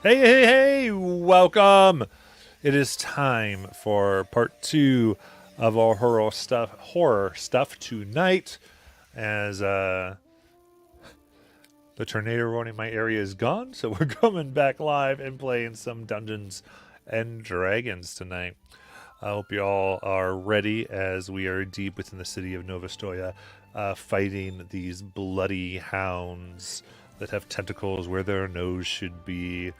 Hey, welcome. It is time for part two of our horror stuff tonight. As the tornado warning in my area is gone, so we're coming back live and playing some Dungeons and Dragons tonight. I hope you all are ready as we are deep within the city of Novostoya, fighting these bloody hounds that have tentacles where their nose should be,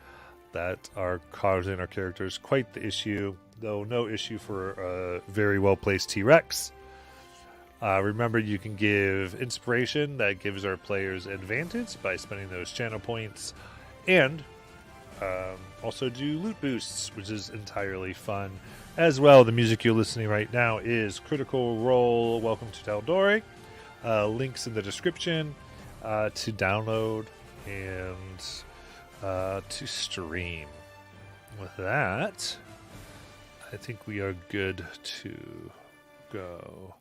that are causing our characters quite the issue, though no issue for a very well placed T Rex. Remember, you can give inspiration that gives our players advantage by spending those channel points, and also do loot boosts, which is entirely fun. As well, the music you're listening right now is Critical Role Welcome to Taldori. Links in the description to download and to stream. With that, I think we are good to go.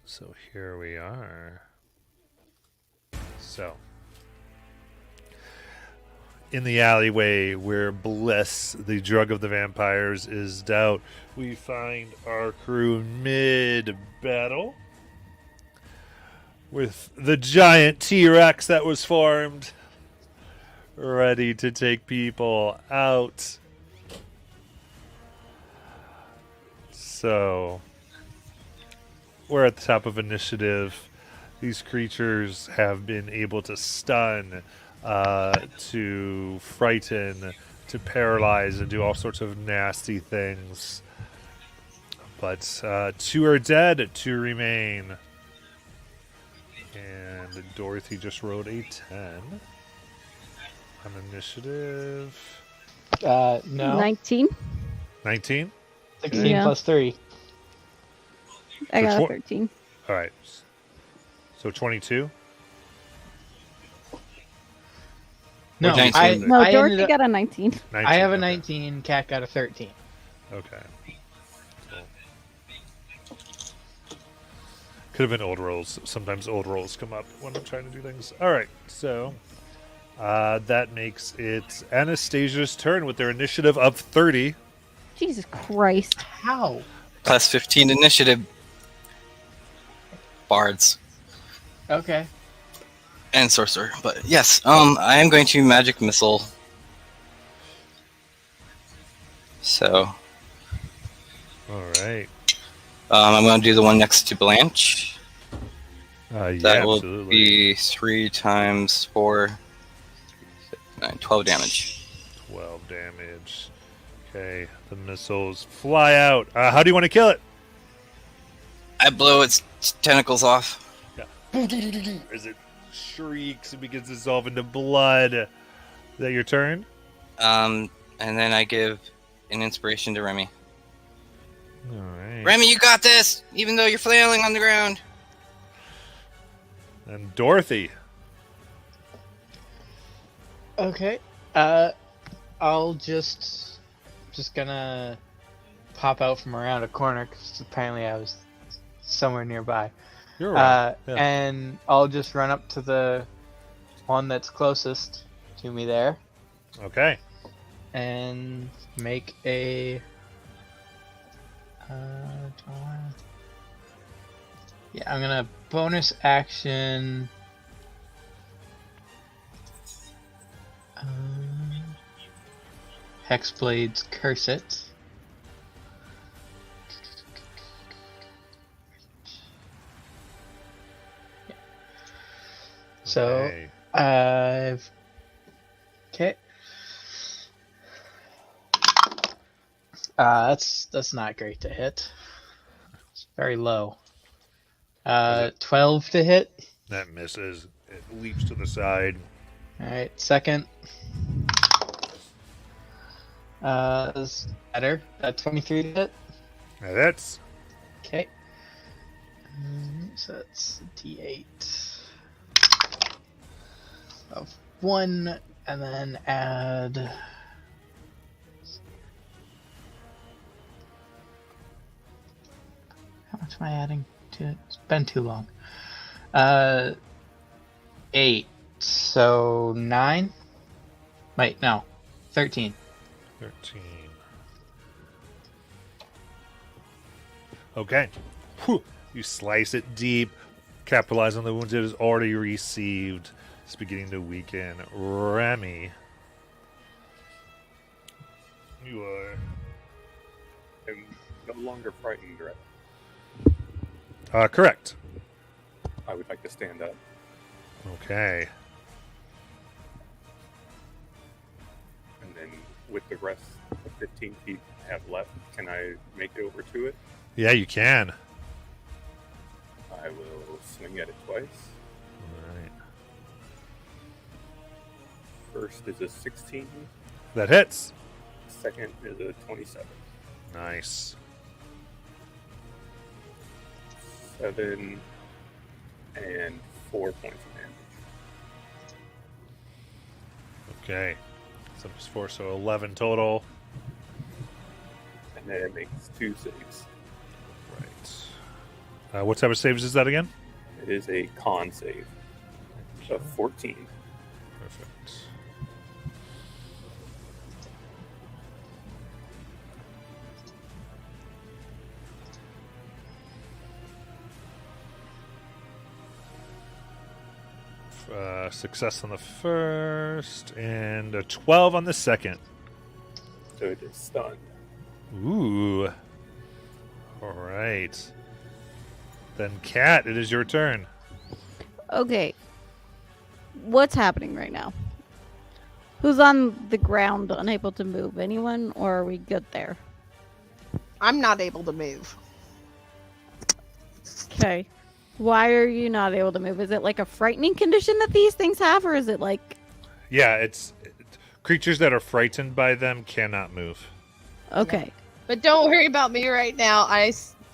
So here we are. So, in the alleyway where Bliss, the drug of the vampires, is dealt, we find our crew mid-battle with the giant T-Rex that was formed, ready to take people out. So, we're at the top of initiative. These creatures have been able to stun, to frighten, to paralyze, and do all sorts of nasty things. But two are dead, two remain. And Dorothy just rolled a 10 on initiative. No. 19. 19? 16 Yeah. plus 3. I got So a 13. All right. So 22? No, Or 19. I, No, I Dorothy ended up, got a 19. 19. I have a okay. 19, Cat got a 13. Okay. Cool. Could have been old rolls. Sometimes old rolls come up when I'm trying to do things. All right. So that makes it Anastasia's turn with their initiative of 30. Jesus Christ. How? Plus 15 initiative. Bards. Okay. And sorcerer. But yes, I am going to magic missile. So, All right. I'm going to do the one next to Blanche. Yeah, That will absolutely. be 3 times 4, 9, 12 damage. 12 damage. Okay. The missiles fly out. How do you want to kill it? I blow its tentacles off. As it shrieks and begins to dissolve into blood. Is that your turn? And then I give an inspiration to Remy. All right. Remy, you got this! Even though you're flailing on the ground. And Dorothy. Okay. I'll just gonna pop out from around a corner because apparently I was somewhere nearby. You're right. Yeah. And I'll just run up to the one that's closest to me there Okay. and make a. Yeah, I'm gonna bonus action. Hexblades, curse it. Yeah. So Okay. I've okay. That's not great to hit. It's very low. 12 to hit. That misses. It leaps to the side. All right, second. Is better. 23 to hit. Now that's Okay. So that's D8 of 1, and then add. How much am I adding to it? It's been too long. 8 So 9? Wait, no. 13. 13. Okay. Whew. You slice it deep, capitalize on the wounds it has already received. It's beginning to weaken. Remy. You are. I'm no longer frightened, right? Correct. I would like to stand up. Okay. And then with the rest of 15 feet I have left, can I make it over to it? Yeah, you can. I will swing at it twice. Alright. First is a 16. That hits. Second is a 27. Nice. 7 and 4 points of damage. Okay. 7 plus 4, so 11 total. And then it makes 2 saves. Right. What type of saves is that again? It is a con save of 14. Perfect. Success on the first, and a 12 on the second. So it is stunned. Ooh. Alright. Then, Cat, it is your turn. Okay. What's happening right now? Who's on the ground, unable to move? Anyone, or are we good there? I'm not able to move. Okay. Why are you not able to move? Is it like a frightening condition that these things have, or is it like... Yeah, creatures that are frightened by them cannot move. Okay. But don't worry about me right now.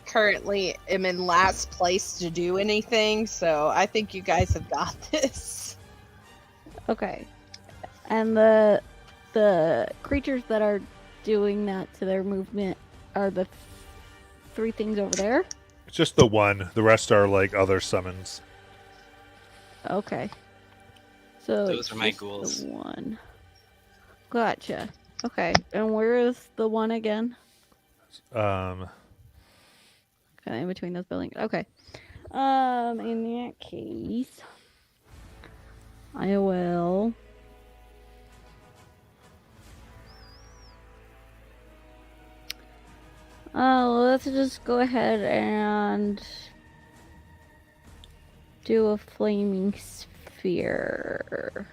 Currently am in last place to do anything, so I think you guys have got this. Okay. And the creatures that are doing that to their movement are the 3 things over there? It's just the one. The rest are like other summons. Okay. So Those it's are my just ghouls. The one. Gotcha. Okay. And where is the one again? Um, Okay, in between those buildings. Okay. In that case, I will. Let's just go ahead and do a flaming sphere.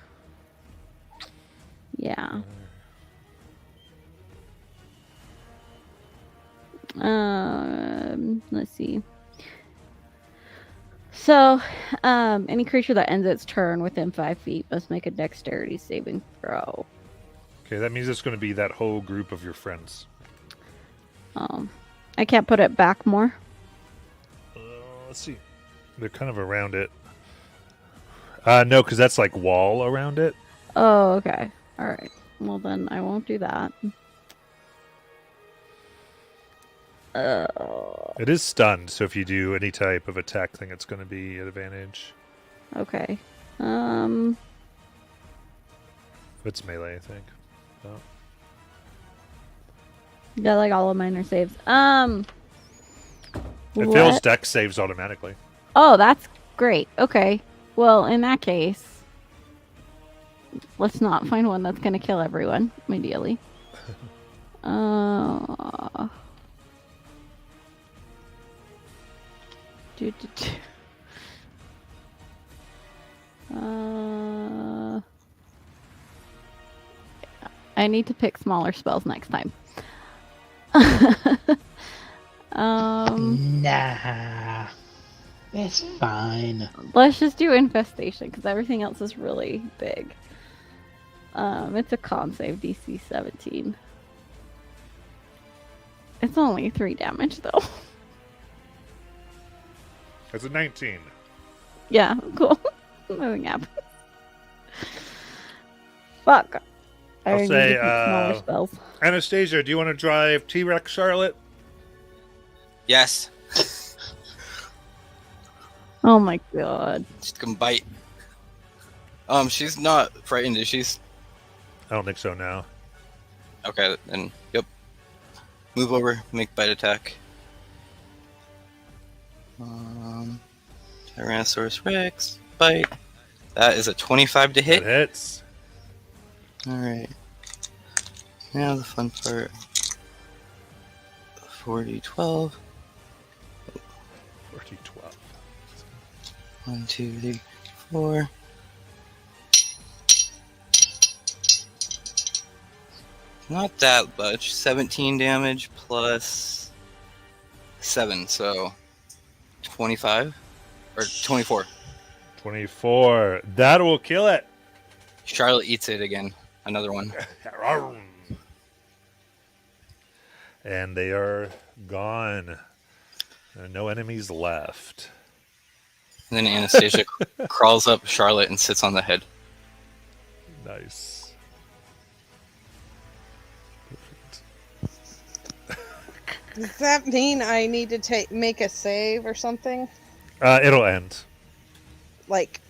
Yeah. Let's see. So, any creature that ends its turn within 5 feet must make a dexterity saving throw. okay, that means it's going to be that whole group of your friends. I can't put it back more. Let's see. They're kind of around it. No, because that's like wall around it. Oh, okay. All right. Well, then I won't do that. It is stunned, so if you do any type of attack thing, it's going to be at advantage. Okay. If it's melee, I think. Oh. Yeah, like all of mine are saves. It fails dex saves automatically. Oh, that's great. Okay. Well, in that case, let's not find one that's going to kill everyone immediately. Do, do, do. I need to pick smaller spells next time. Nah. It's fine. Let's just do infestation because everything else is really big. It's a con save, DC 17. It's only 3 damage though. It's a 19. Yeah, cool. Nothing happened. Fuck. I I'll need say, to pick smaller spells. Anastasia, do you want to drive T-Rex Charlotte? Yes. Oh my god. Just gonna bite. She's not frightened, is she? I don't think so now. Okay, then, yep. Move over, make bite attack. Tyrannosaurus Rex, bite. That is a 25 to It hit. hits. Alright. Now the fun part. 40, 12. 40, 12. 1, 2, 3, 4. Not that much. 17 damage plus 7, so 25 or 24. 24. That will kill it. Charlotte eats it again. Another one. And they are gone. No enemies left. And then Anastasia crawls up Charlotte and sits on the head. Nice. Does that mean I need to make a save or something? It'll end. Like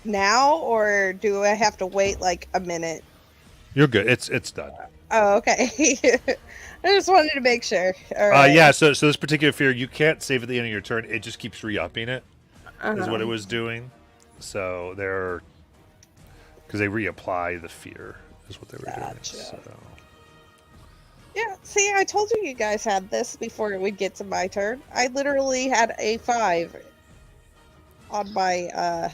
now, or do I have to wait like a minute? You're good. It's done. Oh, okay. I just wanted to make sure. All right. Yeah. So this particular fear, you can't save at the end of your turn. It just keeps re-upping it. Is what it was doing. So they're because they reapply the fear is what they were Gotcha. doing. So. Yeah. See, I told you guys had this before it would get to my turn. I literally had a 5 on my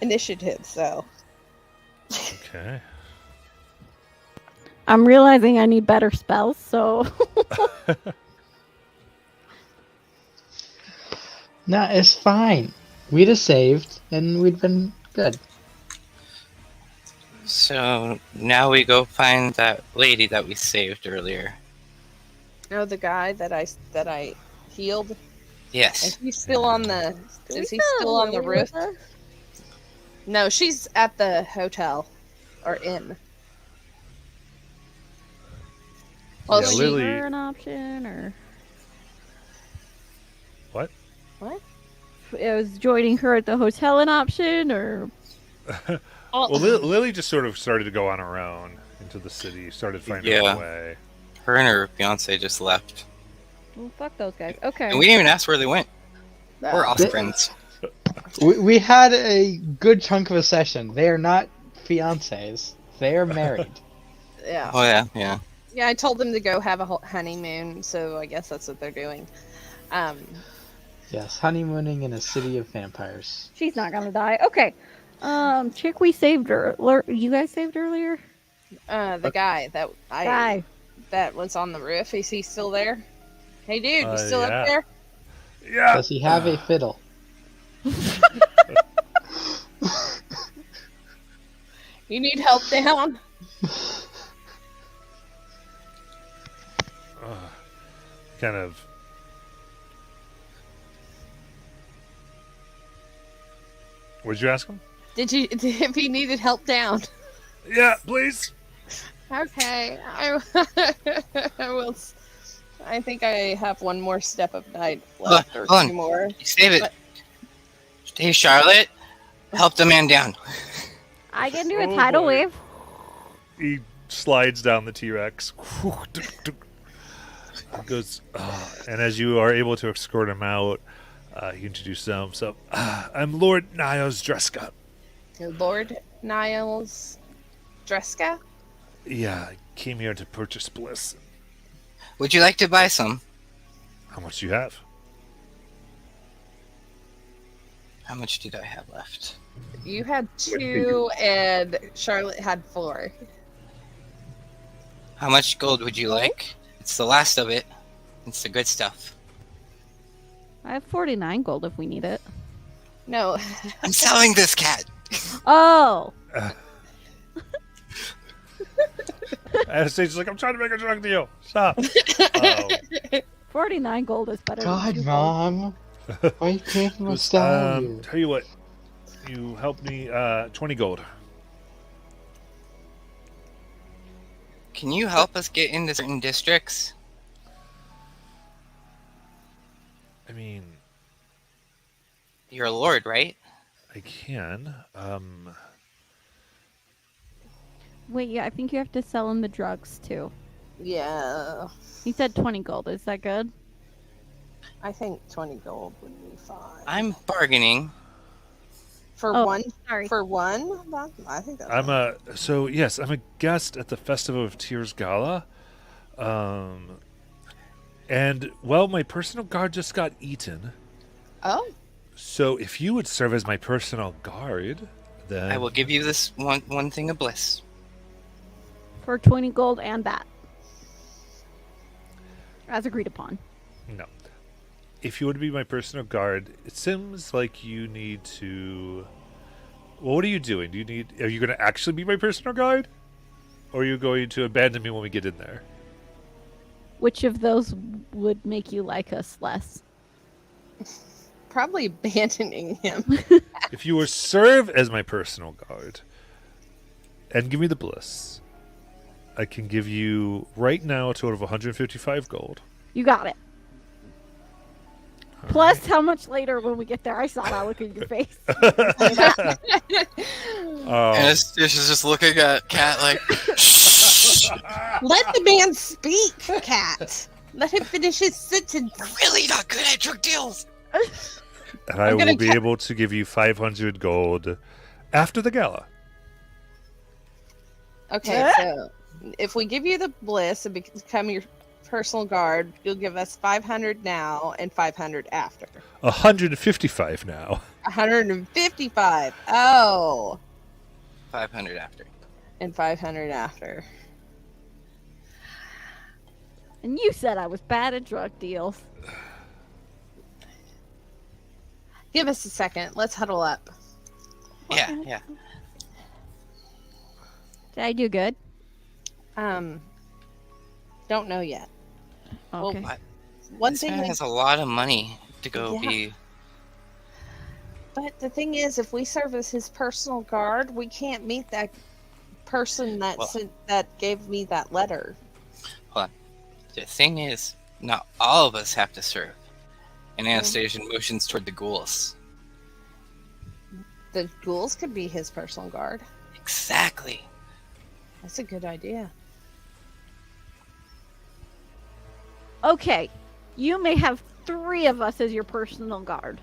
initiative. So. Okay. I'm realizing I need better spells, so No, it's fine. We'd have saved, and we'd been good. So now we go find that lady that we saved earlier. No, the guy that I healed. Yes. Is he still on the? Do we Is he still still have on the Lily roof? with us? No, she's at the hotel or inn. Well, Yeah, she, Lily- Her an option, or What? What? was joining her at the hotel an option, or Well, Lily just sort of started to go on her own into the city. Started finding Yeah. her way. Her and her fiance just left. well, fuck those guys. Okay. And we didn't even ask where they went. No. We're awesome They- friends. We had a good chunk of a session. They are not fiancés. They are married. Yeah. Oh, yeah, yeah. Yeah, I told them to go have a honeymoon, so I guess that's what they're doing. Yes, honeymooning in a city of vampires. She's not gonna die. Okay. Chick we saved her. You guys saved earlier? The guy Guy. that was on the roof, is he still there? Hey, dude, you still Yeah. up there? Yeah. Does he have a fiddle? You need help down? Kind of. What'd you ask him? If he needed help down? Yeah, please. Okay, I will. I think I have one more step of night left, or hold on. 2 more. You save it. What? Hey, Charlotte, help the man down. I can do a Oh, tidal boy. wave. He slides down the T-Rex. Goes, and as you are able to escort him out, you introduce him. So, I'm Lord Niles Dreska. Lord Niles Dreska? Yeah, I came here to purchase bliss. Would you like to buy some? How much do you have? How much did I have left? You had 2, and Charlotte had 4. How much gold would you like? It's the last of it. It's the good stuff. I have 49 gold if we need it. No, I'm selling this cat. Oh! Anastasia's like, I'm trying to make a drug deal. Stop. 49 gold is better God, than 2 gold. Mom. Why can't we Goes, sell you? tell you what, you help me 20 gold. Can you help us get into certain districts? I mean, You're a lord, right? I can. Wait, yeah, I think you have to sell him the drugs too. Yeah, He said 20 gold. Is that good? I think 20 gold would be fine. I'm bargaining. For Oh, one. sorry. For one, I think that's I'm fine. so yes, I'm a guest at the Festival of Tears Gala. And well, my personal guard just got eaten. Oh, So if you would serve as my personal guard, then I will give you this one thing of bliss. For 20 gold and that. As agreed upon. no. If you would be my personal guard, it seems like you need to. Well, what are you doing? Are you going to actually be my personal guard, or are you going to abandon me when we get in there? Which of those would make you like us less? probably abandoning him. If you were serve as my personal guard and give me the bliss, I can give you right now a total of 155 gold. You got it. Plus, how much later when we get there? I saw that look in your face. And Astish is just looking at Cat like, shh. Let the man speak, Cat. Let him finish his sentence. We're really not good at drug deals. And I I'm gonna will be able to give you 500 gold after the gala. Okay, so if we give you the bliss and become your personal guard, you'll give us 500 now and 500 after. 155 now. 155. Oh, 500 after. and 500 after. And you said I was bad at drug deals. Give us a second. Let's huddle up. Yeah. Did I do good? Don't know yet. Okay. What? One This thing man is, has a lot of money to go Yeah. be. but the thing is, if we serve as his personal guard, we can't meet that person that Well- that gave me that letter. The thing is, not all of us have to serve. And Anastasia motions toward the ghouls. The ghouls could be his personal guard. Exactly. That's a good idea. Okay. You may have 3 of us as your personal guard.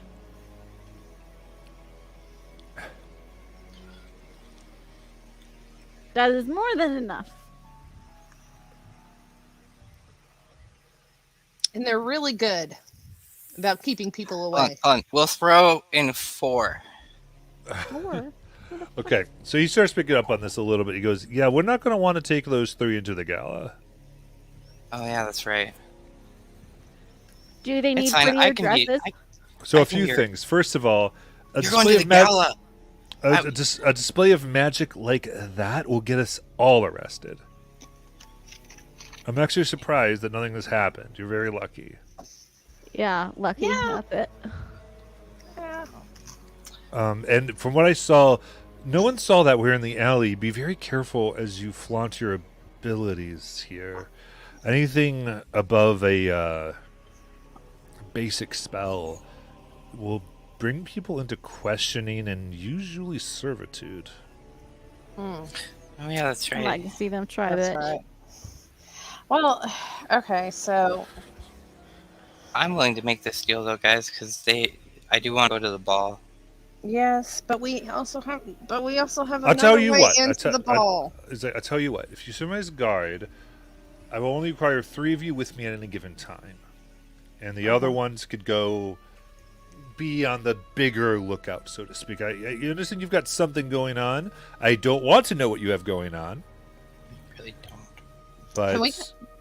That is more than enough. And they're really good about keeping people Hold on, away. hold on. We'll throw in 4. 4. Okay, so he starts picking up on this a little bit. He goes, yeah, we're not going to want to take those 3 into the gala. Oh yeah, that's right. Do they need It's fine. prettier I can be. dresses? So I a can few hear- things. First of all, a You're going display to the of gala. a display of magic like that will get us all arrested. I'm actually surprised that nothing has happened. You're very lucky. Yeah, lucky. Yeah. That's it. Yeah. And from what I saw, no one saw that we're in the alley. Be very careful as you flaunt your abilities here. Anything above a basic spell will bring people into questioning and usually servitude. Hmm. Oh yeah, that's I'd right. like to see them try That's that. right. Well, okay, so I'm willing to make this deal though, guys, because I do want to go to the ball. yes, but we also have I'll another tell you way what, into the ball. I tell you what. If you serve as guard, I will only require 3 of you with me at any given time, and the other ones could go be on the bigger lookout, so to speak. You understand? You've got something going on. I don't want to know what you have going on, Really don't. but Can we-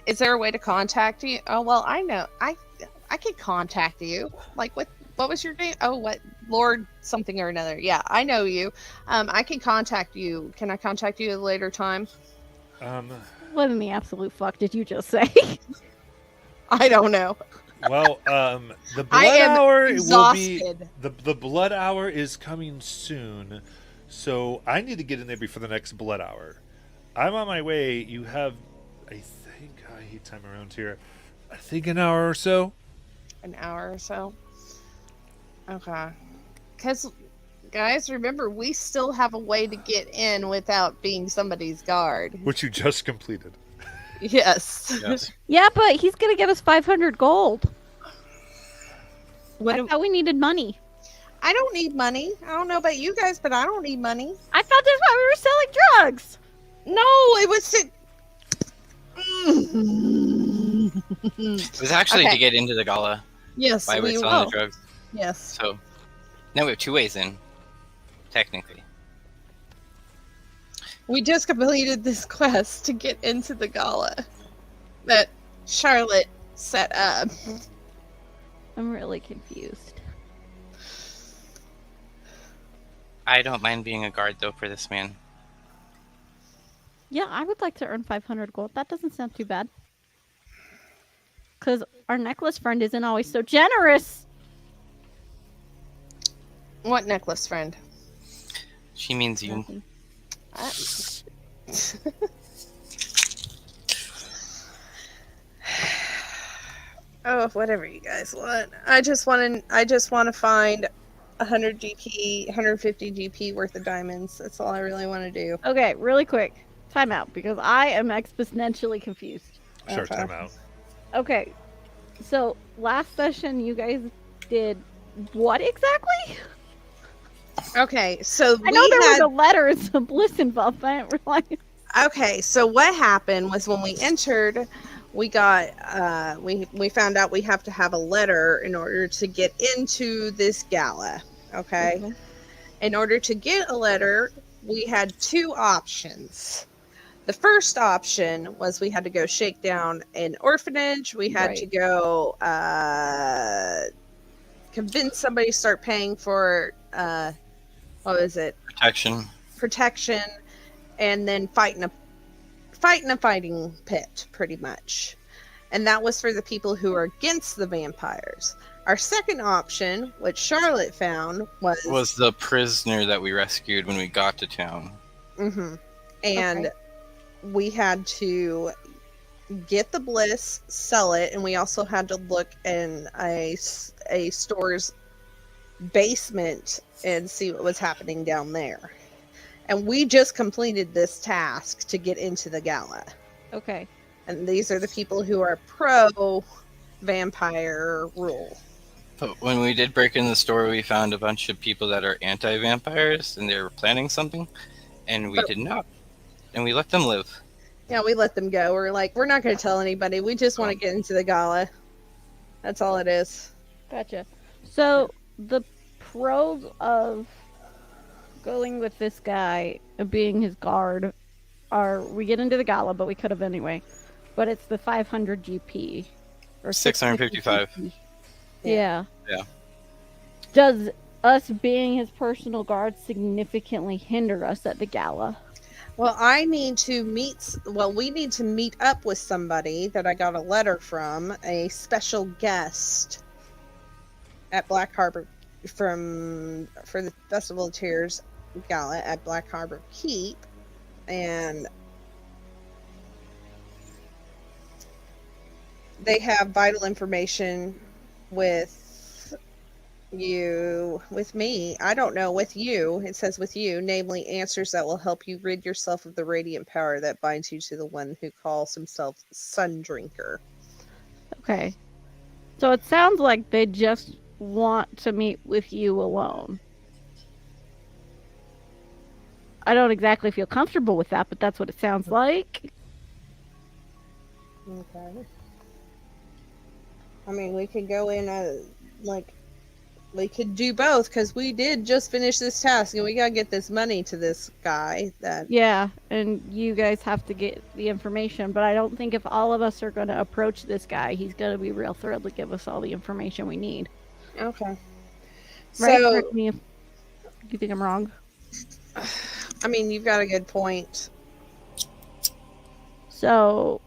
Is there a way to contact you? Oh well, I know. I could contact you. Like what was your name? Oh, what Lord something or another. Yeah, I know you. I can contact you. Can I contact you at a later time? What in the absolute fuck did you just say? I don't know. well, the blood I am hour will be exhausted. the blood hour is coming soon, so I need to get in there before the next blood hour. I'm on my way. You have, I think, I hate time around here. I think an hour or so. An hour or so. Okay. Because Guys, remember, we still have a way to get in without being somebody's guard. Which you just completed. Yes. Yes. Yeah, but he's gonna give us 500 gold. What I do- thought we needed money. I don't need money. I don't know about you guys, but I don't need money. I thought that's why we were selling drugs. No, it was to. It was actually Okay. to get into the gala. Yes, Why we're we selling will. the drugs. Yes. So now we have 2 ways in, technically. We just completed this quest to get into the gala that Charlotte set up. I'm really confused. I don't mind being a guard though for this man. Yeah, I would like to earn 500 gold. That doesn't sound too bad. Because our necklace friend isn't always so generous. What necklace, friend? She means you. Nothing. Oh, whatever you guys want. I just want to find 100 GP, 150 GP worth of diamonds. That's all I really want to do. Okay, really quick. Time out, because I am exponentially confused. Sure, Okay. time out. Okay, so last session you guys did what exactly? Okay, so I know we there had, was a letter and some bliss involved, but I didn't realize. Okay, so what happened was when we entered, we got we found out we have to have a letter in order to get into this gala. Okay, Mhm. in order to get a letter, we had 2 options. The first option was we had to go shake down an orphanage. We had to Right. go convince somebody to start paying for what was it? Protection, and then fight in a fighting pit, pretty much. And that was for the people who are against the vampires. Our second option, which Charlotte found, Was the prisoner that we rescued when we got to town. Mhm. And we had to get the bliss, sell it, and we also had to look in a store's basement and see what was happening down there. And we just completed this task to get into the gala. Okay. And these are the people who are pro vampire rule. But when we did break in the store, we found a bunch of people that are anti-vampires, and they were planning something, and we But- did not. And we let them live. Yeah, we let them go. We're like, we're not going to tell anybody. We just want to get into the gala. That's all it is. Gotcha. So the pros of going with this guy and being his guard are we get into the gala, but we could have anyway. But it's the 500 GP or 655. GP. Yeah. Yeah. Does us being his personal guard significantly hinder us at the gala? Well, we need to meet up with somebody that I got a letter from, a special guest at Black Harbor for the Festival of Tears gala at Black Harbor Keep, and they have vital information with me. I don't know, with you. It says with you, namely answers that will help you rid yourself of the radiant power that binds you to the one who calls himself Sun Drinker. Okay. So it sounds like they just want to meet with you alone. I don't exactly feel comfortable with that, but that's what it sounds like. Okay. I mean, we could go in we could do both, because we did just finish this task and we gotta get this money to this guy that Yeah, and you guys have to get the information, but I don't think if all of us are going to approach this guy, he's going to be real thrilled to give us all the information we need. Okay. Right? So, Correct me if you think I'm wrong. I mean, you've got a good point. So,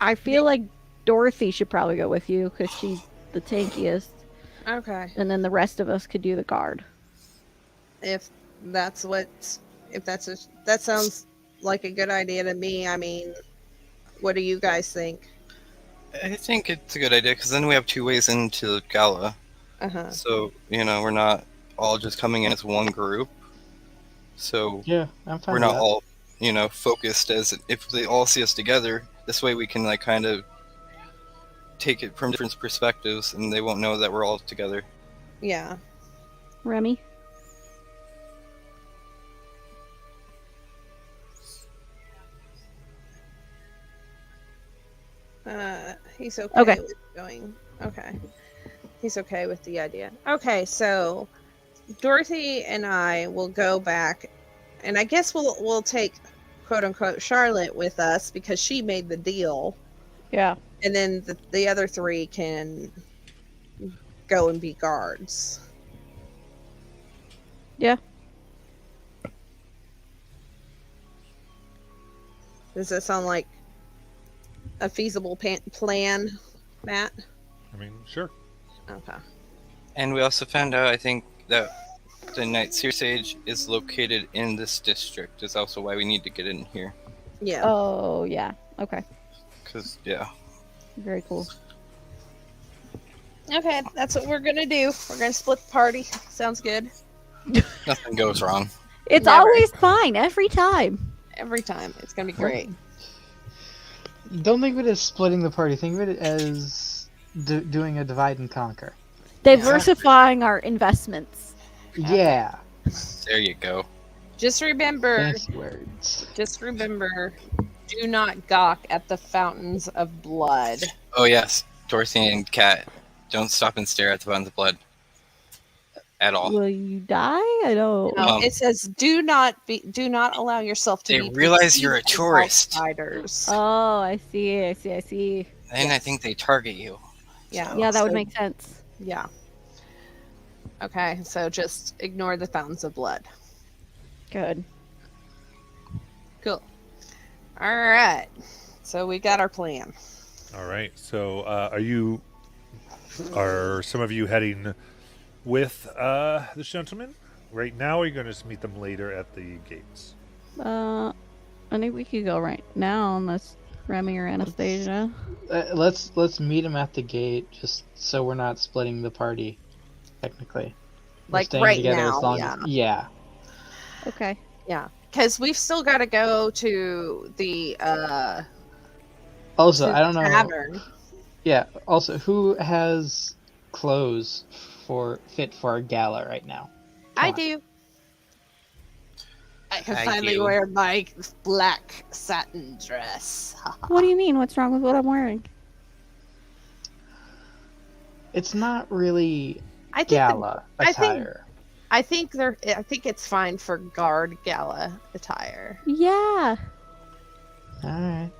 I feel like Dorothy should probably go with you because she's the tankiest, Okay. and then the rest of us could do the guard. That sounds like a good idea to me. I mean, what do you guys think? I think it's a good idea, because then we have 2 ways into the gala. Uh-huh. So, we're not all just coming in as one group. So Yeah, I'm fine we're with not that. all, focused as if they all see us together. This way we can like kind of take it from different perspectives, and they won't know that we're all together. Yeah. Remy? He's okay, Okay. with going. Okay. He's okay with the idea. Okay, so Dorothy and I will go back, and I guess we'll take quote unquote Charlotte with us because she made the deal, Yeah. and then the other three can go and be guards. Yeah. Does that sound like a feasible plan, Matt? I mean, sure. Okay. And we also found out, I think, that the Night Seer Sage is located in this district. Is also why we need to get in here. Yeah. Oh, yeah. Okay. Because, yeah. Very cool. Okay, that's what we're gonna do. We're gonna split the party. Sounds good. Nothing goes wrong. It's Never. always fine every time. Every time. It's gonna be great. Don't think of it as splitting the party. Think of it as doing a divide and conquer. Diversifying our investments. Yeah. There you go. Just remember, Fancy words. do not gawk at the fountains of blood. Oh, yes. Dorothy and Kat, don't stop and stare at the fountains of blood. At all. Will you die? I don't. No, it says do not allow yourself to They be realize perceived you're a as tourist. outsiders. Oh, I see. And I think they target you. Yeah. Yeah, that would so- make sense. Yeah. Okay, so just ignore the fountains of blood. Good. Cool. All right. So we got our plan. All right. So, are some of you heading with this gentleman right now, or are you going to just meet them later at the gates? I think we could go right now unless Remy or Anastasia. Let's meet him at the gate, just so we're not splitting the party. Technically, We're Like staying right together now, as long yeah. as yeah. Okay. Yeah. Because we've still got to go to the Also, to I don't the know. tavern. Yeah. Also, who has clothes fit for a gala right now? I Come on. do. I can I finally do. wear my black satin dress. What do you mean? What's wrong with what I'm wearing? It's not really I think gala I think- attire. I think it's fine for guard gala attire. Yeah. All right.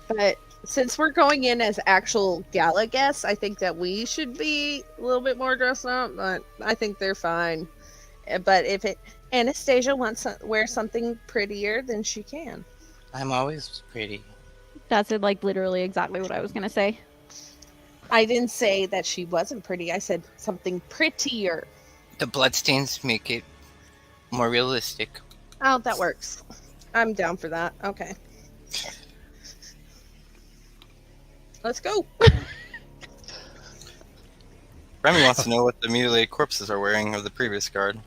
But since we're going in as actual gala guests, I think that we should be a little bit more dressed up, but I think they're fine. But if Anastasia wants to wear something prettier, then she can. I'm always pretty. That's like literally exactly what I was gonna say. I didn't say that she wasn't pretty. I said something prettier. The bloodstains make it more realistic. Oh, that works. I'm down for that. Okay. Let's go. Remy wants to know what the mutilated corpses are wearing of the previous guard.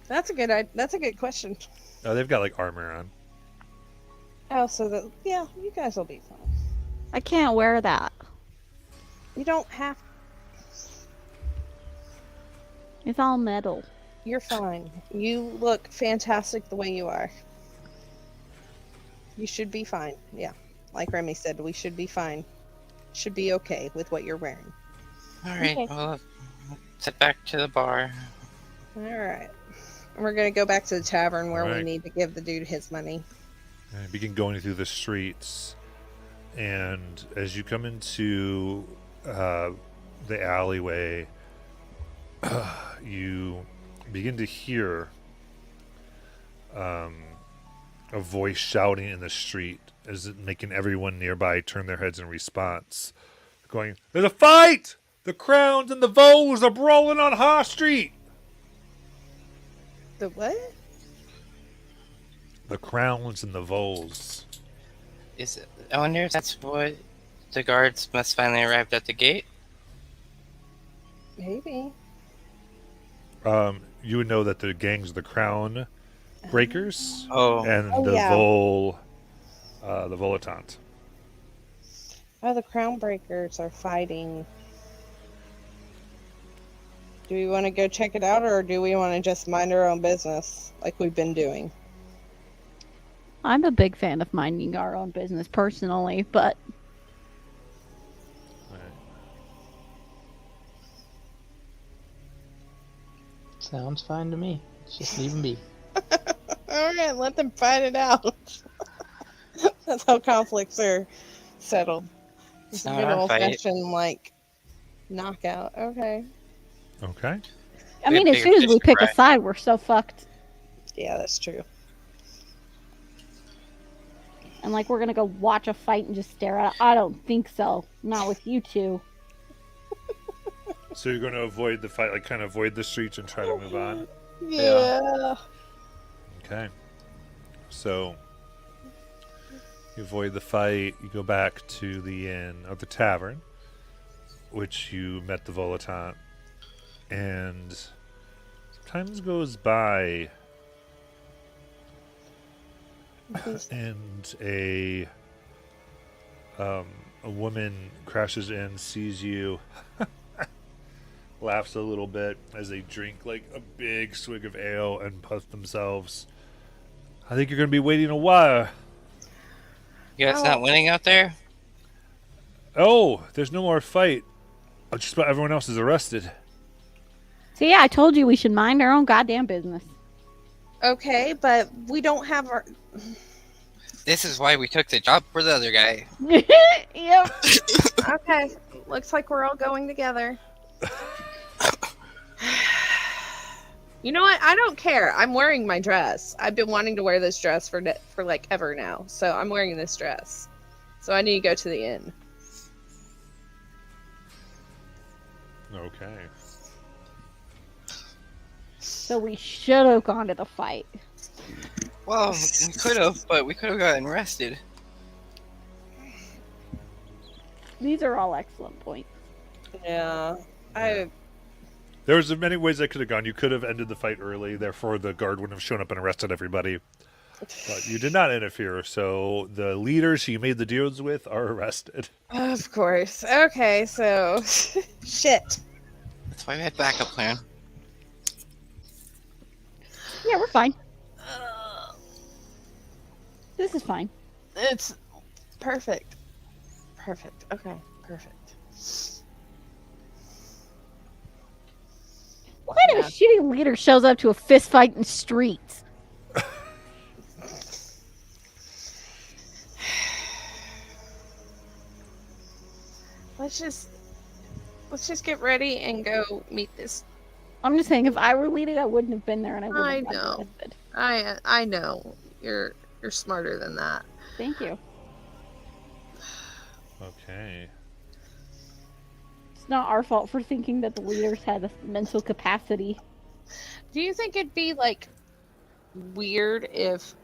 That's a good question. Oh, they've got like armor on. Oh, so you guys will be fine. I can't wear that. You don't have. It's all metal. You're fine. You look fantastic the way you are. You should be fine. Yeah. Like Remy said, we should be fine. Should be okay with what you're wearing. Alright, Okay. well, let's head back to the bar. Alright. We're going to go back to the tavern where we Alright. need to give the dude his money. And begin going through the streets, and as you come into the alleyway, you begin to hear a voice shouting in the street, as it making everyone nearby turn their heads in response, going, "There's a fight! The Crowns and the Voes are brawling on High Street." The what? The Crowns and the Voes. I wonder if that's what the guards must finally arrived at the gate? Maybe. You would know that the gangs are the Crown Breakers Oh, and Oh, the yeah. the Volatant. Oh, the Crown Breakers are fighting. Do we want to go check it out, or do we want to just mind our own business like we've been doing? I'm a big fan of minding our own business personally, but Sounds fine to me. Just leave them be. All right, let them fight it out. That's how conflicts are settled. It's a not good our fight. old-fashioned, like, knockout. Okay. Okay. I We have mean, as bigger soon as fish we to pick a fry. side, we're so fucked. Yeah, that's true. And like, we're gonna go watch a fight and just stare at it. I don't think so. Not with you two. So you're going to avoid the fight, like kind of avoid the streets and try to move on. Yeah. Okay. So you avoid the fight. You go back to the inn or the tavern, which you met the Volatant, and time goes by, and a woman crashes in, sees you, laughs a little bit as they drink like a big swig of ale and puff themselves. I think you're going to be waiting a while. You guys not winning out there? Oh, there's no more fight. Just about everyone else is arrested. So yeah, I told you we should mind our own goddamn business. Okay, but we don't have our. This is why we took the job for the other guy. Yep. Okay, looks like we're all going together. You know what? I don't care. I'm wearing my dress. I've been wanting to wear this dress for like ever now. So I'm wearing this dress. So I need to go to the inn. Okay. So we should have gone to the fight. Well, we could have, but we could have gotten arrested. These are all excellent points. Yeah. There was many ways I could have gone. You could have ended the fight early, therefore the guard wouldn't have shown up and arrested everybody. But you did not interfere, so the leaders who you made the deals with are arrested. Of course. Okay, so shit. That's why we had backup plan. Yeah, we're fine. This is fine. It's perfect. Perfect. Okay, perfect. What kind of a shitty leader shows up to a fist fight in the streets? Let's just get ready and go meet this. I'm just saying, if I were leading, I wouldn't have been there, and I wouldn't I have gotten know. arrested. I know. You're smarter than that. Thank you. Okay. It's not our fault for thinking that the leaders had the mental capacity. Do you think it'd be like weird if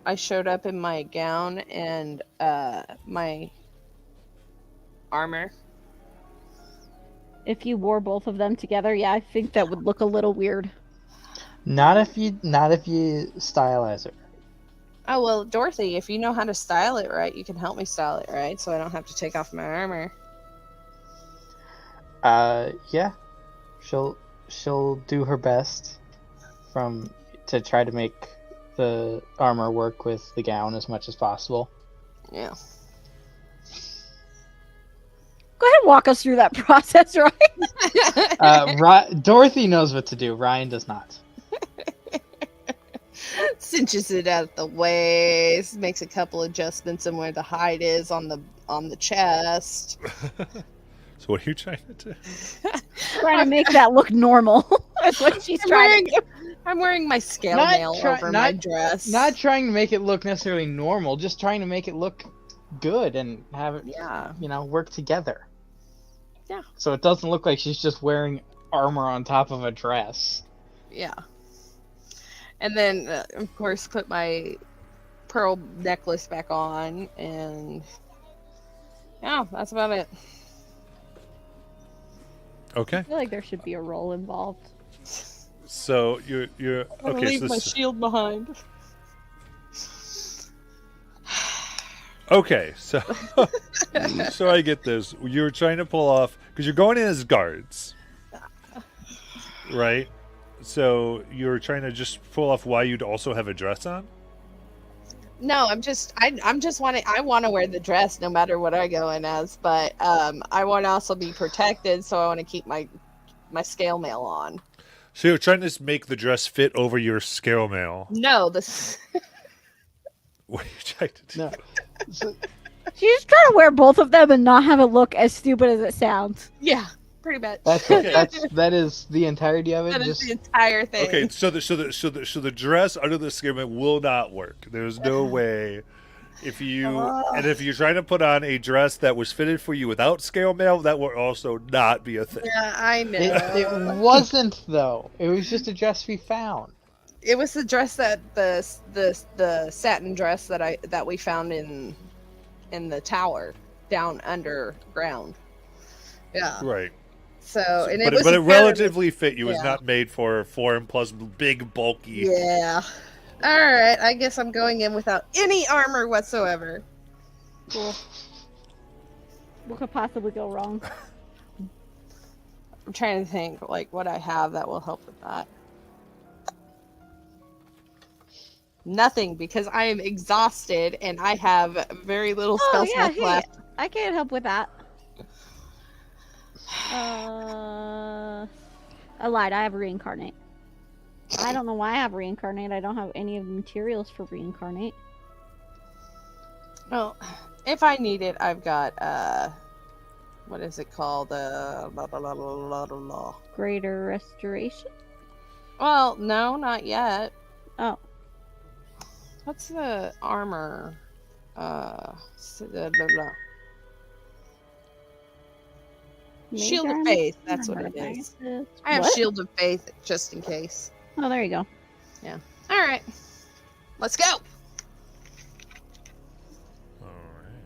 I showed up in my gown and my armor? If you wore both of them together, yeah, I think that would look a little weird. Not if you stylize her. Oh well, Dorothy, if you know how to style it right, you can help me style it right, so I don't have to take off my armor. Yeah. She'll do her best to try to make the armor work with the gown as much as possible. Yeah. Go ahead and walk us through that process, right? Dorothy knows what to do. Ryan does not. Cinches it out the waist, makes a couple adjustments in where the hide is on the chest. So what are you trying to do? Trying to make that look normal. That's what she's trying to do. I'm wearing my scale Not mail try- over not- my dress. Not trying to make it look necessarily normal, just trying to make it look good and have it, Yeah. work together. Yeah. So it doesn't look like she's just wearing armor on top of a dress. Yeah. And then, of course, put my pearl necklace back on, and yeah, that's about it. Okay. I feel like there should be a roll involved. So you're I'm gonna okay. leave So my this, shield behind. okay. So so I get this. You're trying to pull off because you're going in as guards, right? So you're trying to just pull off why you'd also have a dress on. No, I'm just wanting. I want to wear the dress no matter what I go in as, but I want to also be protected, so I want to keep my scale mail on. So you're trying to make the dress fit over your scale mail. No, this. What are you trying to do? No. So, She's trying to wear both of them and not have it look as stupid as it sounds. Yeah, pretty much. that's Okay. that is the entirety of it. That is Just the entire thing. Okay, so the dress under the scale mail will not work. There's no way. If you're trying to put on a dress that was fitted for you without scale mail, that will also not be a thing. Yeah, I know. it wasn't though. It was just a dress we found. It was the dress that the satin dress that we found in the tower down underground. Yeah. Right. So and But it was it a relatively fit you. It's yeah. not made for foreign plus big bulky. Yeah. All right. I guess I'm going in without any armor whatsoever. Cool. What could possibly go wrong? I'm trying to think like what I have that will help with that. Nothing, because I am exhausted and I have very little spell slots left. I can't help with that. I lied. I have reincarnate. I don't know why I have reincarnate. I don't have any of the materials for reincarnate. Well, if I need it, I've got what is it called? Greater restoration. Well, no, not yet. Oh, What's the armor? Shield of Mage Faith. That's armor, what it is. armor. I have What? Shield of Faith just in case. Oh, there you go. All right, let's go. All right.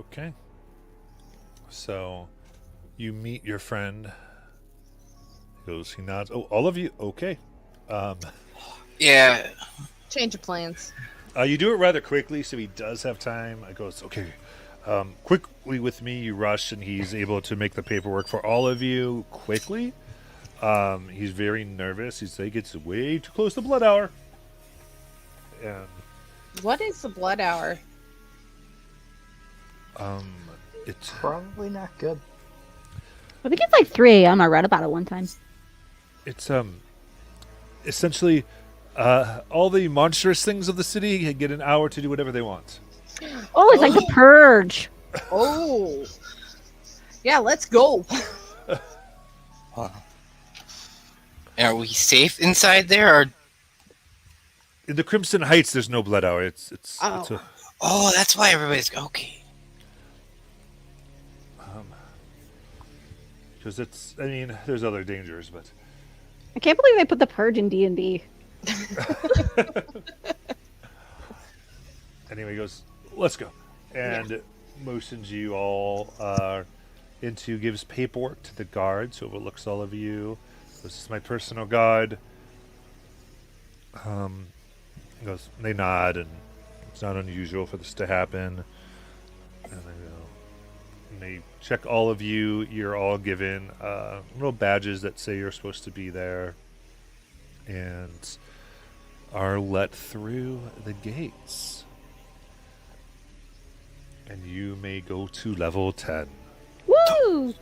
Okay. So you meet your friend. He nods. Oh, all of you? Okay. Yeah. Change of plans. You do it rather quickly, so he does have time. I goes, okay. Quickly with me, you rush, and he's able to make the paperwork for all of you quickly. He's very nervous. He's like, it's way too close to blood hour. And What is the blood hour? it's Probably not good. I think it's like 3 a.m. I read about it one time. it's essentially all the monstrous things of the city get an hour to do whatever they want. Oh, it's like the purge. Oh, yeah. Let's go. Are we safe inside there? Or In the Crimson Heights, there's no blood hour. It's a, oh, that's why everybody's okay. because it's. I mean, there's other dangers, but I can't believe they put the purge in D&D. anyway, he goes, let's go, and motions you all into, gives paperwork to the guards who overlooks all of you. This is my personal guard. He goes, they nod, and it's not unusual for this to happen. And they go, and they check all of you. You're all given little badges that say you're supposed to be there, and are let through the gates. And you may go to level 10. Woo!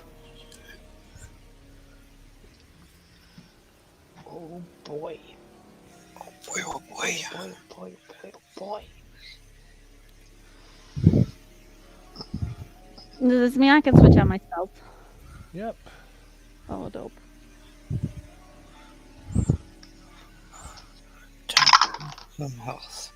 Oh boy. Boy, oh boy. Boy, boy, boy, boy. Does this mean I can switch out myself? Yep. Oh, dope. Some health.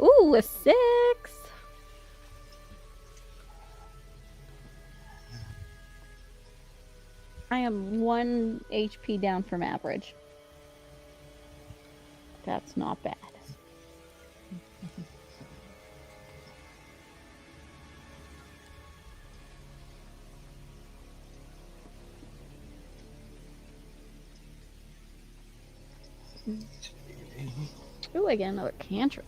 Ooh, a 6. I am 1 HP down from average. That's not bad. Ooh, I get another cantrip.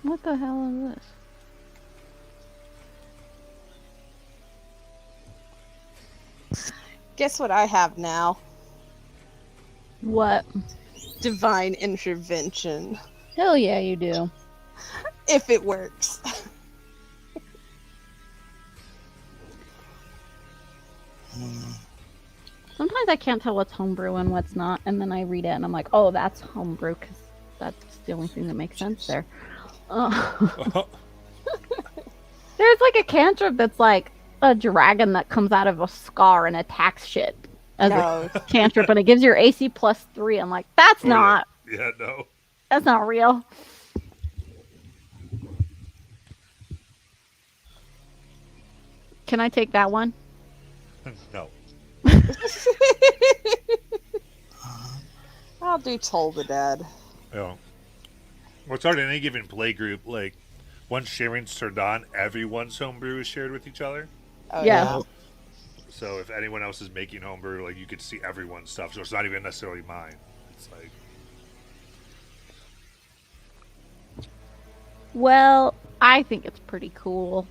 What the hell is this? Guess what I have now? What? Divine intervention. Hell yeah, you do. If it works. Sometimes I can't tell what's homebrew and what's not, and then I read it and I'm like, oh, that's homebrew, because that's the only thing that makes sense there. There's like a cantrip that's like a dragon that comes out of a scar and attacks shit as No. a cantrip, and it gives your AC +3. I'm like, that's Oh, not. Yeah, no. That's not real. Can I take that one? No. I'll do Toll the Dead. Yeah. Well, it's hard in any given play group. Like, once sharing's turned on, everyone's homebrew is shared with each other. Oh, Yeah. So if anyone else is making homebrew, like, you could see everyone's stuff. So it's not even necessarily mine. It's like, Well, I think it's pretty cool.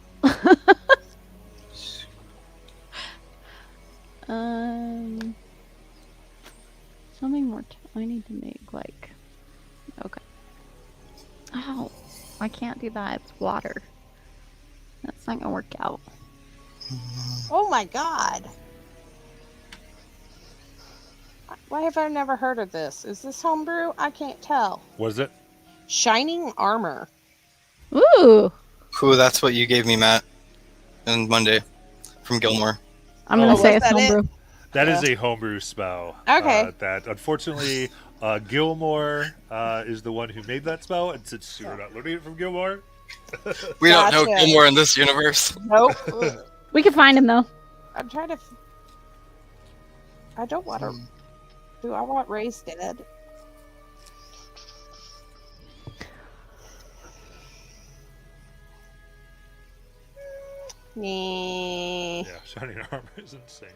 Something more. I need to make like. Okay. Oh, I can't do that. It's water. That's not gonna work out. Oh my god. Why have I never heard of this? Is this homebrew? I can't tell. what is it? Shining Armor. Ooh, Ooh, that's what you gave me, Matt, on Monday from Gilmore. I'm gonna Oh, say was it's that it? homebrew. That is a homebrew spell. Okay. That unfortunately, Gilmore is the one who made that spell, and since you're not learning it from Gilmore, We don't know Gotcha. Gilmore in this universe. Nope. We can find him though. I'm trying to. I don't want to. Do I want Ray's dead? Nah. yeah, Shining Armor is insane.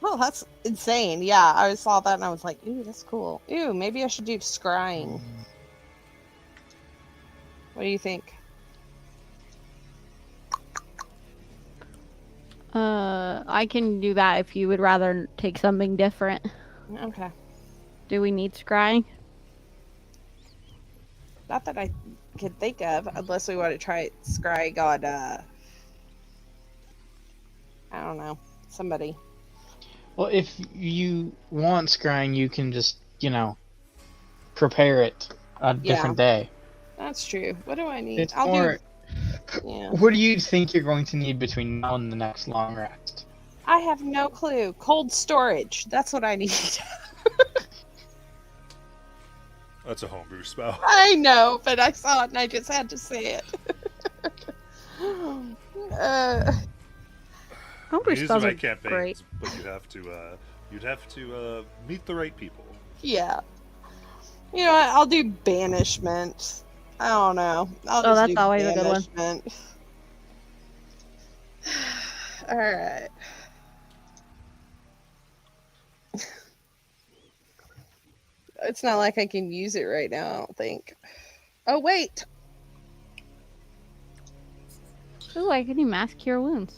Well, that's insane. Yeah, I saw that and I was like, ooh, that's cool. Ooh, maybe I should do scrying. What do you think? I can do that if you would rather take something different. Okay. Do we need scrying? Not that I can think of, unless we want to try scrying on, I don't know, somebody. Well, if you want scrying, you can just, prepare it a different day. That's true. What do I need? It's I'll more. do. Yeah. What do you think you're going to need between now and the next long rest? I have no clue. Cold storage. That's what I need. That's a homebrew spell. I know, but I saw it and I just had to say it. Homebrew These are spells my are campaigns, great. but you'd have to meet the right people. Yeah. You know what? I'll do banishment. I don't know. I'll just that's do always a good one. banishment. All right. It's not like I can use it right now, I don't think. Oh, wait. Ooh, I can do mass cure wounds.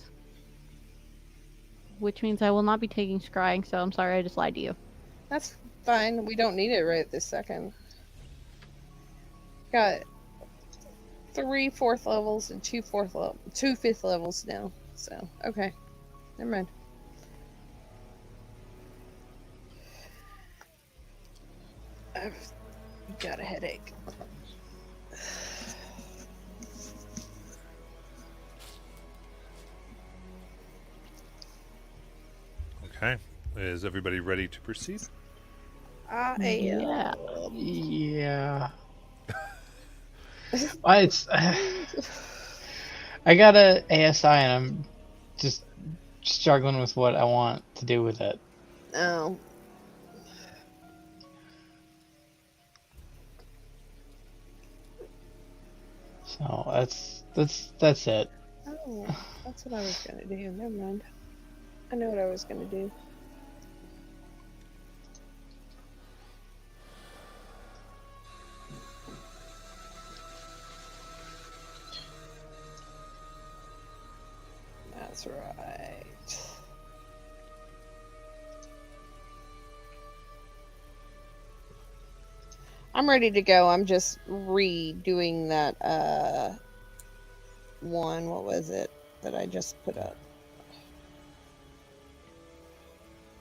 Which means I will not be taking scrying, so I'm sorry I just lied to you. That's fine. We don't need it right this second. Got 3 4th levels and 2 5th levels now. So, okay. Never mind. I've got a headache. Okay. Is everybody ready to proceed? Yeah. Yeah. It's I got a ASI and I'm just struggling with what I want to do with it. Oh. So that's it. Oh, that's what I was gonna do. Never mind. I know what I was gonna do. That's right. I'm ready to go. I'm just redoing that one. What was it that I just put up?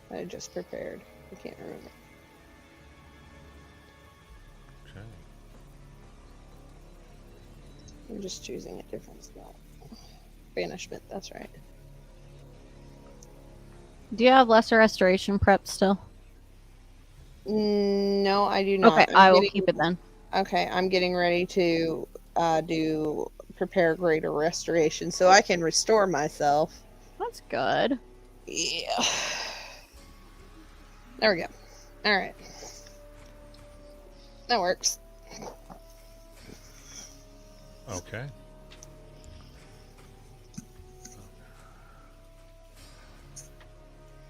That I just prepared. I can't remember. Okay. I'm just choosing a different spell. Banishment, that's right. Do you have lesser restoration prep still? No, I do not. Okay, I will keep it then. Okay, I'm getting ready to do prepare greater restoration so I can restore myself. That's good. Yeah. There we go. All right. That works. Okay.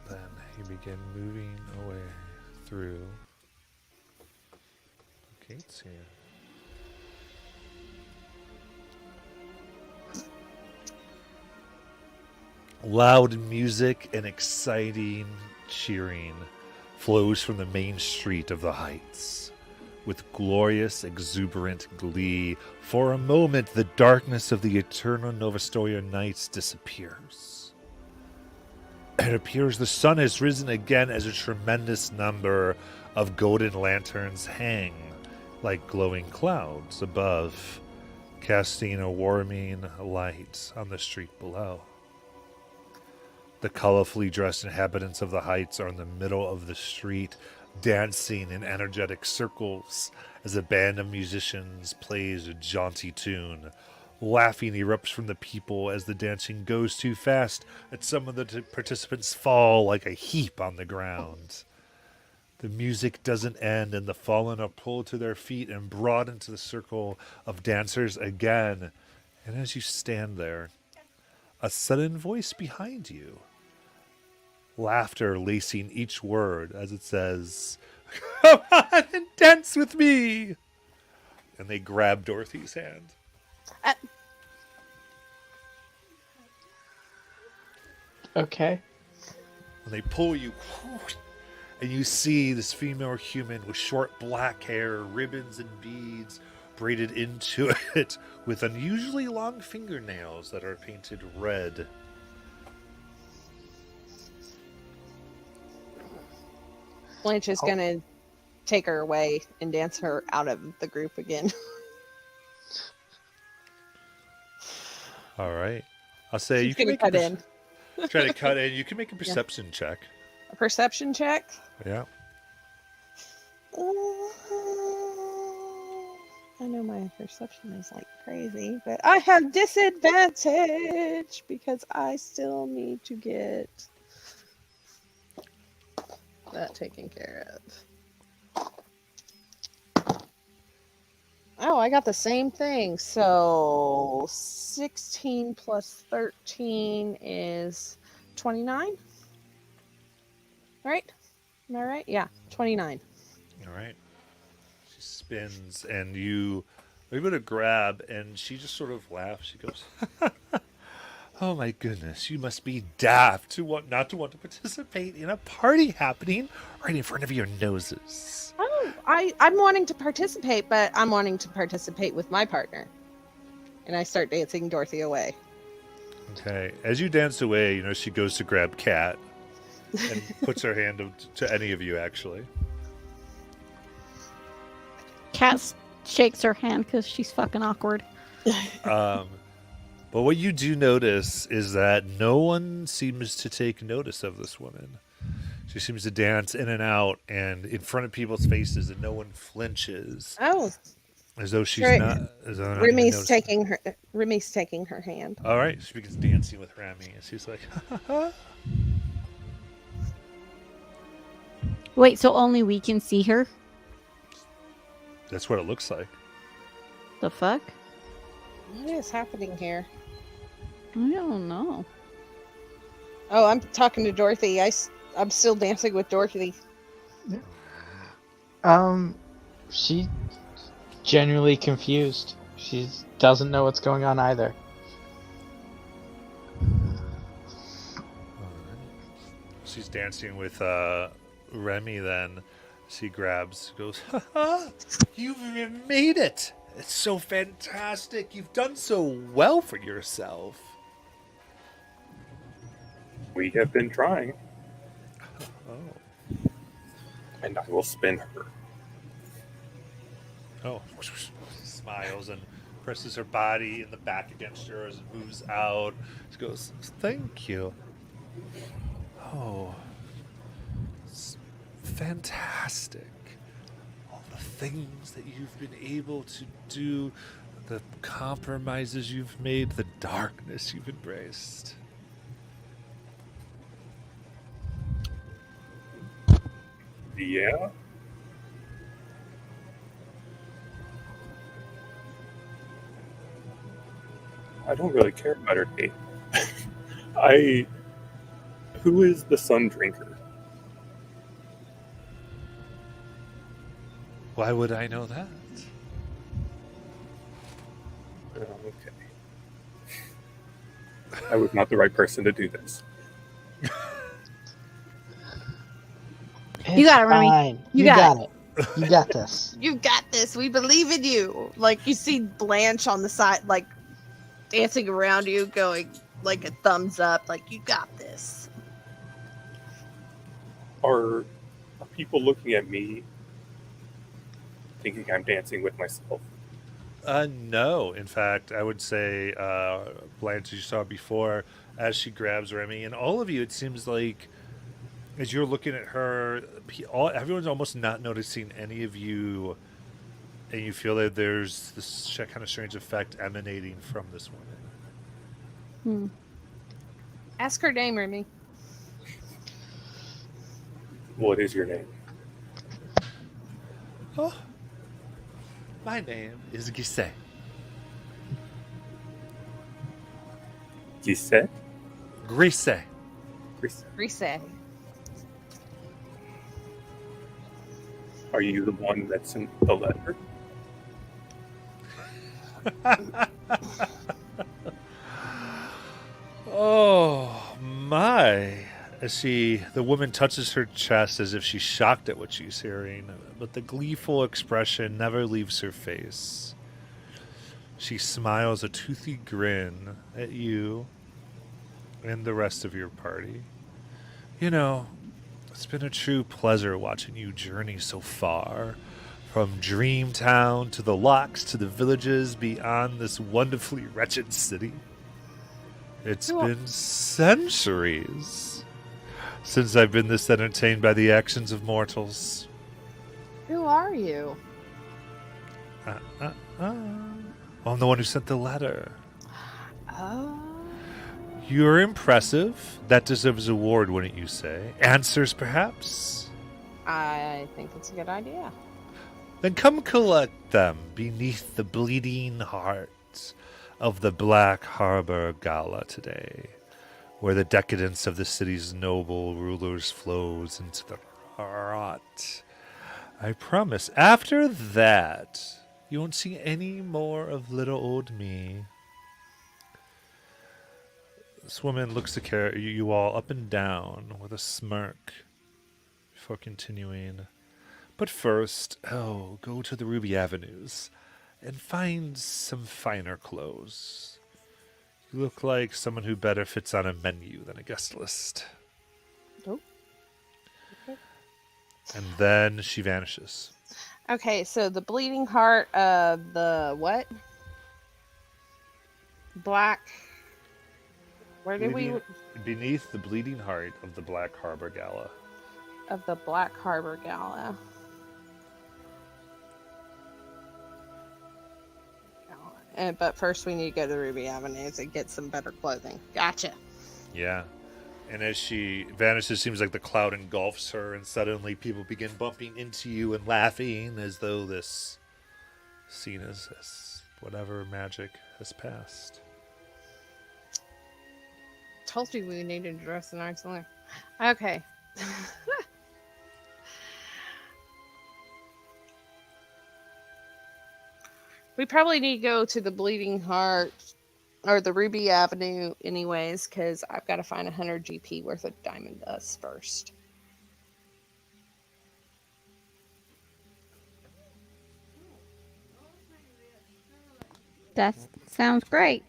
Then you begin moving away through the gates here. Loud music and exciting cheering flows from the main street of the Heights. With glorious, exuberant glee, for a moment the darkness of the eternal Novastoria nights disappears. It appears the sun has risen again as a tremendous number of golden lanterns hang like glowing clouds above, casting a warming light on the street below. The colorfully dressed inhabitants of the Heights are in the middle of the street, dancing in energetic circles as a band of musicians plays a jaunty tune. Laughing erupts from the people as the dancing goes too fast that some of the participants fall like a heap on the ground. The music doesn't end and the fallen are pulled to their feet and brought into the circle of dancers again. And as you stand there, a sudden voice behind you, laughter lacing each word as it says, "Come on and dance with me!" And they grab Dorothy's hand. Okay. And they pull you, and you see this female human with short black hair, ribbons and beads braided into it, with unusually long fingernails that are painted red. Blanche is gonna take her away and dance her out of the group again. All right. I'll say She's you can gonna make cut in. try to cut in. You can make a perception check. A perception check. Yeah. I know my perception is like crazy, but I have disadvantage because I still need to get that taken care of. Oh, I got the same thing. So 16 plus 13 is 29. Right? Am I right? Yeah, 29. All right. She spins, and you are able to grab, and she just sort of laughs. She goes, "Oh my goodness, you must be daft to want not to want to participate in a party happening right in front of your noses." Oh, I'm wanting to participate, but I'm wanting to participate with my partner. And I start dancing Dorothy away. Okay. As you dance away, she goes to grab Kat and puts her hand to any of you, actually. Kat shakes her hand because she's fucking awkward. But what you do notice is that no one seems to take notice of this woman. She seems to dance in and out and in front of people's faces, and no one flinches, Oh, as though she's great. not, as though they're not even noticing. Remy's taking her hand. All right, she begins dancing with Remy, and she's like, Wait, so only we can see her? "That's what it looks like." The fuck? What is happening here? I don't know. Oh, I'm talking to Dorothy. I'm still dancing with Dorothy. She genuinely confused. She doesn't know what's going on either. She's dancing with Remy. Then she goes, "Ha ha! You've made it! It's so fantastic! You've done so well for yourself." We have been trying, Oh, and I will spin her. oh! Smiles and presses her body in the back against yours and moves out. She goes, "Thank you." Oh, it's fantastic. All the things that you've been able to do, the compromises you've made, the darkness you've embraced. Yeah. I don't really care about her date. Who is the Sun Drinker? Why would I know that? Okay. I was not the right person to do this. You got it, Remy. Fine. You You got got it. You got this. You got this. We believe in you. Like, you see Blanche on the side, like, dancing around you, going, like, a thumbs up. Like, you got this. Are people looking at me thinking I'm dancing with myself? No. In fact, I would say, Blanche, you saw before, as she grabs Remy, and all of you, it seems like, as you're looking at her, everyone's almost not noticing any of you, and you feel that there's this kind of strange effect emanating from this woman. Ask her name, Remy. What is your name? Oh, my name is Gisette. Gisette? Grise. Reset. Are you the one that's in the letter? Oh my! As the woman touches her chest as if she's shocked at what she's hearing, but the gleeful expression never leaves her face. She smiles a toothy grin at you and the rest of your party. You know, it's been a true pleasure watching you journey so far. From Dreamtown to the locks to the villages beyond this wonderfully wretched city. It's been centuries since I've been this entertained by the actions of mortals. Who are you? I'm the one who sent the letter. Oh. You're impressive. That deserves an award, wouldn't you say? Answers, perhaps? I think it's a good idea. Then come collect them beneath the bleeding heart of the Black Harbor Gala today, where the decadence of the city's noble rulers flows into the rot. I promise, after that, you won't see any more of little old me. This woman looks at you all up and down with a smirk before continuing. But first, go to the Ruby Avenues and find some finer clothes. You look like someone who better fits on a menu than a guest list. Oh. Okay. And then she vanishes. Okay, so the bleeding heart of the what? Black. Where did we? Beneath the bleeding heart of the Black Harbor Gala. of the Black Harbor Gala. But first, we need to go to Ruby Avenues and get some better clothing. Gotcha. Yeah. And as she vanishes, it seems like the cloud engulfs her, and suddenly people begin bumping into you and laughing as though this scene is whatever magic has passed. Told you we needed to dress nicely. Okay. We probably need to go to the Bleeding Heart or the Ruby Avenue anyways, because I've got to find 100 GP worth of diamond dust first. That sounds great.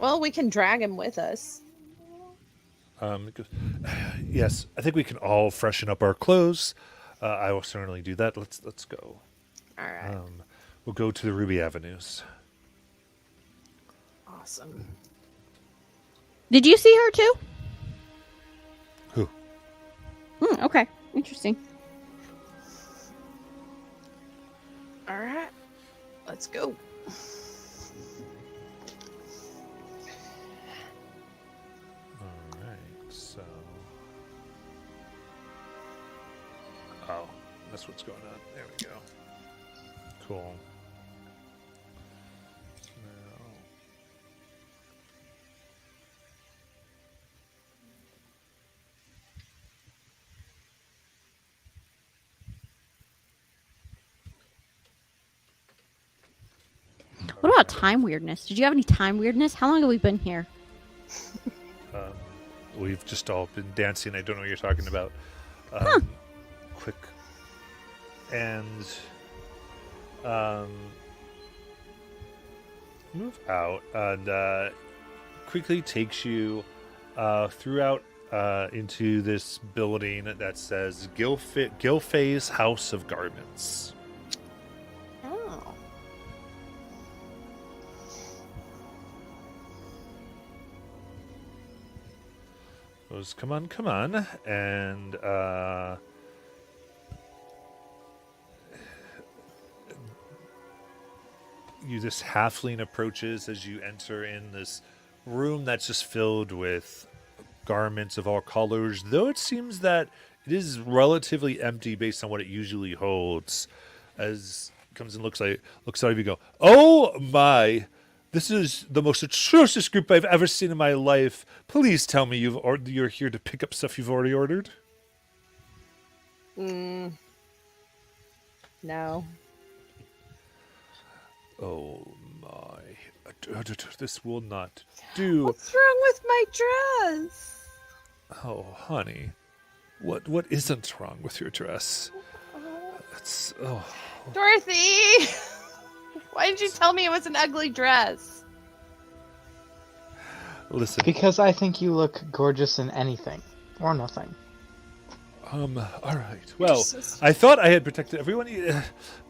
Well, we can drag him with us. Yes, I think we can all freshen up our clothes. I will certainly do that. Let's go. All right. We'll go to the Ruby Avenues. Awesome. Did you see her too? Who? Okay, interesting. All right. Let's go. All right, so. Oh, that's what's going on. There we go. Cool. Now. What about time weirdness? Did you have any time weirdness? How long have we been here? We've just all been dancing. I don't know what you're talking about. Quick. And move out and quickly takes you throughout into this building that says Gilfay's House of Garments. Oh. Goes, come on, and this halfling approaches as you enter in this room that's just filled with garments of all colors, though it seems that it is relatively empty based on what it usually holds. As comes and looks out of you, go, oh my, this is the most atrocious group I've ever seen in my life. Please tell me you're here to pick up stuff you've already ordered. No. Oh my, this will not do. What's wrong with my dress? Oh, honey, what isn't wrong with your dress? It's Dorothy! Why did you tell me it was an ugly dress? Listen. Because I think you look gorgeous in anything or nothing. All right. Well, I thought I had protected everyone.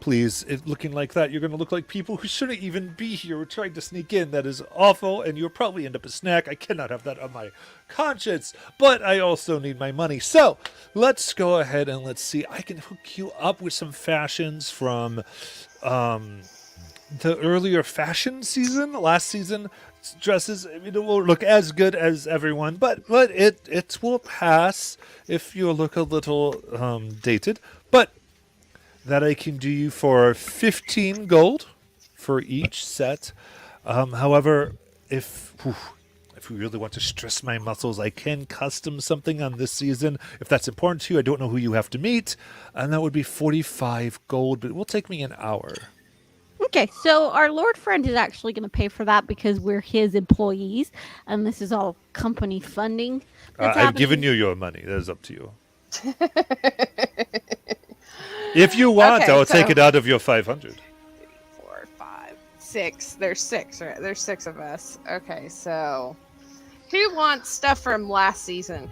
Please, looking like that, you're going to look like people who shouldn't even be here. We're trying to sneak in. That is awful, and you'll probably end up a snack. I cannot have that on my conscience, but I also need my money. So let's go ahead and let's see. I can hook you up with some fashions from the earlier fashion season, last season. Dresses, it won't look as good as everyone, but it will pass if you look a little dated. But that I can do you for 15 gold for each set. However, if we really want to stress my muscles, I can custom something on this season. If that's important to you, I don't know who you have to meet, and that would be 45 gold, but it will take me an hour. Okay, so our Lord friend is actually going to pay for that because we're his employees, and this is all company funding. I've given you your money. That is up to you. If you want, Okay, I'll so- take it out of your 500. 4, 5, 6. There's 6, right? There's 6 of us. Okay, so who wants stuff from last season?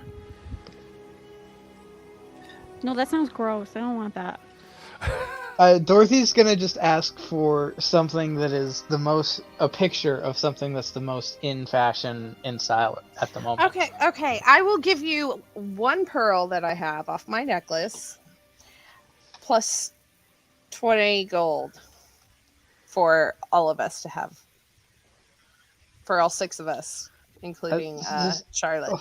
No, that sounds gross. I don't want that. Dorothy's gonna just ask for something that is a picture of something that's the most in fashion, in style at the moment. Okay. I will give you 1 pearl that I have off my necklace, plus 20 gold for all of us to have. For all 6 of us, including Charlotte.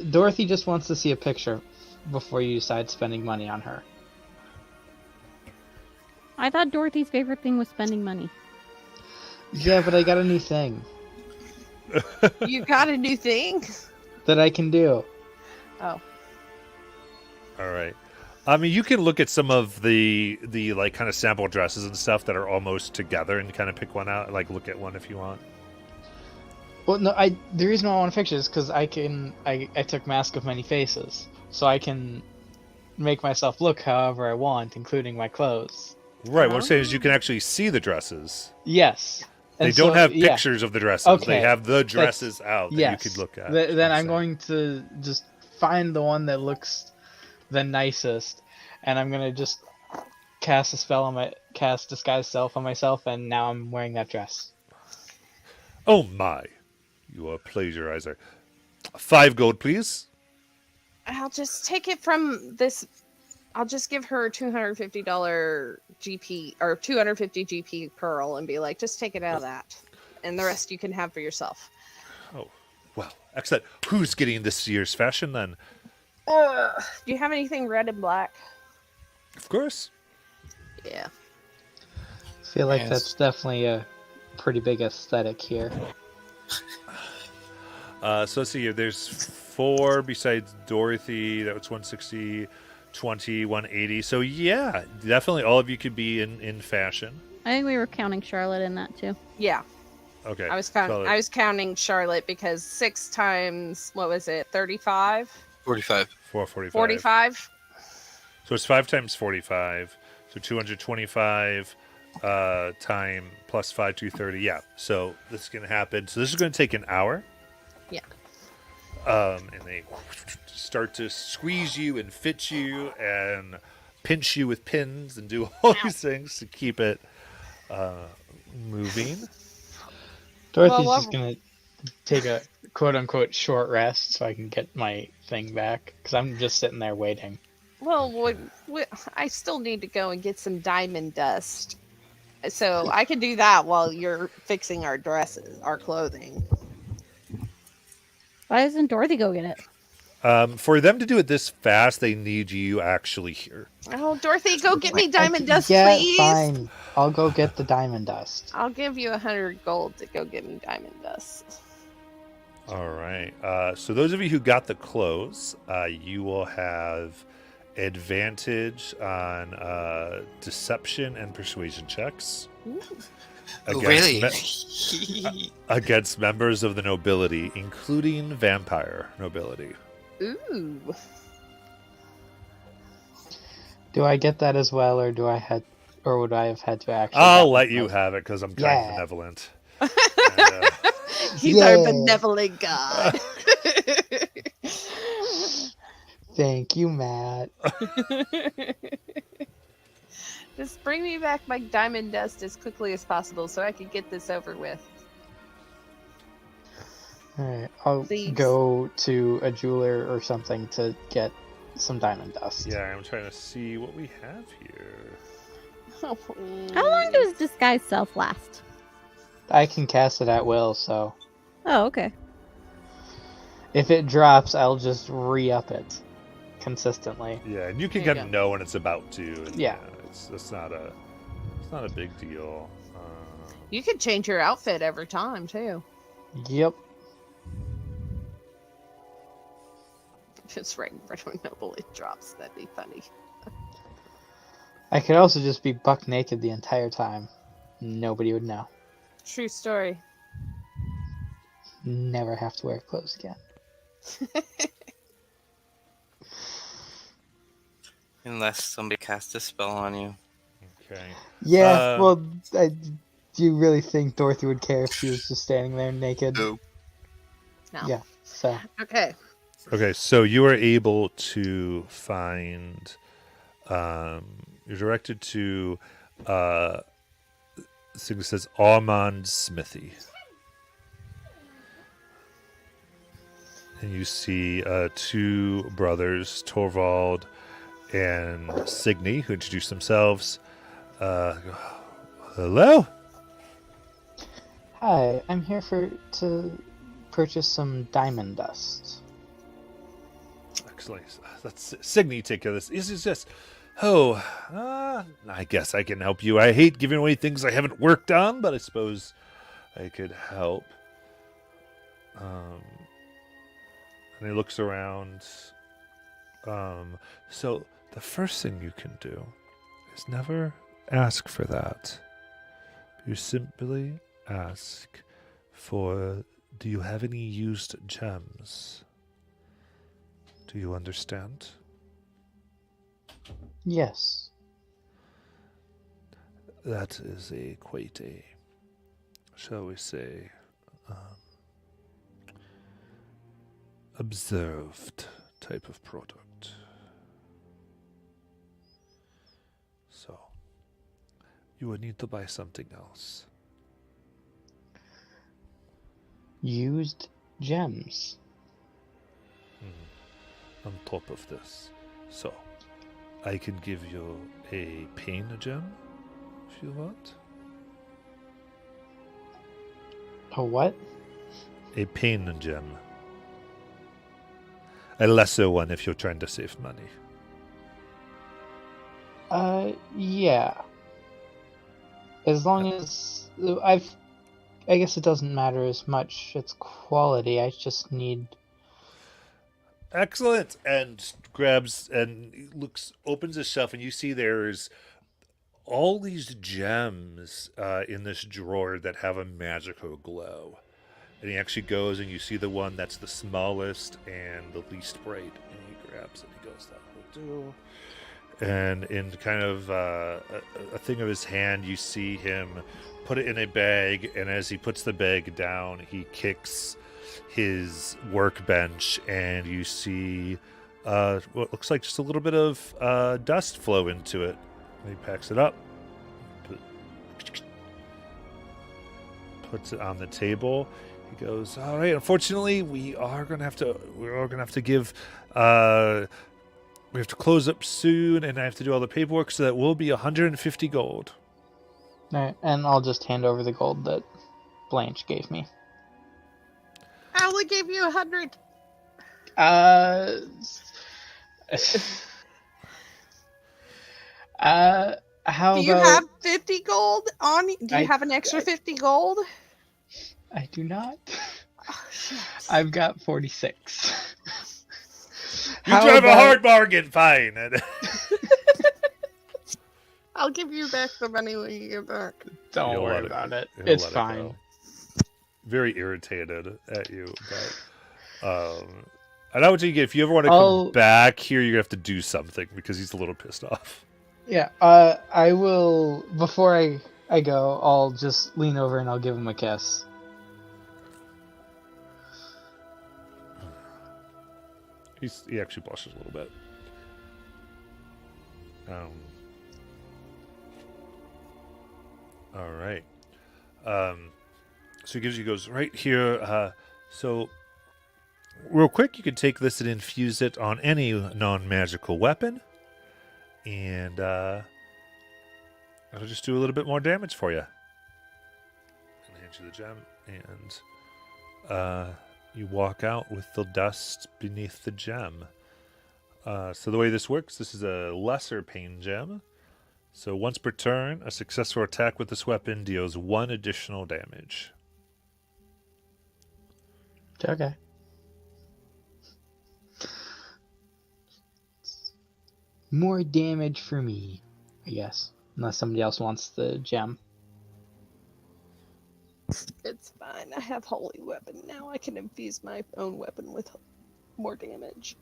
Dorothy just wants to see a picture before you decide spending money on her. I thought Dorothy's favorite thing was spending money. Yeah, but I got a new thing You got a new thing? that I can do. Oh. All right. I mean, you can look at some of the like kind of sample dresses and stuff that are almost together and kind of pick one out. Like look at one if you want. Well, no, the reason why I want a picture is because I took Mask of Many Faces, so I can make myself look however I want, including my clothes. Right. What I'm saying is you can actually see the dresses. Yes. They And don't so, have yeah. pictures of the dresses. Okay. They have the dresses out that Yes. you could look at. Then I'm going to just find the one that looks the nicest, and I'm gonna just cast disguise self on myself, and now I'm wearing that dress. Oh my. You are a plagiarizer. 5 gold, please. I'll just take it from this. I'll just give her $250 GP or 250 GP pearl and be like, just take it out of that, and the rest you can have for yourself. Oh, well, excellent. Who's getting this year's fashion then? Do you have anything red and black? Of course. Yeah. I feel like Yes. that's definitely a pretty big aesthetic here. So let's see here. There's 4 besides Dorothy. That was 160, 20, 180. So yeah, definitely all of you could be in fashion. I think we were counting Charlotte in that too. Yeah. Okay. I was so- counting Charlotte because 6 times, what was it, 35? 45. 445. 45? So it's 5 times 45. So 225 time plus 5, 230. Yeah. So this is going to happen. So this is going to take an hour. Yeah. And they start to squeeze you and fit you and pinch you with pins and do all these things to keep it moving. Dorothy's Well, just gonna take a quote-unquote short rest so I can get my thing back, because I'm just sitting there waiting. Well, I still need to go and get some diamond dust. So I can do that while you're fixing our dresses, our clothing. Why doesn't Dorothy go get it? For them to do it this fast, they need you actually here. Oh, Dorothy, go get me diamond dust, Yeah, please. fine. I'll go get the diamond dust. I'll give you 100 gold to go get me diamond dust. All right. So those of you who got the clothes, you will have advantage on deception and persuasion checks. Ooh. Oh, against really? against members of the nobility, including vampire nobility. Ooh. Do I get that as well, or would I have had to actually? I'll let you have it because I'm kind of Yeah. benevolent. And, He's our Yeah. benevolent god. Thank you, Matt. Just bring me back my diamond dust as quickly as possible so I can get this over with. Alright, I'll Please. go to a jeweler or something to get some diamond dust. yeah, I'm trying to see what we have here. How long does disguise self last? I can cast it at will, so Oh, okay. if it drops, I'll just re-up it consistently. Yeah, and you can There you kind of go. know when it's about to. And, Yeah. it's not a big deal. You could change your outfit every time too. Yep. Just right in front of a noble, it drops. That'd be funny. I could also just be buck naked the entire time. Nobody would know. True story. Never have to wear clothes again. Unless somebody casts a spell on you. Okay. Yeah, Um, well, do you really think Dorothy would care if she was just standing there naked? No. No. Yeah, so. Okay. Okay, so you are able to find You're directed to this thing that says Armand Smithy. And you see two brothers, Torvald and Signy, who introduce themselves. Hello? Hi, I'm here to purchase some diamond dust. Excellent. That's Signy, take care of this. Is this? Oh, I guess I can help you. I hate giving away things I haven't worked on, but I suppose I could help. And he looks around. So the first thing you can do is never ask for that. You simply ask for, do you have any used gems? Do you understand? Yes. That is quite a, shall we say, observed type of product. So, you would need to buy something else. Used gems. On top of this. So, I can give you a pain gem, if you want. A what? A pain gem. A lesser one if you're trying to save money. Yeah. As long as I guess it doesn't matter as much its quality. I just need. Excellent. And grabs and looks, opens a shelf, and you see there's all these gems in this drawer that have a magical glow. And he actually goes, and you see the one that's the smallest and the least bright. And he grabs it. He goes, that will do. And in kind of a thing of his hand, you see him put it in a bag. And as he puts the bag down, he kicks his workbench, and you see what looks like just a little bit of dust flow into it. And he packs it up, puts it on the table. He goes, all right, unfortunately, we are going to have to give, we have to close up soon, and I have to do all the paperwork, so that will be 150 gold. Alright, and I'll just hand over the gold that Blanche gave me. I only gave you 100. How Do you about... have 50 gold on you? Do you I- have an extra 50 gold? I do not. Oh, shit. I've got 46. You How drive a about- hard bargain, fine. I'll give you back the money when you get back. Don't He'll worry let it- about it. he'll It's let it fine. go. Very irritated at you, but and I would think if you ever want to come back here, you're gonna have to do something because he's a little pissed off. Yeah, I will, before I go, I'll just lean over and I'll give him a kiss. He actually blushes a little bit. All right. So he goes right here. So real quick, you can take this and infuse it on any non-magical weapon, and it'll just do a little bit more damage for you. And hand you the gem, and you walk out with the dust beneath the gem. So the way this works, this is a lesser pain gem. So once per turn, a successful attack with this weapon deals 1 additional damage. Okay. More damage for me, I guess. Unless somebody else wants the gem. It's fine. I have holy weapon now. I can infuse my own weapon with more damage.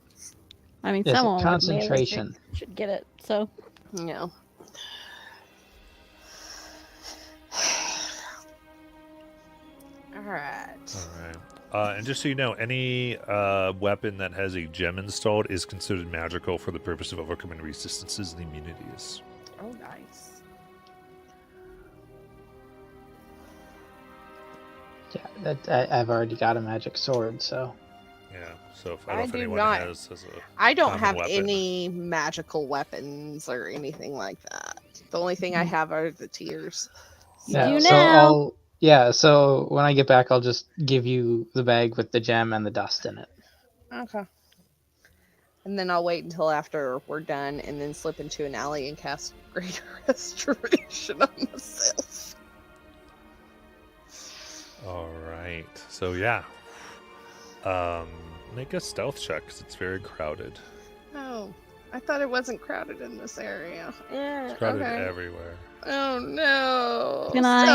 I mean, Yes, someone with melee concentration. should get it. So Yeah. All right. All right. And just so you know, any weapon that has a gem installed is considered magical for the purpose of overcoming resistances and immunities. Oh, nice. Yeah, I've already got a magic sword, so. Yeah. So if, I don't know I if do anyone not. has a I don't common have weapon. any magical weapons or anything like that. The only thing I have are the tears. You Yeah, do so now. so when I get back, I'll just give you the bag with the gem and the dust in it. Okay. And then I'll wait until after we're done and then slip into an alley and cast Greater Restoration on myself. All right. So yeah. Make a stealth check because it's very crowded. Oh, I thought it wasn't crowded in this area. It's crowded Okay. everywhere. Oh no. Can I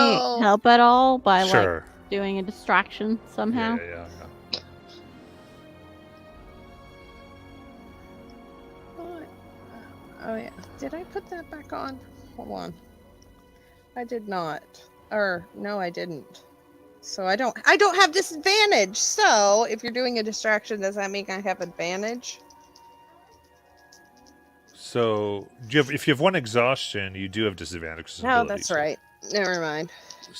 help at all by Sure. like doing a distraction somehow? Yeah. What? Oh yeah. Did I put that back on? Hold on. I did not. Or no, I didn't. So I don't have disadvantage. So if you're doing a distraction, does that mean I have advantage? So if you have one exhaustion, you do have disadvantage. No, that's right. Never mind.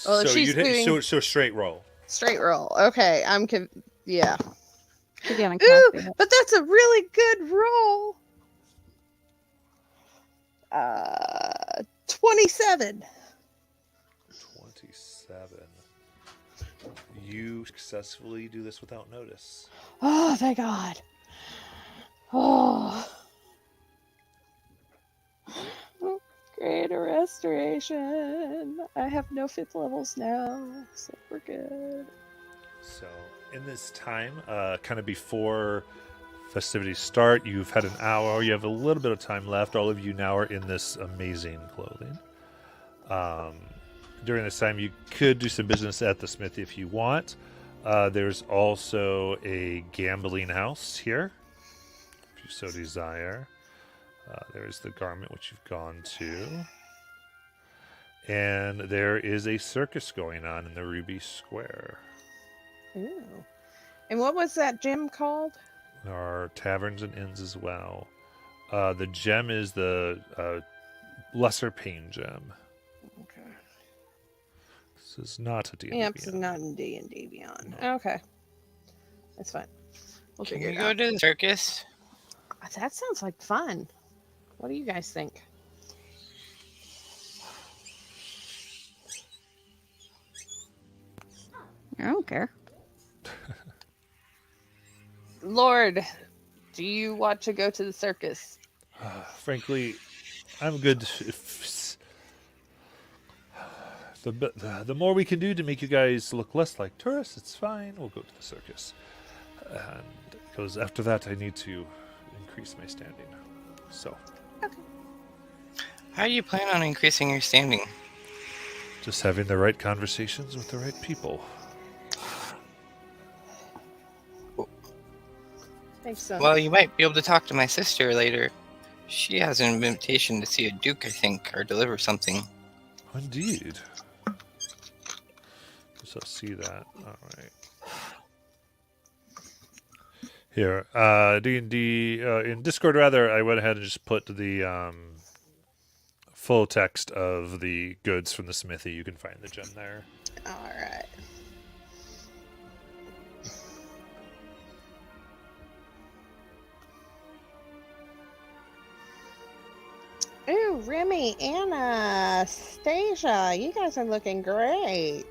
Well, if So she's you'd hit, doing so straight roll. straight roll. Okay, yeah. She's gonna Ooh, cast it. but that's a really good roll. 27. 27. You successfully do this without notice. Oh, thank God. Oh. Greater restoration. I have no 5th levels now, so we're good. So in this time, kind of before festivities start, you've had an hour. You have a little bit of time left. All of you now are in this amazing clothing. During this time, you could do some business at the smithy if you want. There's also a gambling house here, if you so desire. There's the garment which you've gone to. And there is a circus going on in the Ruby Square. Ooh. And what was that gym called? There are taverns and inns as well. The gem is the lesser pain gem. Okay. This is not a D&D. Yep, it's not in D&D Beyond. Okay. That's fine. We'll Can figure we it go out. to the circus? That sounds like fun. What do you guys think? I don't care. Lord, do you want to go to the circus? Frankly, I'm good. If the more we can do to make you guys look less like tourists, it's fine. We'll go to the circus. And because after that, I need to increase my standing. So, How do you plan on increasing your standing? just having the right conversations with the right people. Makes sense. Well, you might be able to talk to my sister later. She has an invitation to see a duke, I think, or deliver something. Indeed. So see that. All right. Here, D&D in Discord. Rather, I went ahead and just put the full text of the goods from the smithy. You can find the gem there. All right. Ooh, Remy, Anna, Stasia, you guys are looking great.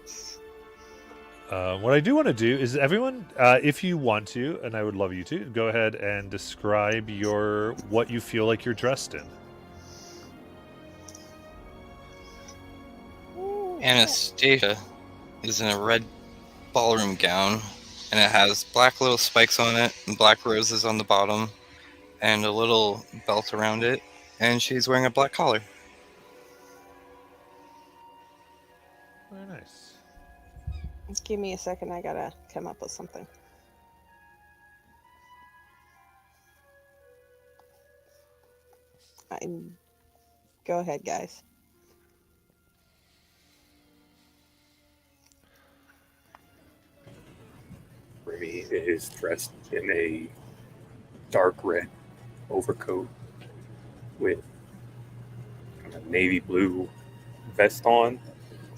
What I do want to do is everyone, if you want to, and I would love you to, go ahead and describe what you feel like you're dressed in. Anastasia is in a red ballroom gown, and it has black little spikes on it, and black roses on the bottom, and a little belt around it, and she's wearing a black collar. Very nice. Give me a second, I gotta come up with something. Go ahead, guys. me is dressed in a dark red overcoat with kind of navy blue vest on,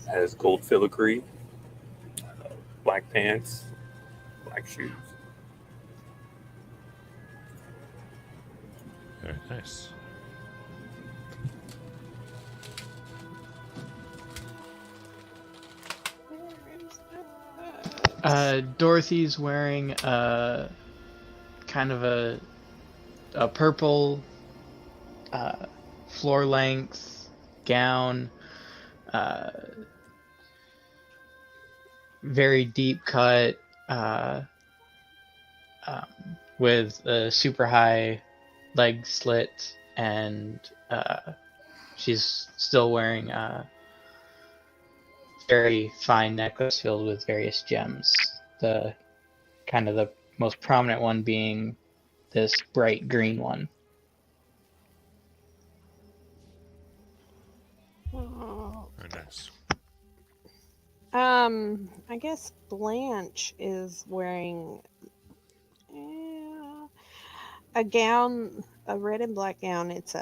has gold filigree, black pants, black shoes. Very nice. Dorothy's wearing kind of a purple floor length gown, very deep cut, with a super high leg slit, and she's still wearing a very fine necklace filled with various gems. The kind of the most prominent one being this bright green one. Very nice. I guess Blanche is wearing a gown, a red and black gown. It's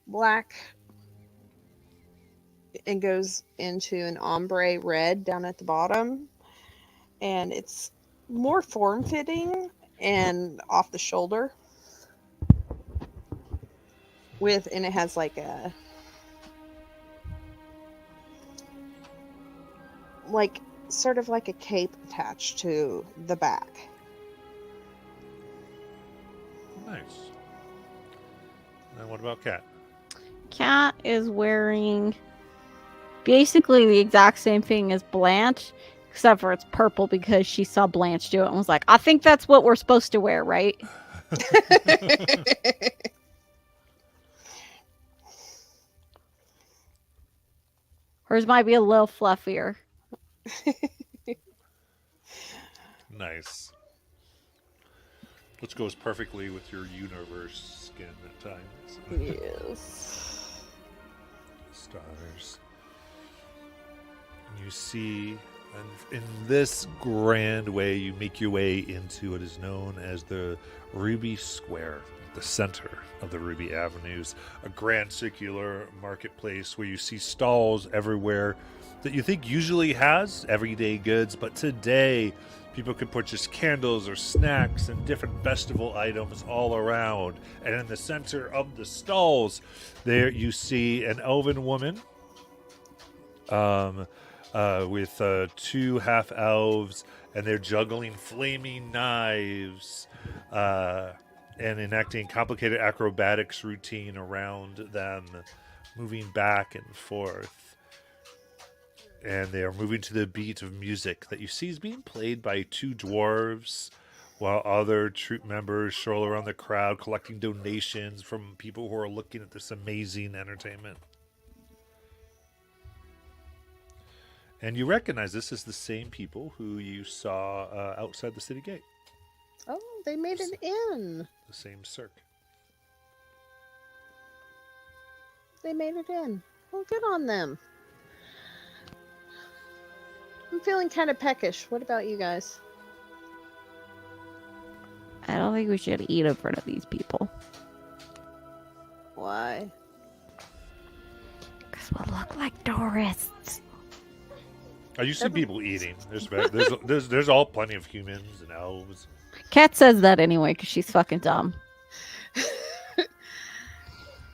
black and goes into an ombre red down at the bottom, and it's more form-fitting and off the shoulder and it has like sort of like a cape attached to the back. Nice. And what about Kat? Cat is wearing basically the exact same thing as Blanche, except for it's purple because she saw Blanche do it and was like, I think that's what we're supposed to wear, right? Hers might be a little fluffier. Nice. Which goes perfectly with your universe skin at times. Yes. Stars. And you see, and in this grand way, you make your way into what is known as the Ruby Square, the center of the Ruby Avenues, a grand circular marketplace where you see stalls everywhere that you think usually has everyday goods, but today people can purchase candles or snacks and different festival items all around. And in the center of the stalls, there you see an elven woman with two half elves, and they're juggling flaming knives and enacting complicated acrobatics routine around them, moving back and forth. And they are moving to the beat of music that you see is being played by two dwarves, while other troop members stroll around the crowd collecting donations from people who are looking at this amazing entertainment. And you recognize this as the same people who you saw outside the city gate. Oh, they made it in. The same circ. They made it in. Well, good on them. I'm feeling kind of peckish. What about you guys? I don't think we should eat in front of these people. Why? Because we'll look like tourists. Oh, you see people eating. There's all plenty of humans and elves. Kat says that anyway because she's fucking dumb.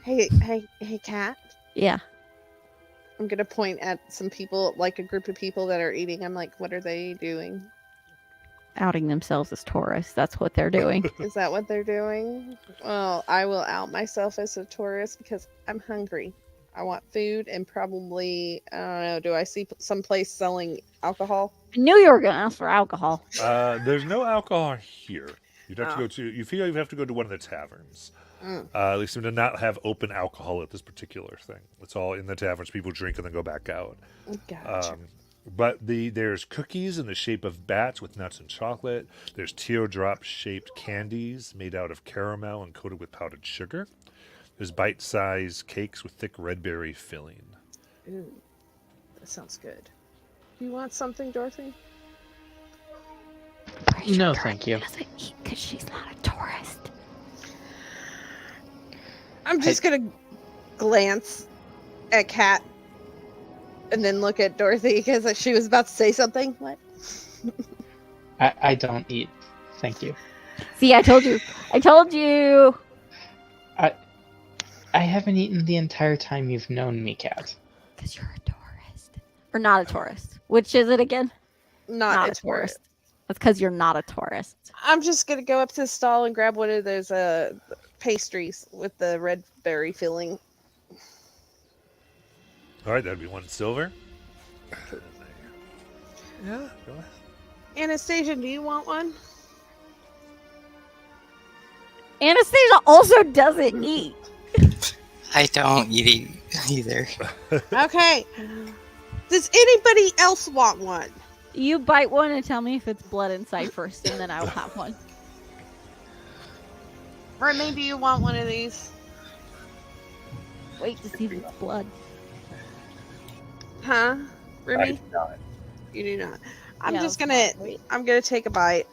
Hey, Kat. Yeah. I'm gonna point at some people, like a group of people that are eating. I'm like, what are they doing? Outing themselves as tourists. That's what they're doing. Is that what they're doing? Well, I will out myself as a tourist because I'm hungry. I want food and probably, I don't know, do I see some place selling alcohol? I knew you were going to ask for alcohol. There's no alcohol here. You'd have to go to. You feel you have to go to one of the taverns. At least we do not have open alcohol at this particular thing. It's all in the taverns. People drink and then go back out. Gotcha. But there's cookies in the shape of bats with nuts and chocolate. There's teardrop-shaped candies made out of caramel and coated with powdered sugar. There's bite-sized cakes with thick red berry filling. Ooh, that sounds good. Do you want something, Dorothy? Are No, thank you. Doesn't eat because she's not a tourist. I'm just gonna glance at Kat and then look at Dorothy because she was about to say something. What? I don't eat. Thank you. See, I told you. I told you. I haven't eaten the entire time you've known me, Kat. Because you're a tourist. Or not a tourist. Which is it again? Not a tourist. That's because you're not a tourist. I'm just gonna go up to the stall and grab one of those pastries with the red berry filling. All right, that'd be 1 silver. Yeah, go ahead. Anastasia, do you want one? Anastasia also doesn't eat. I don't eat either. Okay. Does anybody else want one? You bite one and tell me if it's blood inside first, and then I will have one. Remy, do you want one of these? Wait to see if it's blood. Huh? Remy? I do not. You do not. I'm Yeah, just gonna. wait. I'm gonna take a bite.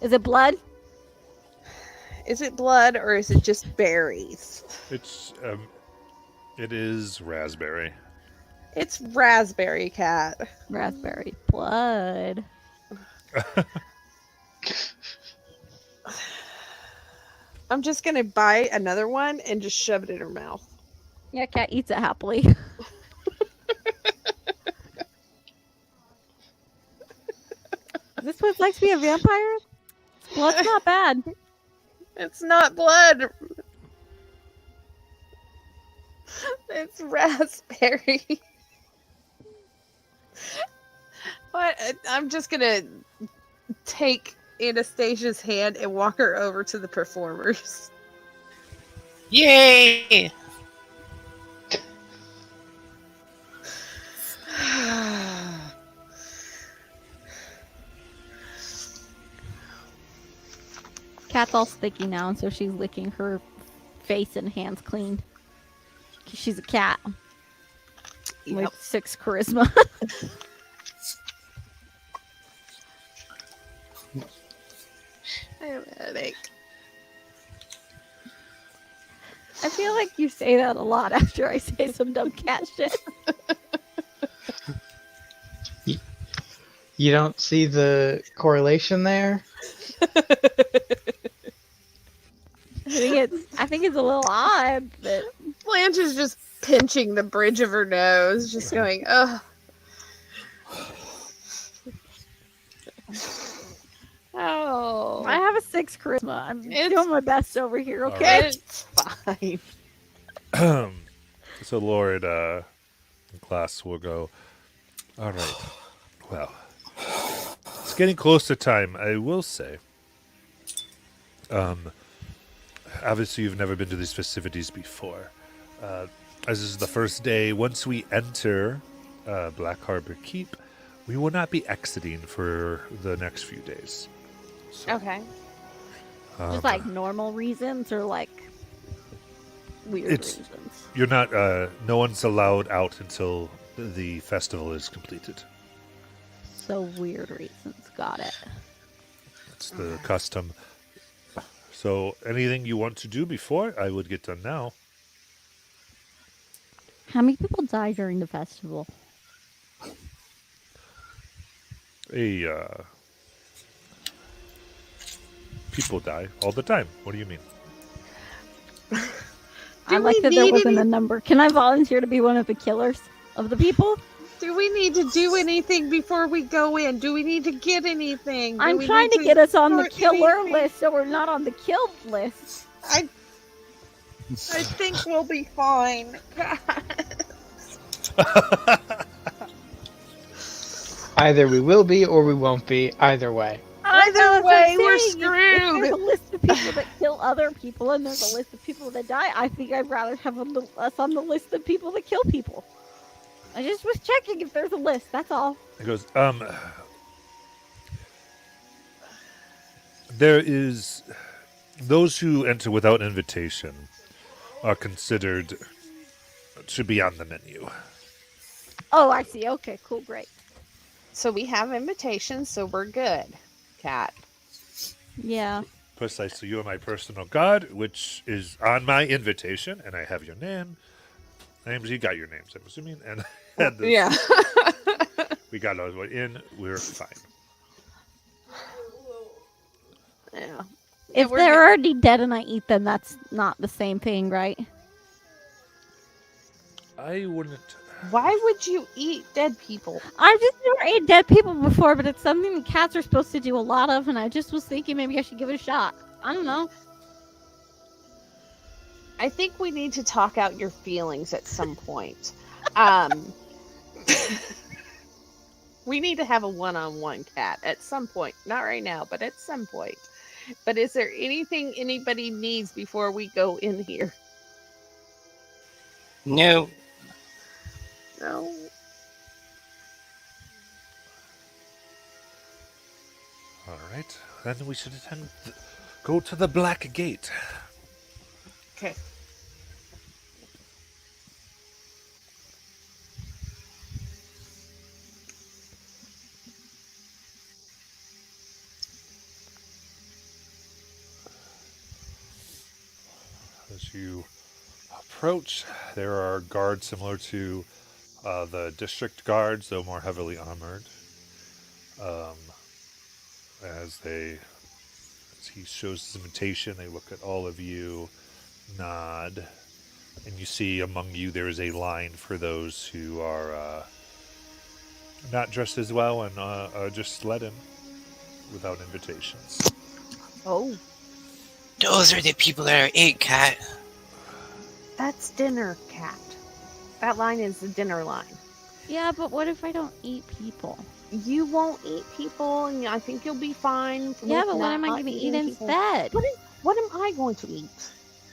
Is it blood? Is it blood or is it just berries? It's it is raspberry. It's raspberry, Cat. Raspberry blood. I'm just gonna buy another one and just shove it in her mouth. Yeah, cat eats it happily. Is this what it's like to be a vampire? Blood's not bad. It's not blood. It's raspberry. What? I'm just gonna take Anastasia's hand and walk her over to the performers. Yay! Cat's all sticky now, and so she's licking her face and hands clean. 'Cause she's a cat with 6 charisma. I have a headache. I feel like you say that a lot after I say some dumb cat shit. You don't see the correlation there? I think it's a little odd, but Blanche is just pinching the bridge of her nose, just going, ugh. Oh. I have a 6 charisma. I'm It's- doing my best over here, okay? It's fine. So Lord class will go. All right. Well, it's getting close to time. I will say. Obviously, you've never been to these festivities before. As this is the first day, once we enter Black Harbor Keep, we will not be exiting for the next few days. So, Okay. Just like normal reasons or like weird It's- reasons. you're not. No one's allowed out until the festival is completed. So weird reasons. Got it. That's the custom. So, anything you want to do before I would get done now? How many people die during the festival? People die all the time. What do you mean? I Do like we that there need wasn't a any- number. Can I volunteer to be one of the killers of the people? Do we need to do anything before we go in? Do we need to get anything? Do I'm we trying need to get us on the sort killer anything? list so we're not on the killed list. I think we'll be fine. Either we will be or we won't be. Either way. Either That's what way, I'm we're saying. If there's a screwed. list of people that kill other people and there's a list of people that die, I think I'd rather have us on the list of people that kill people. I just was checking if there's a list, that's all. It goes, there is those who enter without invitation are considered to be on the menu. Oh, I see. Okay, cool, great. So we have invitations, so we're good, Cat. Yeah. Precisely. You are my personal guard, which is on my invitation, and I have your names. You got your names, I'm assuming, and had this. Yeah. We got those in. We're fine. Yeah. If we're they're good. already dead and I eat them, that's not the same thing, right? I wouldn't. Why would you eat dead people? I've just never ate dead people before, but it's something that cats are supposed to do a lot of, and I just was thinking maybe I should give it a shot. I don't know. I think we need to talk out your feelings at some point. Um, we need to have a one-on-one, cat, at some point. Not right now, but at some point. But is there anything anybody needs before we go in here? No. No. All right. Then we should go to the Black Gate. Okay. As you approach, there are guards similar to the district guards, though more heavily armored. Um, as he shows his invitation, they look at all of you, nod, and you see among you there is a line for those who are not dressed as well and are just let in without invitations. Oh, Those are the people that are ate, cat. that's dinner, cat. That line is the dinner line. Yeah, but what if I don't eat people? You won't eat people, and I think you'll be fine. Yeah, with but what not am I going to eat eating people. instead? What am I going to eat?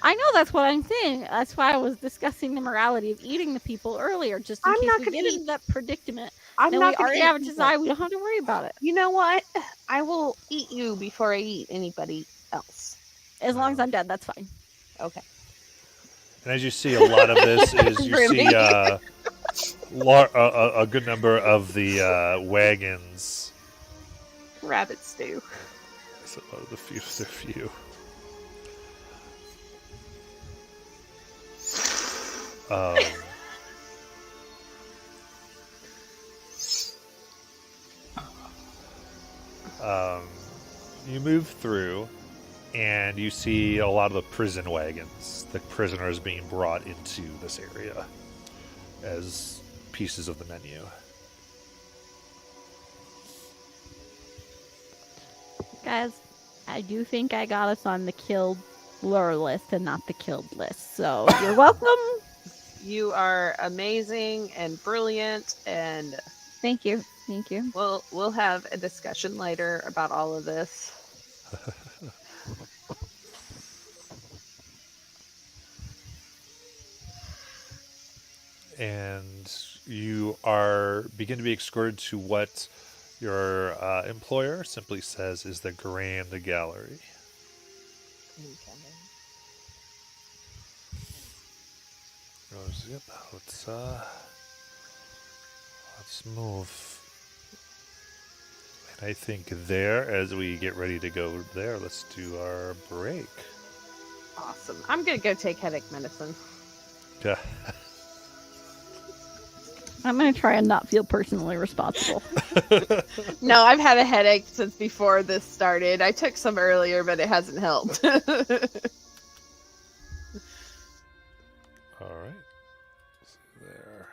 I know that's what I'm saying. That's why I was discussing the morality of eating the people earlier, just in I'm case not we gonna get eat- into that predicament. I'm Then we not going already to have it eat people. decided. We don't have to worry about it. You know what? I will eat you before I eat anybody else. As long as I'm dead, that's fine. Okay. And as you see, a lot of this is you Really? see a good number of the wagons. Rabbit stew. So the few, they're few. You move through, and you see a lot of the prison wagons. The prisoners being brought into this area as pieces of the menu. Guys, I do think I got us on the killed lure list and not the killed list. So you're welcome. You are amazing and brilliant, and Thank you. Thank you. we'll have a discussion later about all of this. And you are begin to be escorted to what your employer simply says is the Grand Gallery. Goes, yep, let's move. And I think there, as we get ready to go there, let's do our break. Awesome. I'm gonna go take headache medicine. Yeah. I'm going to try and not feel personally responsible. No, I've had a headache since before this started. I took some earlier, but it hasn't helped. All right. Let's see there.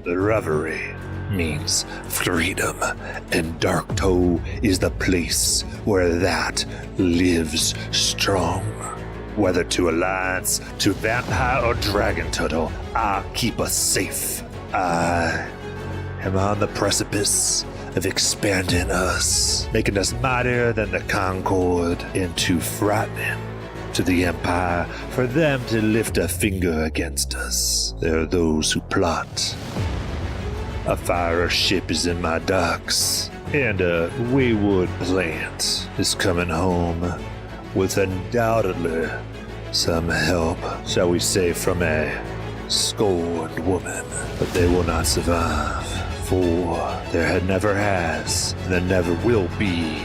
The reverie means freedom, and Darktoe is the place where that lives strong. Whether to Alliance, to Vampire, or Dragon Turtle, I keep us safe. I am on the precipice of expanding us, making us mightier than the Concord, and too frightening to the Empire for them to lift a finger against us. There are those who plot. A fire ship is in my docks, and a wayward plant is coming home with undoubtedly some help, shall we say, from a scorned woman. But they will not survive, for there never has, and there never will be,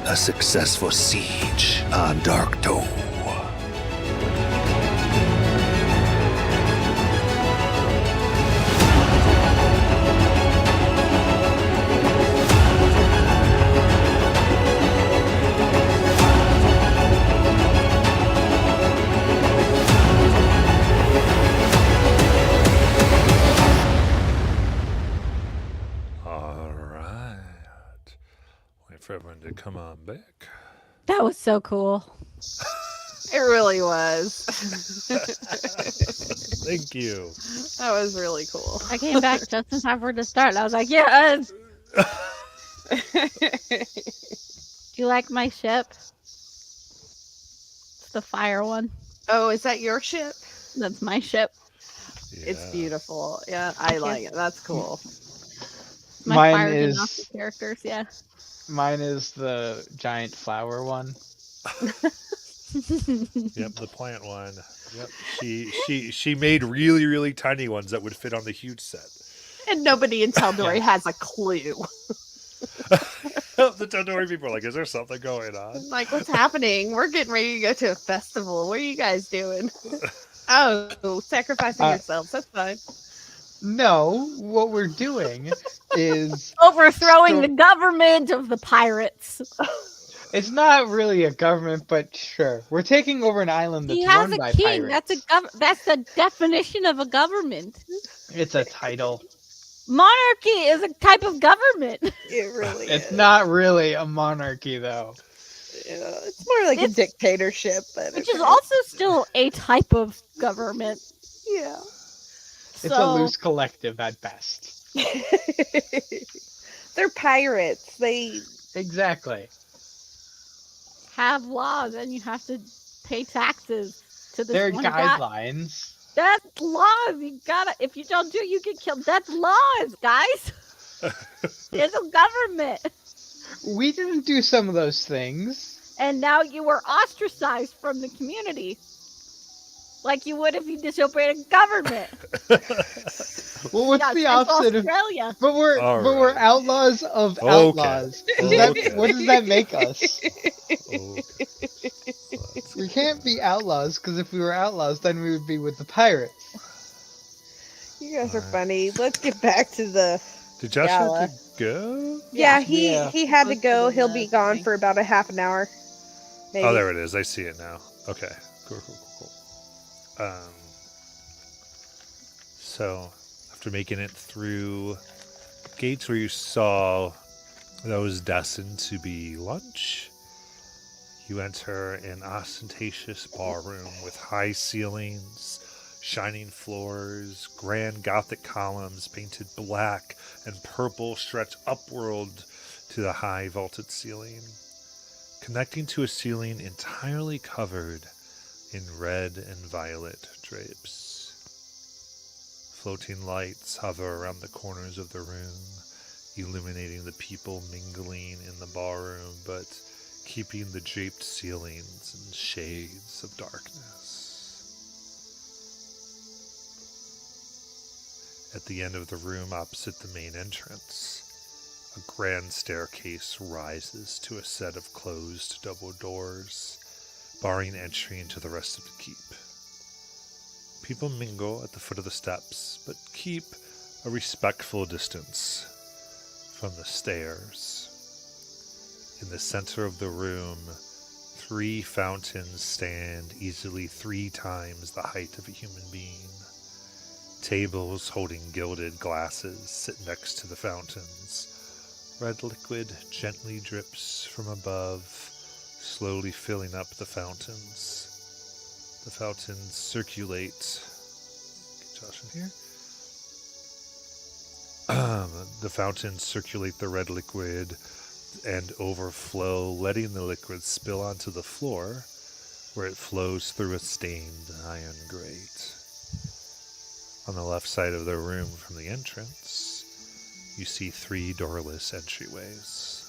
a successful siege on Darktoe. For everyone to come on back. That was so cool. It really was. Thank you. That was really cool. I came back just in time for it to start. I was like, yes! Do you like my ship? It's the fire one. Oh, is that your ship? That's my ship. It's Yeah. beautiful. Yeah, I like it. That's cool. My Mine fire is- Genasi characters, yeah. Mine is the giant flower one. Yep, the plant one. Yep. She made really, really tiny ones that would fit on the huge set. And nobody in Taldori has a clue. The Todori people are like, is there something going on? Like, what's happening? We're getting ready to go to a festival. What are you guys doing? Oh, sacrificing yourselves. That's fine. No, what we're doing is Overthrowing the government of the pirates. it's not really a government, but sure. We're taking over an island that's He has run by a king. pirates. That's the definition of a government. It's a title. Monarchy is a type of government. It really It's is. not really a monarchy, though. Yeah, it's more like It's- a dictatorship, but Which is okay. also still a type of government. Yeah. It's a loose collective at best. They're pirates. They Exactly. have laws and you have to pay taxes to this There are one guy. guidelines. That's laws. You gotta. If you don't do, you get killed. That's laws, guys. It's a government, We didn't do some of those things. and now you were ostracized from the community, like you would if you disobeyed a government. Well, what's Yeah, the it's opposite of? Australia? But we're All we're right. outlaws of Okay. outlaws. Okay. What does that make us? Okay. We can't be outlaws because if we were outlaws, then we would be with the pirates. You guys are Alright. funny. Let's get back to the. Did Josh Gala. have to go? Yeah, Yeah. he had to Let's go. do He'll the be gone thing. for about a half an hour. Maybe. Oh, there it is. I see it now. Okay. Cool. So, after making it through gates where you saw that was destined to be lunch, you enter an ostentatious ballroom with high ceilings, shining floors, grand Gothic columns painted black and purple stretch upward to the high vaulted ceiling, connecting to a ceiling entirely covered in red and violet drapes. Floating lights hover around the corners of the room, illuminating the people mingling in the ballroom, but keeping the draped ceilings in shades of darkness. At the end of the room opposite the main entrance, a grand staircase rises to a set of closed double doors, barring entry into the rest of the keep. People mingle at the foot of the steps, but keep a respectful distance from the stairs. In the center of the room, 3 fountains stand easily 3 times the height of a human being. Tables holding gilded glasses sit next to the fountains. Red liquid gently drips from above, slowly filling up the fountains. The fountains circulate. Get Josh in here. The fountains circulate the red liquid and overflow, letting the liquid spill onto the floor, where it flows through a stained iron grate. On the left side of the room from the entrance, you see 3 doorless entryways.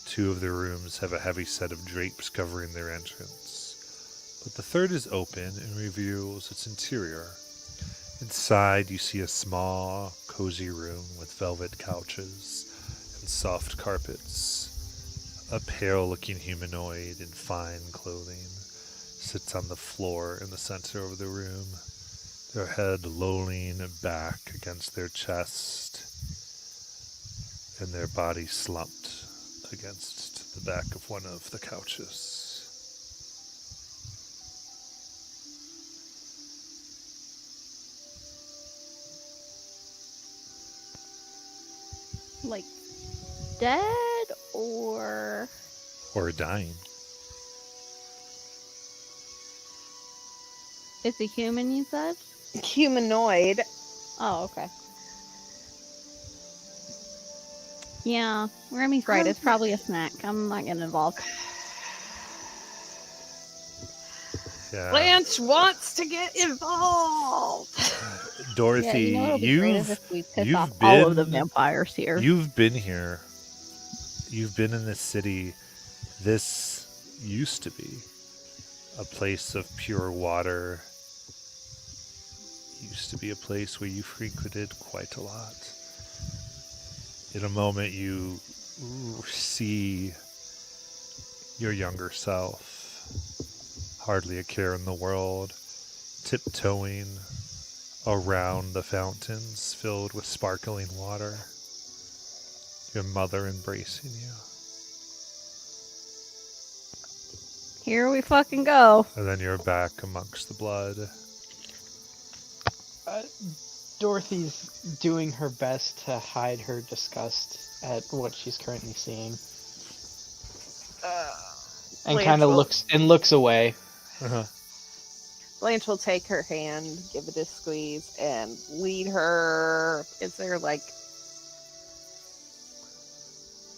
2 of the rooms have a heavy set of drapes covering their entrance, but the third is open and reveals its interior. Inside, you see a small, cozy room with velvet couches and soft carpets. A pale-looking humanoid in fine clothing sits on the floor in the center of the room, their head lolling back against their chest and their body slumped against the back of one of the couches. Like dead or Or dying. it's a human, you said? Humanoid. Oh, okay. Yeah, Remy's right. It's probably a snack. I'm not getting involved. Yeah. Blanche wants to get involved. Dorothy, yeah, you know what'll be great is you've if we piss you've off all of the been- vampires here. You've been here. You've been in this city. This used to be a place of pure water. Used to be a place where you frequented quite a lot. In a moment, you see your younger self, hardly a care in the world, tiptoeing around the fountains filled with sparkling water. Your mother embracing you. Here we fucking go. And then you're back amongst the blood. Dorothy's doing her best to hide her disgust at what she's currently seeing, and Blanche kind of will- looks away. Uh-huh. Blanche will take her hand, give it a squeeze, and lead her. Is there like.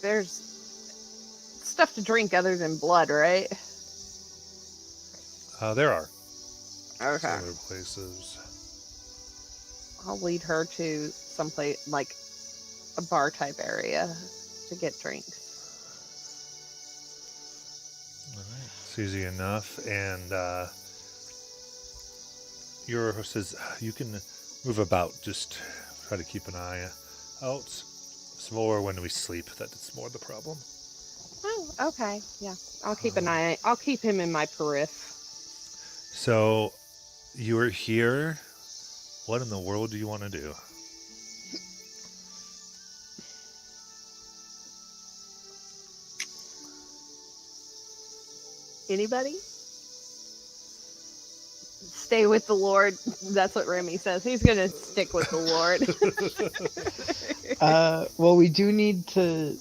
There's stuff to drink other than blood, right? There are Okay. other places. I'll lead her to someplace like a bar type area to get drinks. All right. It's easy enough. And your horse says you can move about. Just try to keep an eye out. It's more when we sleep that it's more the problem. Oh, okay. Yeah. I'll keep an eye. I'll keep him in my periph. So you are here. What in the world do you want to do? Anybody? Stay with the Lord. That's what Remy says. He's gonna stick with the Lord. Well, we do need to.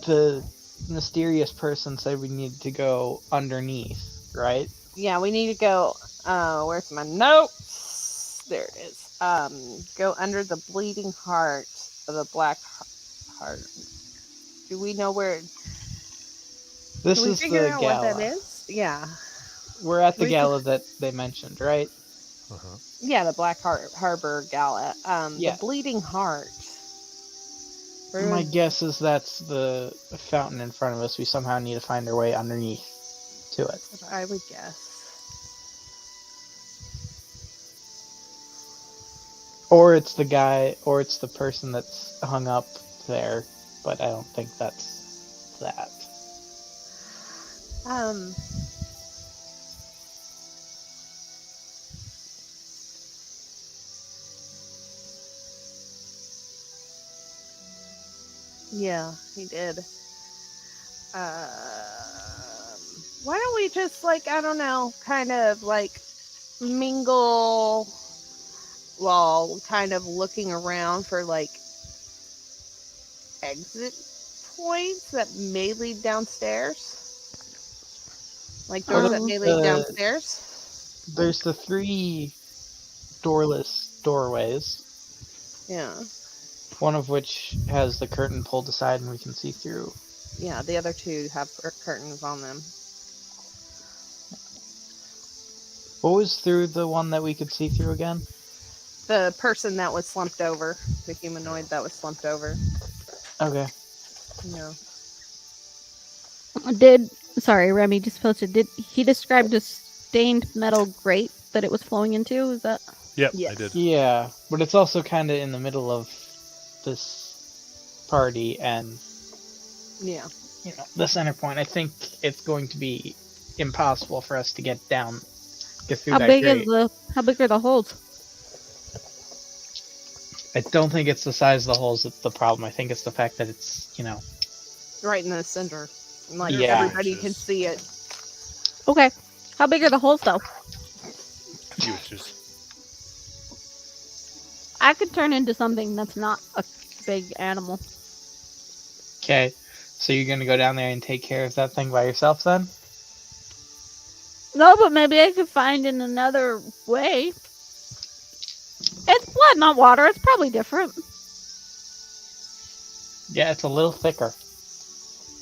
The mysterious person said we need to go underneath, right? Yeah, we need to go. Where's my notes? There it is. Go under the bleeding heart of the black heart. Do we know where? This Can we is figure the out what that gala. is? Yeah. We're at the We- gala that they mentioned, right? Uh-huh. Yeah, the Black Harbor Gala. Yeah. The Bleeding Heart. Where My is- guess is that's the fountain in front of us. We somehow need to find our way underneath to it. That's what I would guess. Or it's the guy, or it's the person that's hung up there, but I don't think that's that. Yeah, he did. Why don't we just, like, I don't know, kind of like mingle while kind of looking around for like exit points that may lead downstairs. Like doors that may lead downstairs. There's the 3 doorless doorways, Yeah. one of which has the curtain pulled aside and we can see through. Yeah, the other 2 have curtains on them. What was through the one that we could see through again? The person that was slumped over, the humanoid that was slumped over. Okay. No. Sorry, Remy just posted. Did he describe a stained metal grate that it was flowing into? Is that? Yep, Yes. I did. Yeah, but it's also kind of in the middle of this party and Yeah. the center point. I think it's going to be impossible for us to get through How that big grate. how big are the holes? I don't think it's the size of the holes that's the problem. I think it's the fact that it's, Right in the center. Like Yeah. everybody can see it. Okay. How big are the holes though? Few inches. I could turn into something that's not a big animal. Okay. So you're going to go down there and take care of that thing by yourself then? No, but maybe I could find in another way. It's blood, not water. It's probably different. Yeah, it's a little thicker,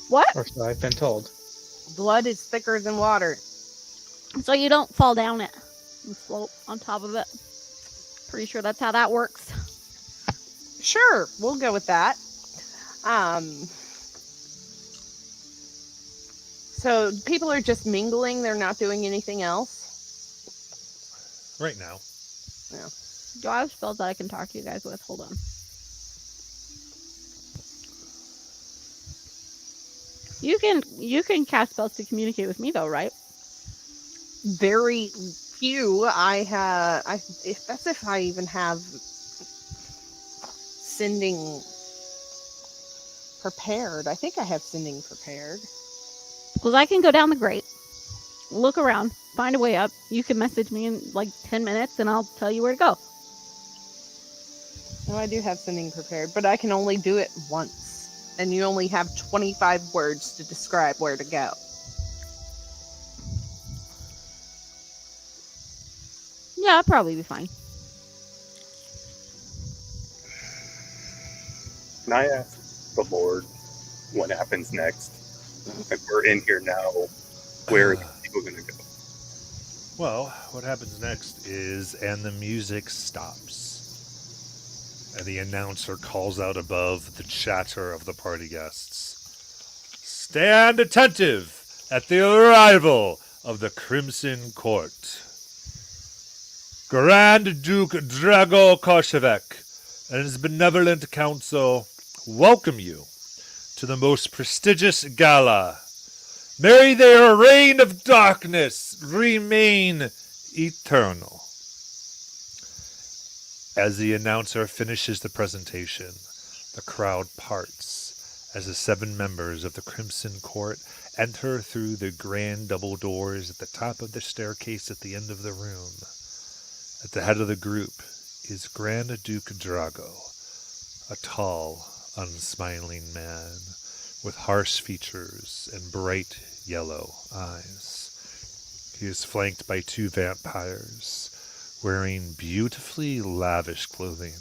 What? or so I've been told. Blood is thicker than water. So you don't fall down it and float on top of it. Pretty sure that's how that works. Sure, we'll go with that. So people are just mingling, they're not doing anything else. Right now. Do I have spells that I can talk to you guys with? Hold on. You can cast spells to communicate with me though, right? Very few. That's if I even have sending prepared. I think I have sending prepared. Because I can go down the grate, look around, find a way up. You can message me in like 10 minutes and I'll tell you where to go. No, I do have sending prepared, but I can only do it once. And you only have 25 words to describe where to go. Yeah, I'll probably be fine. Can I ask the Lord what happens next? If we're in here now, where are the people going to go? Well, what happens next is, and the music stops. And the announcer calls out above the chatter of the party guests. Stand attentive at the arrival of the Crimson Court. Grand Duke Drago Koshevek and his benevolent council welcome you to the most prestigious gala. May their reign of darkness remain eternal. As the announcer finishes the presentation, the crowd parts as the 7 members of the Crimson Court enter through the grand double doors at the top of the staircase at the end of the room. At the head of the group is Grand Duke Drago, a tall, unsmiling man with harsh features and bright yellow eyes. He is flanked by 2 vampires, wearing beautifully lavish clothing,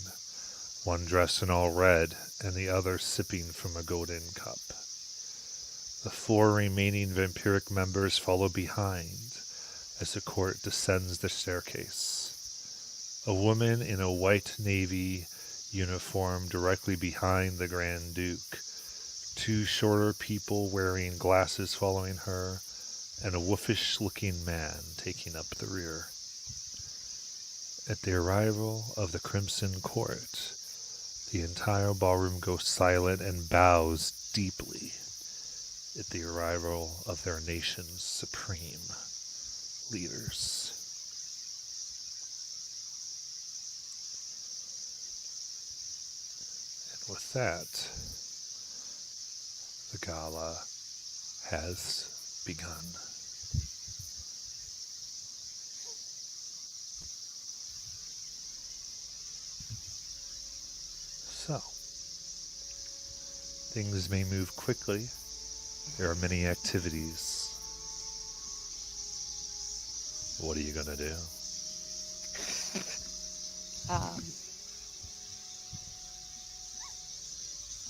one dressed in all red and the other sipping from a golden cup. The 4 remaining vampiric members follow behind as the court descends the staircase. A woman in a white navy uniform directly behind the Grand Duke, 2 shorter people wearing glasses following her, and a wolfish-looking man taking up the rear. At the arrival of the Crimson Court, the entire ballroom goes silent and bows deeply at the arrival of their nation's supreme leaders. And with that, the gala has begun. So, things may move quickly. There are many activities. What are you going to do? Um,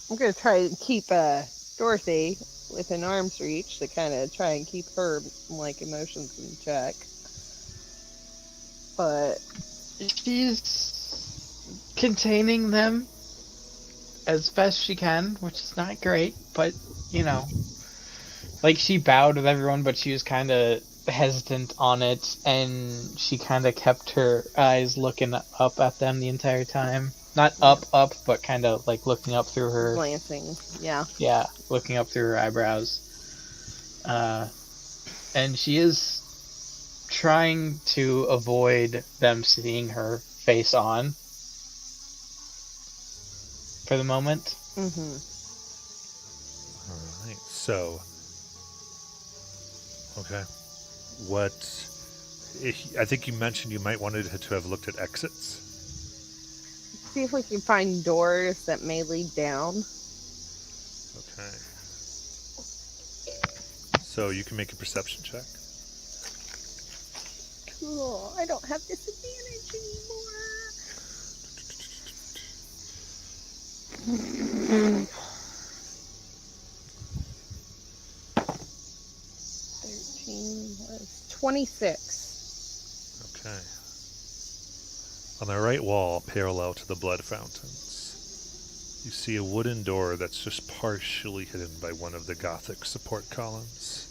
I'm gonna try and keep Dorothy within arm's reach to kind of try and keep her like emotions in check. But She's containing them as best she can, which is not great, but you know, like she bowed with everyone, but she was kind of hesitant on it, and she kind of kept her eyes looking up at them the entire time. Not up, but kind of like looking up through her. glancing, yeah. Yeah, looking up through her eyebrows. And she is trying to avoid them seeing her face on for the moment. Mm-hmm. All right. So, okay. What? I think you mentioned you might wanted to have looked at exits. See if we can find doors that may lead down. Okay. So you can make a perception check. Cool. I don't have disadvantage anymore. 13 was 26. Okay. On the right wall, parallel to the blood fountains, you see a wooden door that's just partially hidden by one of the Gothic support columns.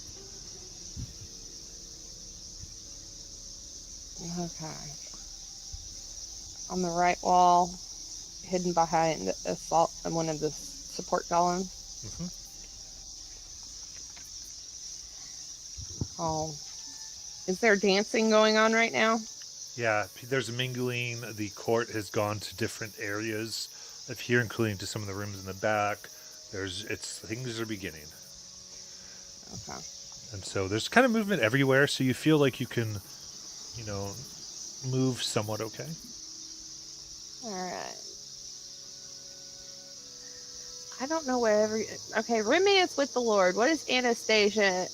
Okay. On the right wall, hidden behind one of the support columns. Mm-hmm. Oh. Is there dancing going on right now? Yeah, there's a mingling. The court has gone to different areas of here, including to some of the rooms in the back. Things are beginning. Okay. And so there's kind of movement everywhere, so you feel like you can, move somewhat okay. Alright. I don't know wherever... Okay, Remy is with the Lord. What is Anastasia,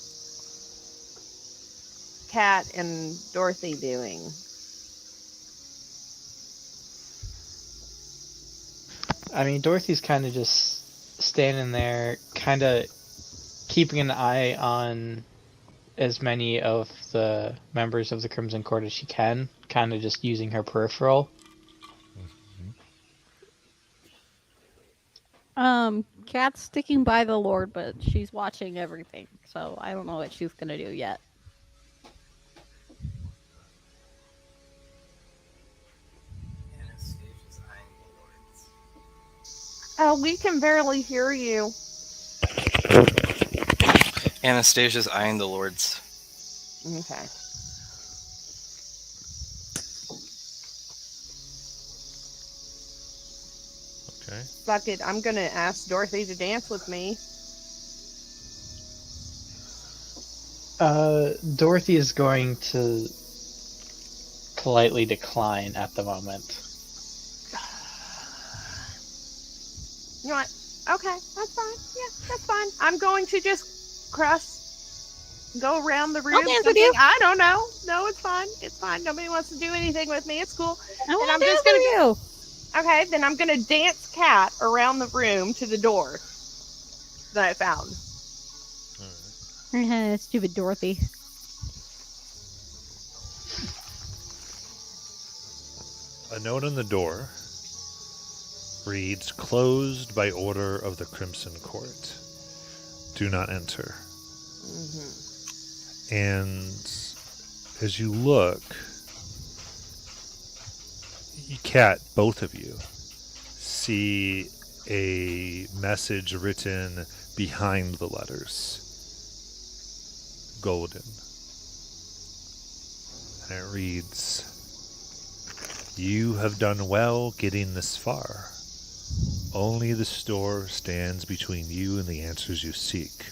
Kat, and Dorothy doing? I mean, Dorothy's kind of just standing there, kind of keeping an eye on as many of the members of the Crimson Court as she can, kind of just using her peripheral. Kat's sticking by the Lord, but she's watching everything, so I don't know what she's gonna do yet. Oh, we can barely hear you. Anastasia's eyeing the lords. Okay. Okay. Fuck it, I'm gonna ask Dorothy to dance with me. Dorothy is going to politely decline at the moment. You know what? Okay, that's fine. Yeah, that's fine. I'm going to just go around the room. I'll dance with you. I don't know. No, it's fine. It's fine. Nobody wants to do anything with me. It's cool. I want I'm to dance just gonna with you. Okay, then I'm gonna dance Cat around the room to the door that I found. Stupid Dorothy. A note on the door reads, "Closed by order of the Crimson Court. Do not enter." Mm-hmm. And as you look, Kat, both of you see a message written behind the letters. Golden. And it reads, "You have done well getting this far. Only the store stands between you and the answers you seek.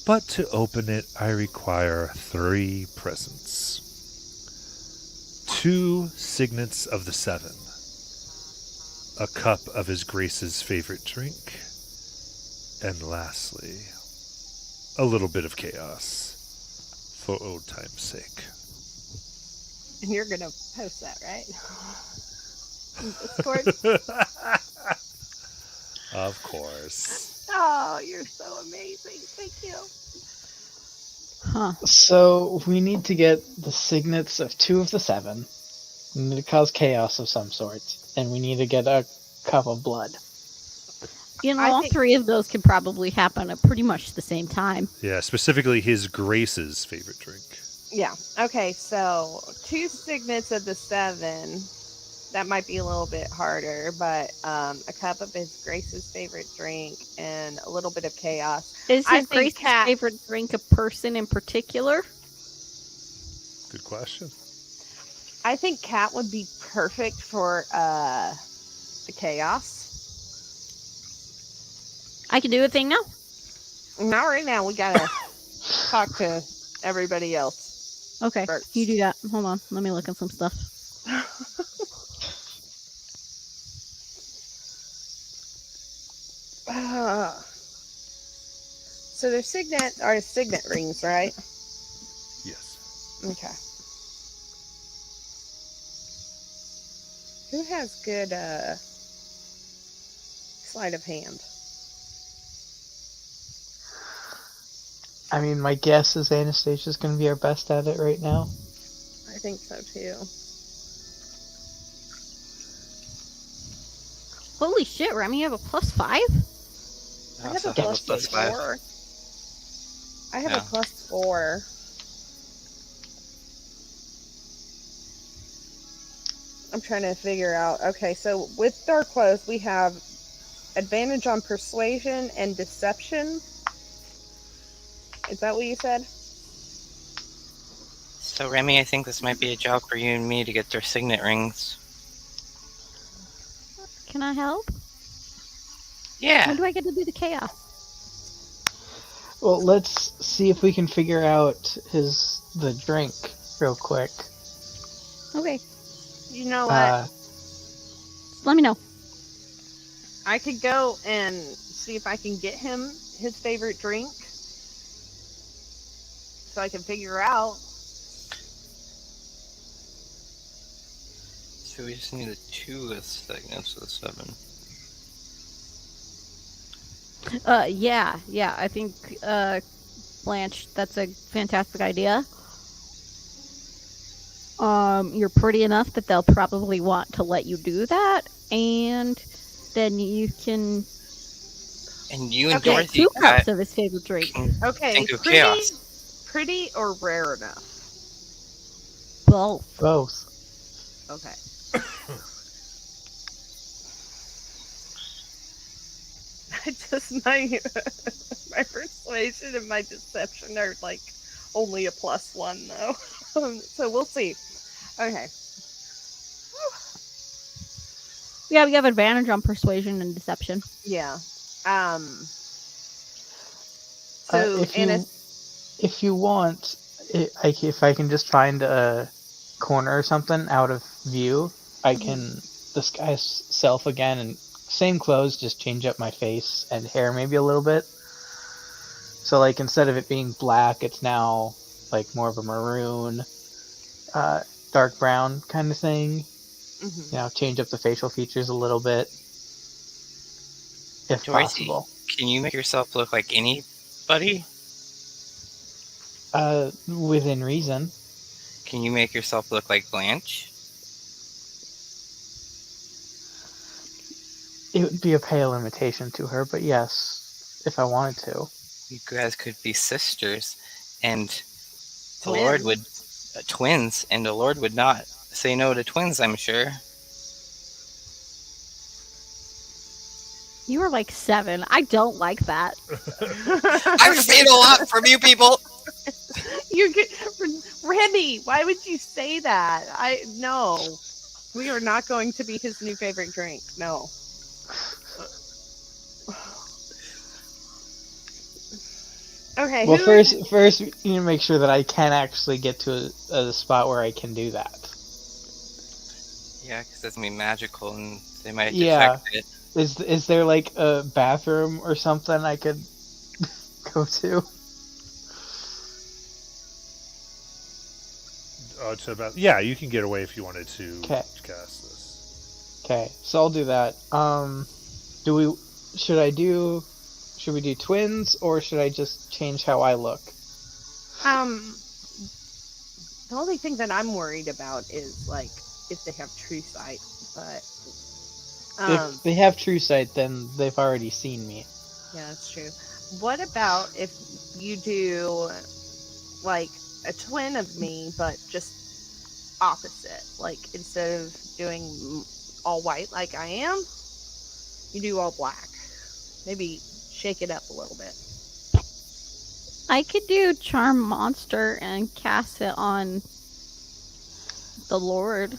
But to open it, I require 3 presents. 2 signets of the 7. a cup of His Grace's favorite drink, and lastly, a little bit of chaos for old time's sake. And you're gonna post that, right? In Discord? Of course. Oh, you're so amazing. Thank you. Huh. So we need to get the signets of 2 of the 7. We need to cause chaos of some sort, and we need to get a cup of blood. You know, I all think- 3 of those can probably happen at pretty much the same time. Yeah, specifically His Grace's favorite drink. Yeah. Okay, so 2 signets of the 7. That might be a little bit harder, but a cup of His Grace's favorite drink and a little bit of chaos. Is I His think Grace's Cat- favorite drink a person in particular? Good question. I think Cat would be perfect for the chaos. I can do a thing now. Not right now. We gotta talk to everybody else. Okay, First. you do that. Hold on, let me look at some stuff. So they're signet rings, right? Yes. Okay. Who has good sleight of hand? I mean, my guess is Anastasia's going to be our best at it right now. I think so too. Holy shit, Remy, you have a +5? I have also a have plus plus 5. 4. I have Yeah. a plus 4. I'm trying to figure out. Okay, so with Dark Clothes, we have advantage on persuasion and deception. Is that what you said? So, Remy, I think this might be a job for you and me to get their signet rings. Can I help? Yeah. When do I get to do the chaos? Well, let's see if we can figure out the drink real quick. Okay, You know what? let me know. I could go and see if I can get him his favorite drink. So I can figure out. So we just need a 2 of signets of the 7. Yeah, I think, Blanche, that's a fantastic idea. You're pretty enough that they'll probably want to let you do that, and then you can And you and Okay, get Dorothy 2 got cups of his favorite drink. Okay, think of chaos. pretty or rare enough? Both. Both. Okay. I just my persuasion and my deception are like only a +1 though. So we'll see. Okay. Yeah, we have advantage on persuasion and deception. Yeah. So If you want, if I can just find a corner or something out of view, I can disguise self again and same clothes, just change up my face and hair maybe a little bit. So like instead of it being black, it's now like more of a maroon, dark brown kind of thing. Mhm. You know, change up the facial features a little bit, if Dorothy, possible. can you make yourself look like anybody? Within reason. Can you make yourself look like Blanche? It would be a pale imitation to her, but yes, if I wanted to. You guys could be sisters, and the Twins. Lord would twins, and the Lord would not say no to twins. I'm sure. You were like 7. I don't like that. I've seen a lot from you people. You get Remy. Why would you say that? No. We are not going to be his new favorite drink. No. Okay. Well, who- first, you need to make sure that I can actually get to a spot where I can do that. Yeah, because that's gonna be magical, and They might Yeah. detect it. Is there like a bathroom or something I could go to? To about you can get away if you wanted to 'Kay. cast this. Okay, so I'll do that. Should we do twins, or should I just change how I look? The only thing that I'm worried about is like if they have true sight, but If they have true sight, then they've already seen me. yeah, that's true. What about if you do like a twin of me, but just opposite? Like instead of doing all white like I am, you do all black. Maybe shake it up a little bit. I could do Charm Monster and cast it on the Lord.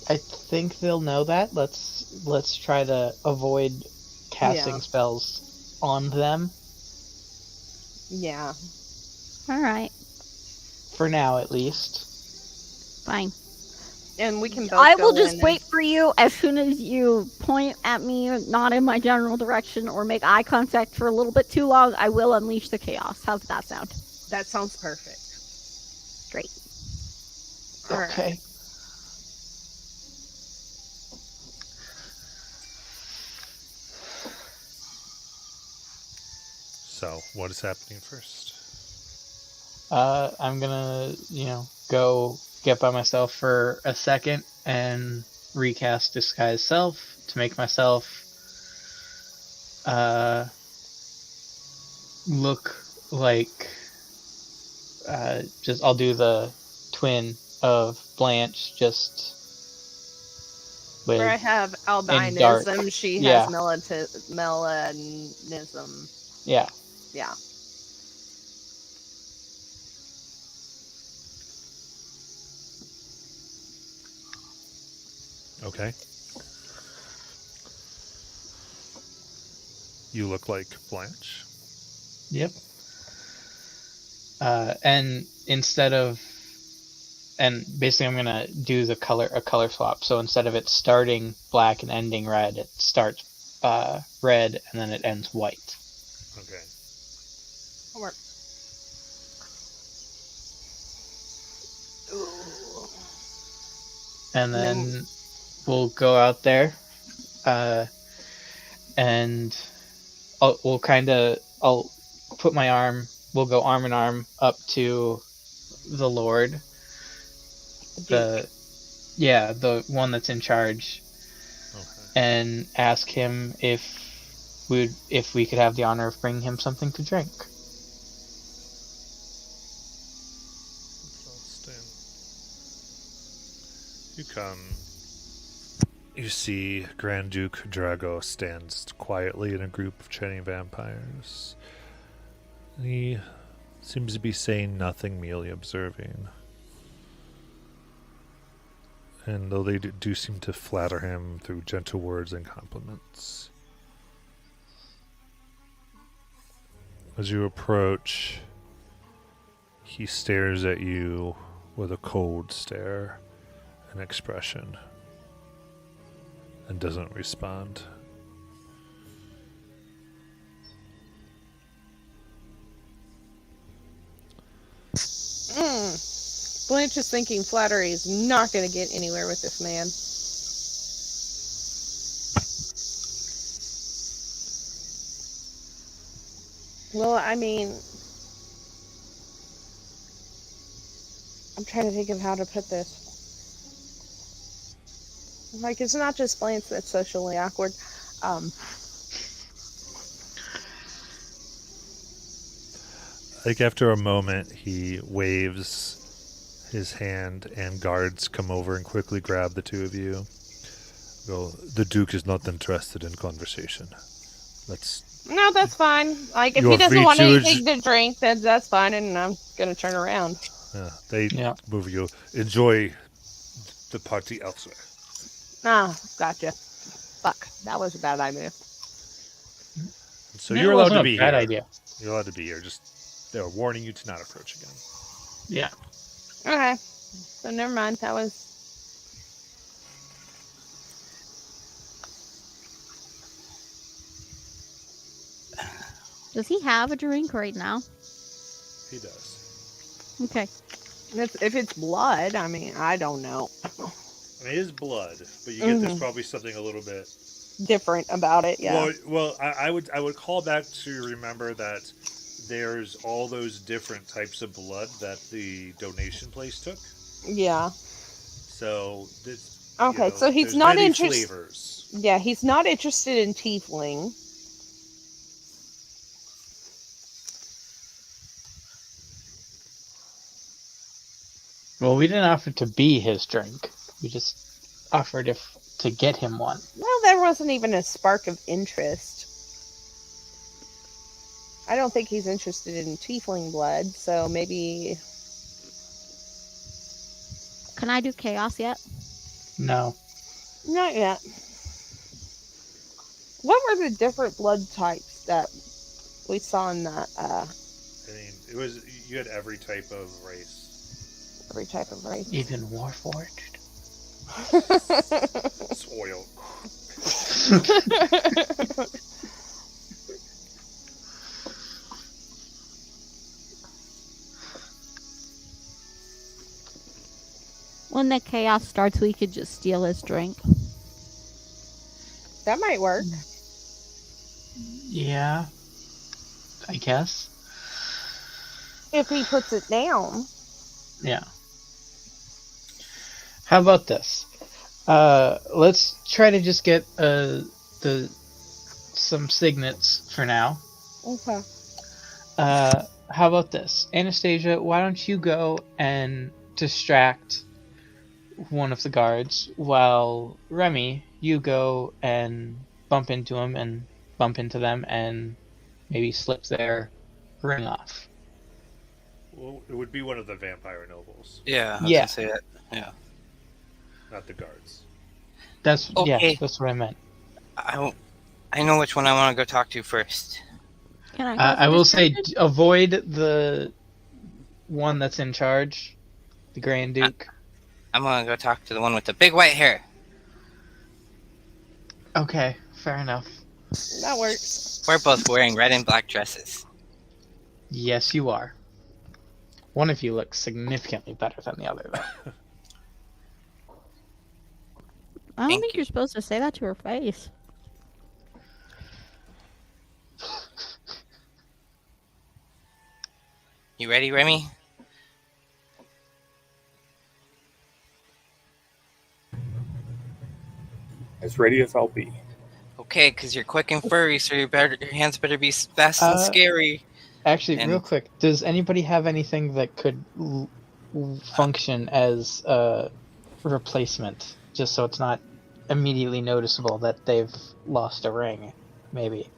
I think they'll know that. Let's try to avoid casting Yeah. spells on them Yeah. All right, for now, at least. fine. And we can both I go will in just and- wait for you as soon as you point at me, not in my general direction, or make eye contact for a little bit too long. I will unleash the chaos. How's that sound? That sounds perfect. Great. All right. Okay. So, what is happening first? I'm gonna, go get by myself for a second and recast Disguise Self to make myself look like I'll do the twin of Blanche, just with Where I have dark. albinism, she Yeah. has melanism. yeah. Yeah. Okay. You look like Blanche. Yep. And basically I'm gonna do a color swap. So instead of it starting black and ending red, it starts red and then it ends white. Okay. Work. And then we'll go out there, and I'll put my arm. We'll go arm in arm up to the Lord. The one that's in charge, Okay. and ask him if we could have the honor of bringing him something to drink. You come. You see Grand Duke Drago stands quietly in a group of chatting vampires. He seems to be saying nothing, merely observing. And though they do seem to flatter him through gentle words and compliments. As you approach, he stares at you with a cold stare and expression and doesn't respond. Blanche is thinking flattery is not going to get anywhere with this man. Well, I mean, I'm trying to think of how to put this. Like, it's not just Blanche that's socially awkward. Like after a moment, he waves his hand, and guards come over and quickly grab the two of you. Go, the Duke is not interested in conversation. No, that's fine. Like, if You he are doesn't free want to anything to drink, then that's fine, and I'm gonna turn around. They move you. Enjoy the party elsewhere. Ah, gotcha. Fuck, that was a bad idea. So No, you're it allowed wasn't to a be bad here. idea. You're allowed to be here. Just they're warning you to not approach again. Yeah. Okay, so never mind. That was. Does he have a drink right now? He does. Okay. If it's blood, I mean, I don't know. I mean, it is blood, but you get there's probably something a little bit. Different about it, yeah. Well, I would call back to remember that there's all those different types of blood that the donation place took. Yeah. So this, Okay, so he's there's not many interested. flavors. Yeah, he's not interested in tiefling. Well, we didn't offer to be his drink. We just offered to get him one. Well, there wasn't even a spark of interest. I don't think he's interested in tiefling blood, so maybe. Can I do chaos yet? No. Not yet. What were the different blood types that we saw in that? I mean, you had every type of race. Every type of race. Even Warforged. Soil. When the chaos starts, we could just steal his drink. That might work. Yeah. I guess. If he puts it down. Yeah. How about this? Let's try to just get some signets for now. Okay. How about this? Anastasia, why don't you go and distract one of the guards while Remy, you go and bump into him and bump into them and maybe slip their ring off. Well, it would be one of the vampire nobles, Yeah, I was Yeah. gonna say that. Yeah. not the guards. That's Okay. yeah, that's what I meant. I know which one I want to go talk to first. Can I? Go I for will this say person? avoid the one that's in charge, the Grand Duke. I'm gonna go talk to the one with the big white hair. Okay, fair enough. That works. We're both wearing red and black dresses. Yes, you are. One of you looks significantly better than the other, though. I don't Thank think you. you're supposed to say that to her face. You ready, Remy? As ready as I'll be. Okay, because you're quick and furry, so your hands better be fast and Uh, scary. Actually, And- real quick, does anybody have anything that could function as a replacement, just so it's not immediately noticeable that they've lost a ring, maybe?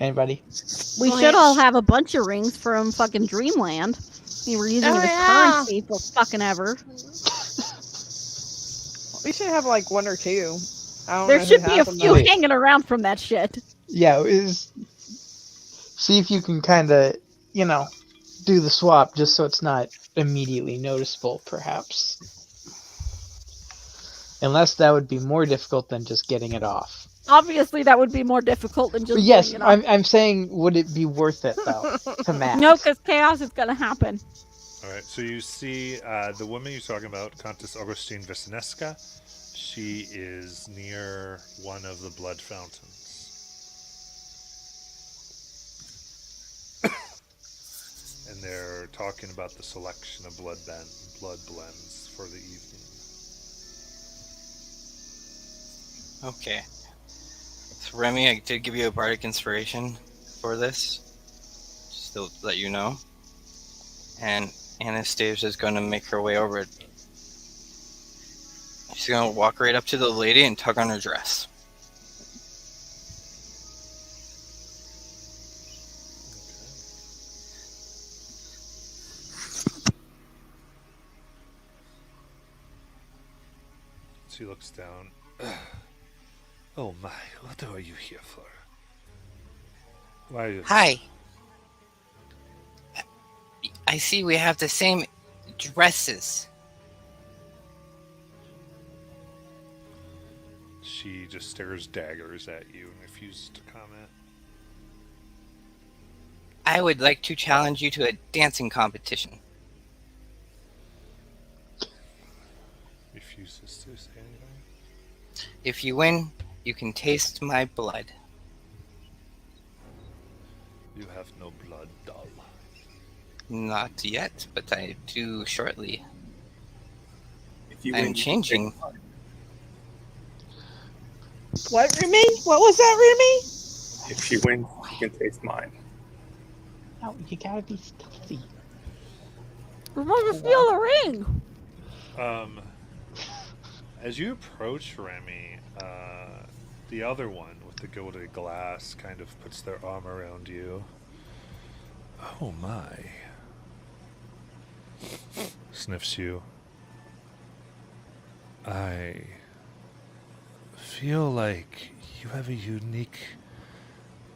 Anybody? We Well, should yeah. all have a bunch of rings from fucking Dreamland. We were using Oh, it as yeah. currency for fucking ever. We should have like one or two. I don't There know should who be a has them, few though. Wait. hanging around from that shit. Yeah, see if you can kind of, do the swap just so it's not immediately noticeable, perhaps. Unless that would be more difficult than just getting it off. Obviously, that would be more difficult than just. But yes, getting it off. I'm saying, would it be worth it though to match? No, because chaos is gonna happen. All right, so you see the woman you're talking about, Countess Augustine Wisniewska. She is near one of the blood fountains. And they're talking about the selection of blood blends for the evening. Okay. So Remy, I did give you a bardic inspiration for this, just to let you know. And Anastasia is going to make her way over. She's going to walk right up to the lady and tug on her dress. She looks down. Oh my, what are you here for? Why are you... Hi. I see we have the same dresses. She just stares daggers at you and refuses to comment. I would like to challenge you to a dancing competition. Refuses to say anything. If you win, you can taste my blood. You have no blood, doll. Not yet, but I do shortly. If you I'm win, you can changing. take mine. What, Remy? What was that, Remy? If she wins, you can taste mine. No, you gotta be stealthy. We're going to steal the ring. As you approach Remy, the other one with the gilded glass kind of puts their arm around you. Oh my. Sniffs you. I feel like you have a unique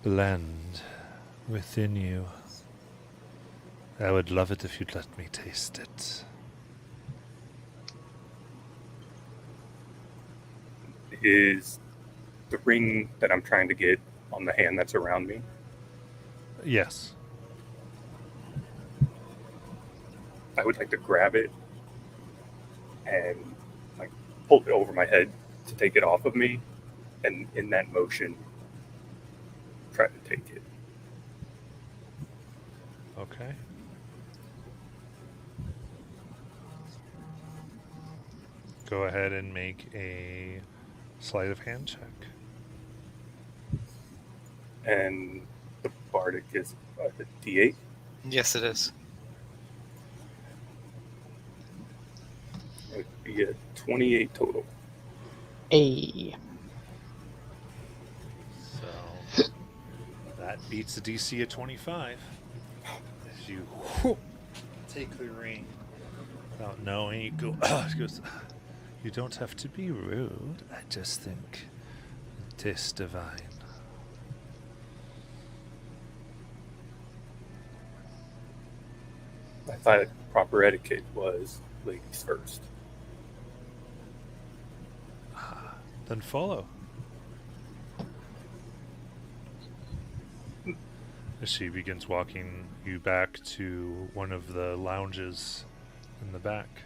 blend within you. I would love it if you'd let me taste it. Is the ring that I'm trying to get on the hand that's around me? Yes. I would like to grab it and like hold it over my head to take it off of me, and in that motion, try to take it. Okay. Go ahead and make a sleight of hand check. And the bardic is a D8. Yes, it is. It would be a 28 total. Hey. So that beats the DC at 25. As you take the ring without knowing, you go. She goes, "You don't have to be rude. I just think it tastes divine." I thought proper etiquette was ladies first. Then follow. As she begins walking you back to one of the lounges in the back.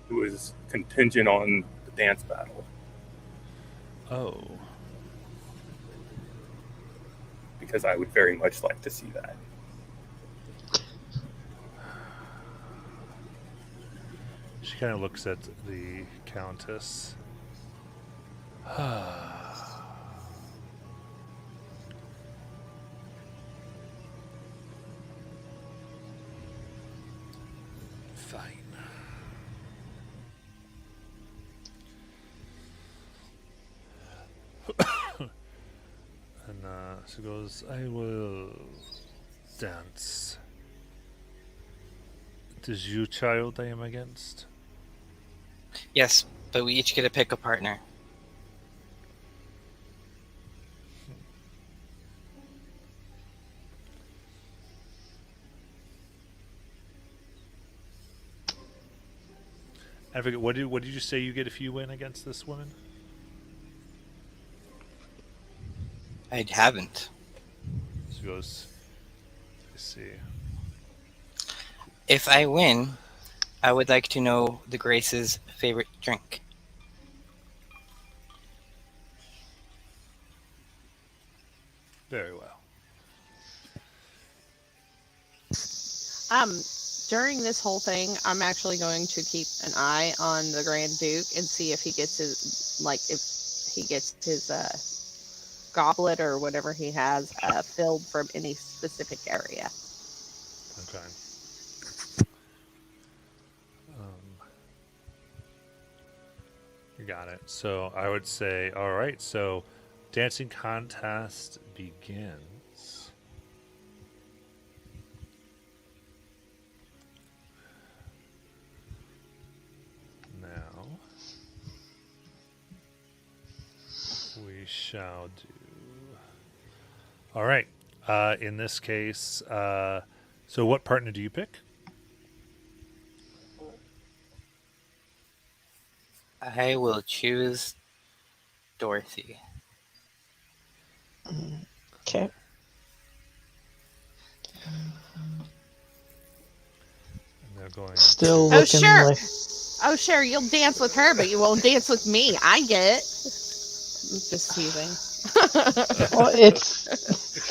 It was contingent on the dance battle Oh, because I would very much like to see that. she kind of looks at the Countess. Fine. And she goes, "I will dance. It is you, child, I am against." Yes, but we each get to pick a partner. I forget, what did you say you get if you win against this woman? I haven't. She goes, "I see." If I win, I would like to know the Grace's favorite drink. Very well. During this whole thing, I'm actually going to keep an eye on the Grand Duke and see if he gets his goblet or whatever he has filled from any specific area. Okay. You got it. So I would say, all right. So dancing contest begins. Now we shall do. All right. In this case, so what partner do you pick? I will choose Dorothy. Okay. And they're going Still to... Oh, looking sure. like Oh, sure, you'll dance with her, but you won't dance with me. I get it. Just teasing. well, it's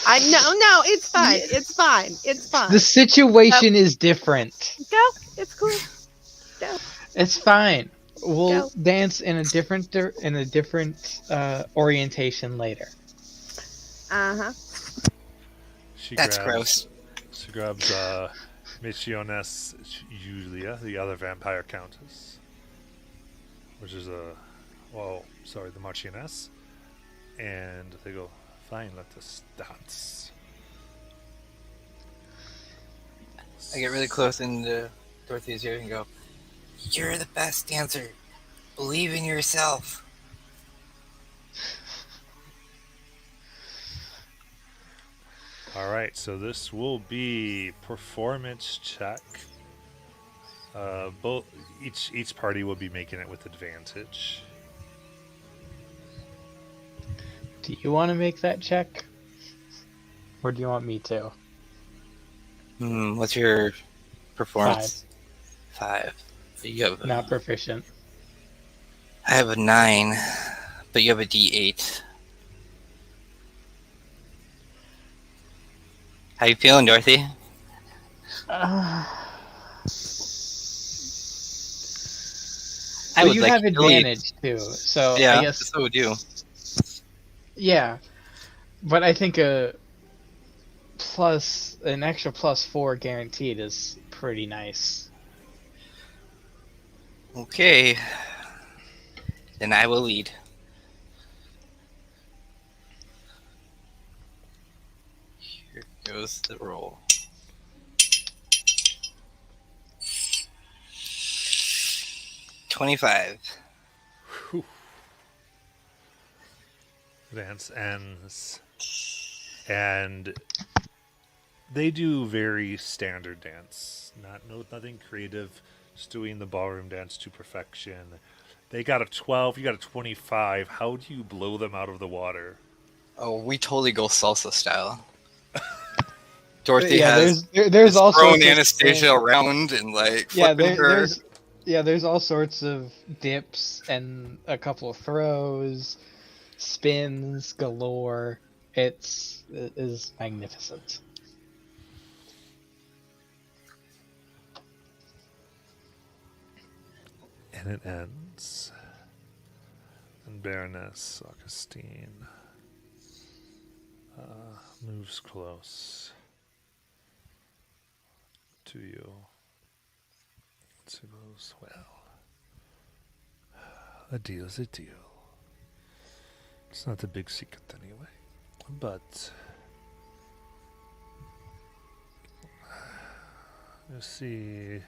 No, it's fine. It's fine. It's fine. the situation is different. Go. It's cool. Go. It's fine. We'll Go. dance in a different orientation later. Uh-huh. That's gross. She grabs Michioness Julia, the other vampire countess, which is the Marchioness, and they go, "Fine, let us dance." I get really close into Dorothy's ear and go, "You're the best dancer. Believe in yourself." All right, so this will be performance check. Each party will be making it with advantage. Do you want to make that check? Or do you want me to? What's your performance? 5. So you have Not proficient. I have a 9, but you have a D8. How you feeling, Dorothy? Well, you have advantage too, so Yeah, I guess so would you. yeah. But I think an extra +4 guaranteed is pretty nice. Okay. Then I will lead. Here goes the roll. $25. Dance ends, and they do very standard dance. Nothing creative. Just doing the ballroom dance to perfection. They got a 12. You got a 25. How do you blow them out of the water? Oh, we totally go salsa style. Dorothy Yeah, has there's all thrown sorts of Anastasia around and like flipping her. there's all sorts of dips and a couple of throws, spins galore. It is magnificent. And it ends. And Baroness Augustine moves close to you. She goes, "Well, a deal's a deal. It's not a big secret anyway. But you see,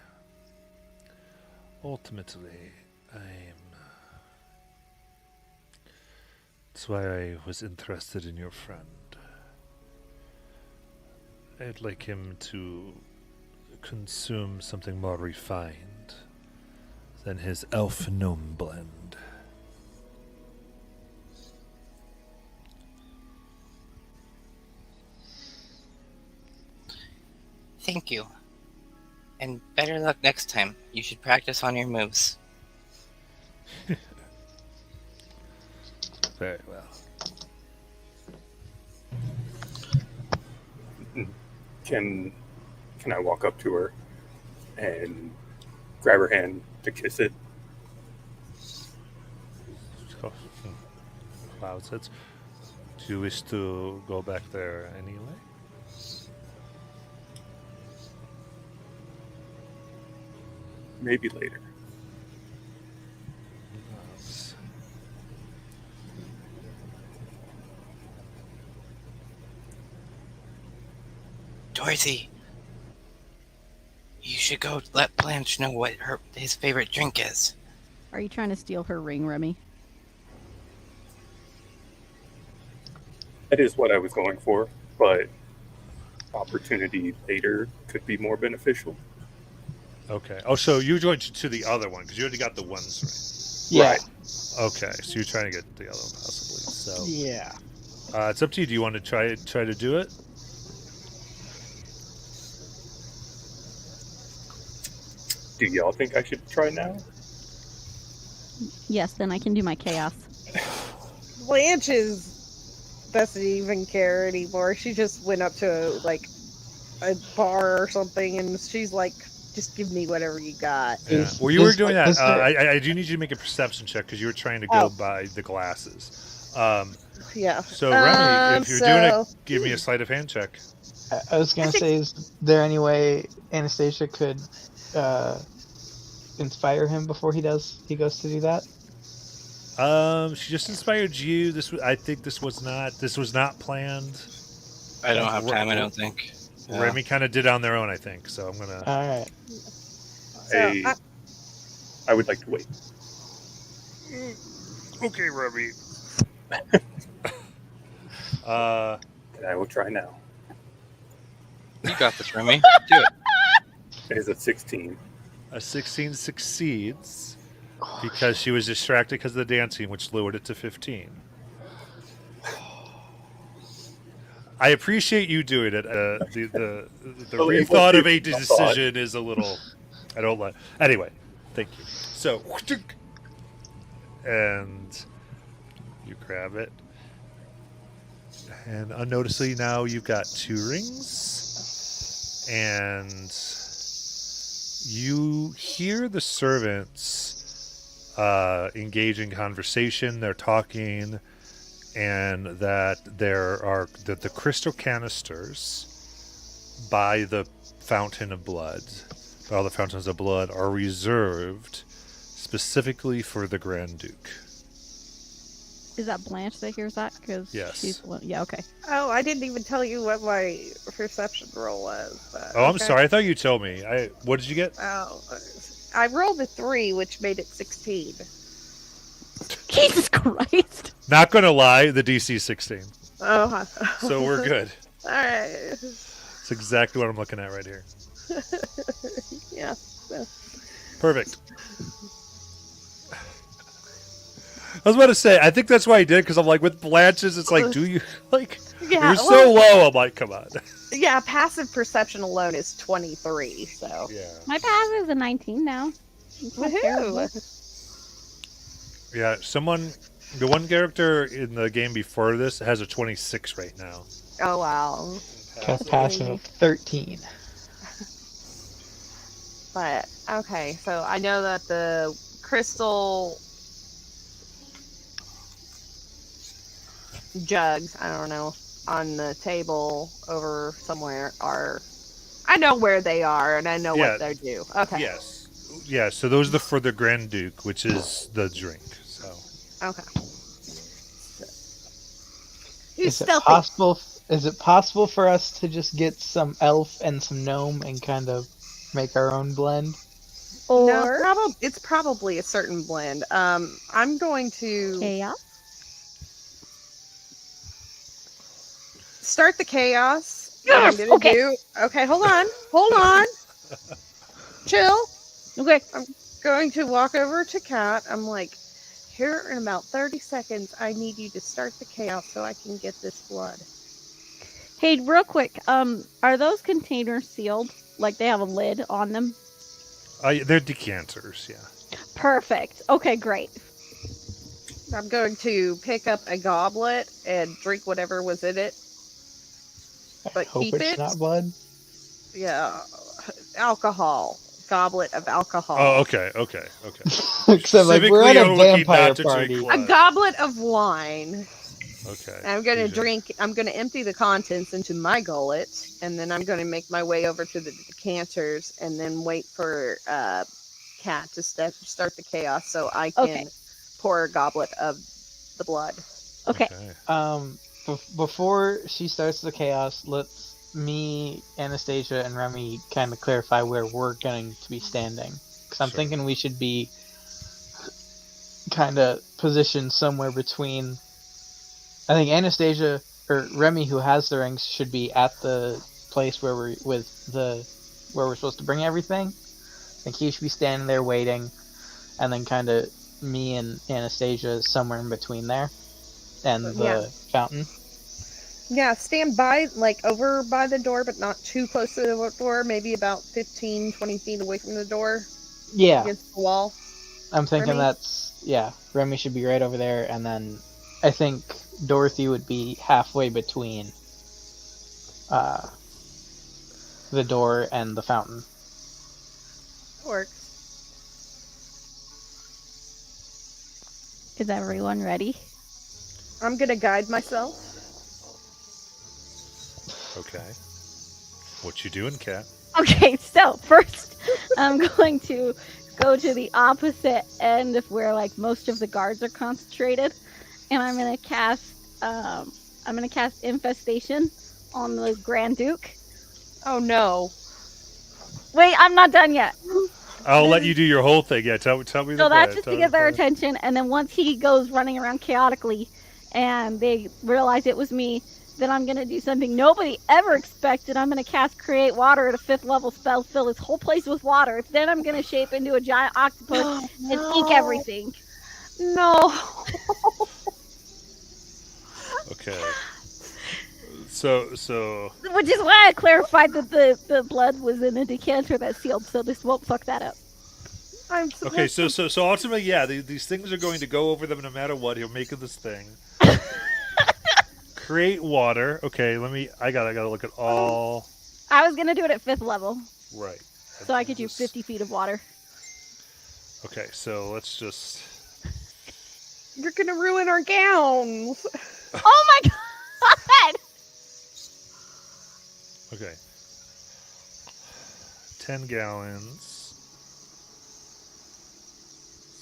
ultimately, that's why I was interested in your friend. I'd like him to consume something more refined than his elf gnome blend." Thank you. And better luck next time. You should practice on your moves. Very well. Can I walk up to her and grab her hand to kiss it? Cloud says, "Do you wish to go back there anyway?" Maybe later. Yes. Dorothy, you should go let Blanche know what his favorite drink is. Are you trying to steal her ring, Remy? That is what I was going for, but opportunity later could be more beneficial. Okay. Oh, so you joined to the other one because you already got the ones Yeah. Right. Okay, so you're trying to get the other one possibly. So Yeah. it's up to you. Do you want to try to do it? Do y'all think I should try now? Yes, then I can do my chaos. Blanche doesn't even care anymore. She just went up to like a bar or something, and she's like, "Just give me whatever you got." Yeah. Is- Well, you were is- doing that. is there- I do need you to make a perception check because you were trying to go Oh. by the glasses. Yeah. So Remy, if you're doing it, so- give me a sleight of hand check. I was gonna I think- say, is there any way Anastasia could inspire him before he goes to do that? She just inspired you. I think this was not planned. I don't have time, I don't think. Yeah. Remy kind of did on their own, I think. So I'm gonna. All right. So, I would like to wait. Okay, Remy. And I will try now. You got this, Remy. Do it. It is a 16. A 16 succeeds because she was distracted because of the dancing, which lowered it to 15. I appreciate you doing it. The Oh, it was rethought of a the thought. decision is a little. I don't like. Anyway, thank you. So, and you grab it, and unnoticeably now you've got 2 rings, and you hear the servants engage in conversation. They're talking, and that the crystal canisters by the fountain of blood, by all the fountains of blood, are reserved specifically for the Grand Duke. Is that Blanche that hears that? Because Yes. she's the one. Yeah, okay. oh, I didn't even tell you what my perception roll was. But Oh, I'm okay. sorry. I thought you told me. What did you get? Oh, I rolled a 3, which made it 16. Jesus Christ! Not gonna lie, the DC is 16, Oh, so we're good. all right. It's exactly what I'm looking at right here. Yeah. Perfect. I was about to say, I think that's why I did, because I'm like, with Blanche's, it's like, do you, like, Yeah. you're so low, I'm like, come on. Yeah. Passive perception alone is 23. So. Yeah. My passive is a 19 now. It's not terrible. Woohoo! Yeah, the one character in the game before this has a 26 right now. Oh wow. Passive of 13. But okay, so I know that the crystal jugs, I don't know, on the table over somewhere are. I know where they are, and I know Yeah. what they do. Okay. Yes. Yeah, so those are for the Grand Duke, which is the drink. So Okay. Is it possible for us to just get some elf and some gnome and kind of make our own blend? No, Or it's probably a certain blend. I'm going to chaos. start the chaos. Yes, What I'm gonna okay. do. Okay, hold on. Chill. Okay. Going to walk over to Kat. I'm like, here in about 30 seconds, I need you to start the chaos so I can get this blood. Hey, real quick. Are those containers sealed? Like they have a lid on them? they're decanters, yeah. Perfect. Okay, great. I'm going to pick up a goblet and drink whatever was in it. But Hope keep it's it. not blood. Yeah, alcohol. Goblet of alcohol. Oh, okay. Except like we're at Specifically, a you're looking vampire not to drink party. blood. A goblet of wine. Okay. And I'm gonna Jesus. drink. I'm gonna empty the contents into my gullet, and then I'm gonna make my way over to the decanters, and then wait for Kat to start the chaos, so I can Okay. pour a goblet of the blood. Okay. Before she starts the chaos, let's me, Anastasia, and Remy kind of clarify where we're going to be standing. Because I'm Sure. thinking we should be kind of positioned somewhere between. I think Anastasia or Remy, who has the rings, should be at the place where we're supposed to bring everything. I think he should be standing there waiting, and then kind of me and Anastasia somewhere in between there and the Yeah. fountain. Yeah, stand by, like, over by the door, but not too close to the door. Maybe about 15, 20 feet away from the door, Yeah, against the wall. I'm thinking Remy? Remy should be right over there, and then I think Dorothy would be halfway between the door and the fountain. Works. Is everyone ready? I'm gonna guide myself. Okay. What you doing, Cat? Okay, so first I'm going to go to the opposite end of where like most of the guards are concentrated, and I'm gonna cast infestation on the Grand Duke. Oh no. Wait, I'm not done yet. I'll let you do your whole thing. Yeah, tell me the So plan. that's just Tell to me get the their plan. attention, and then once he goes running around chaotically, and they realize it was me, then I'm gonna do something nobody ever expected. I'm gonna cast Create Water at a 5th level spell, fill this whole place with water. Then I'm gonna shape into a giant octopus and ink everything. No. Okay. So Which is why I clarified that the blood was in a decanter that sealed, so this won't fuck that up. I'm okay. supposed So ultimately, yeah, these things are going to go over them no matter what. He'll make this thing. Create water. Okay, I gotta look at all. I was gonna do it at 5th level, Right. so I could do 50 feet of water. Okay, so let's just. You're gonna ruin our gowns. Oh my god! Okay. 10 gallons.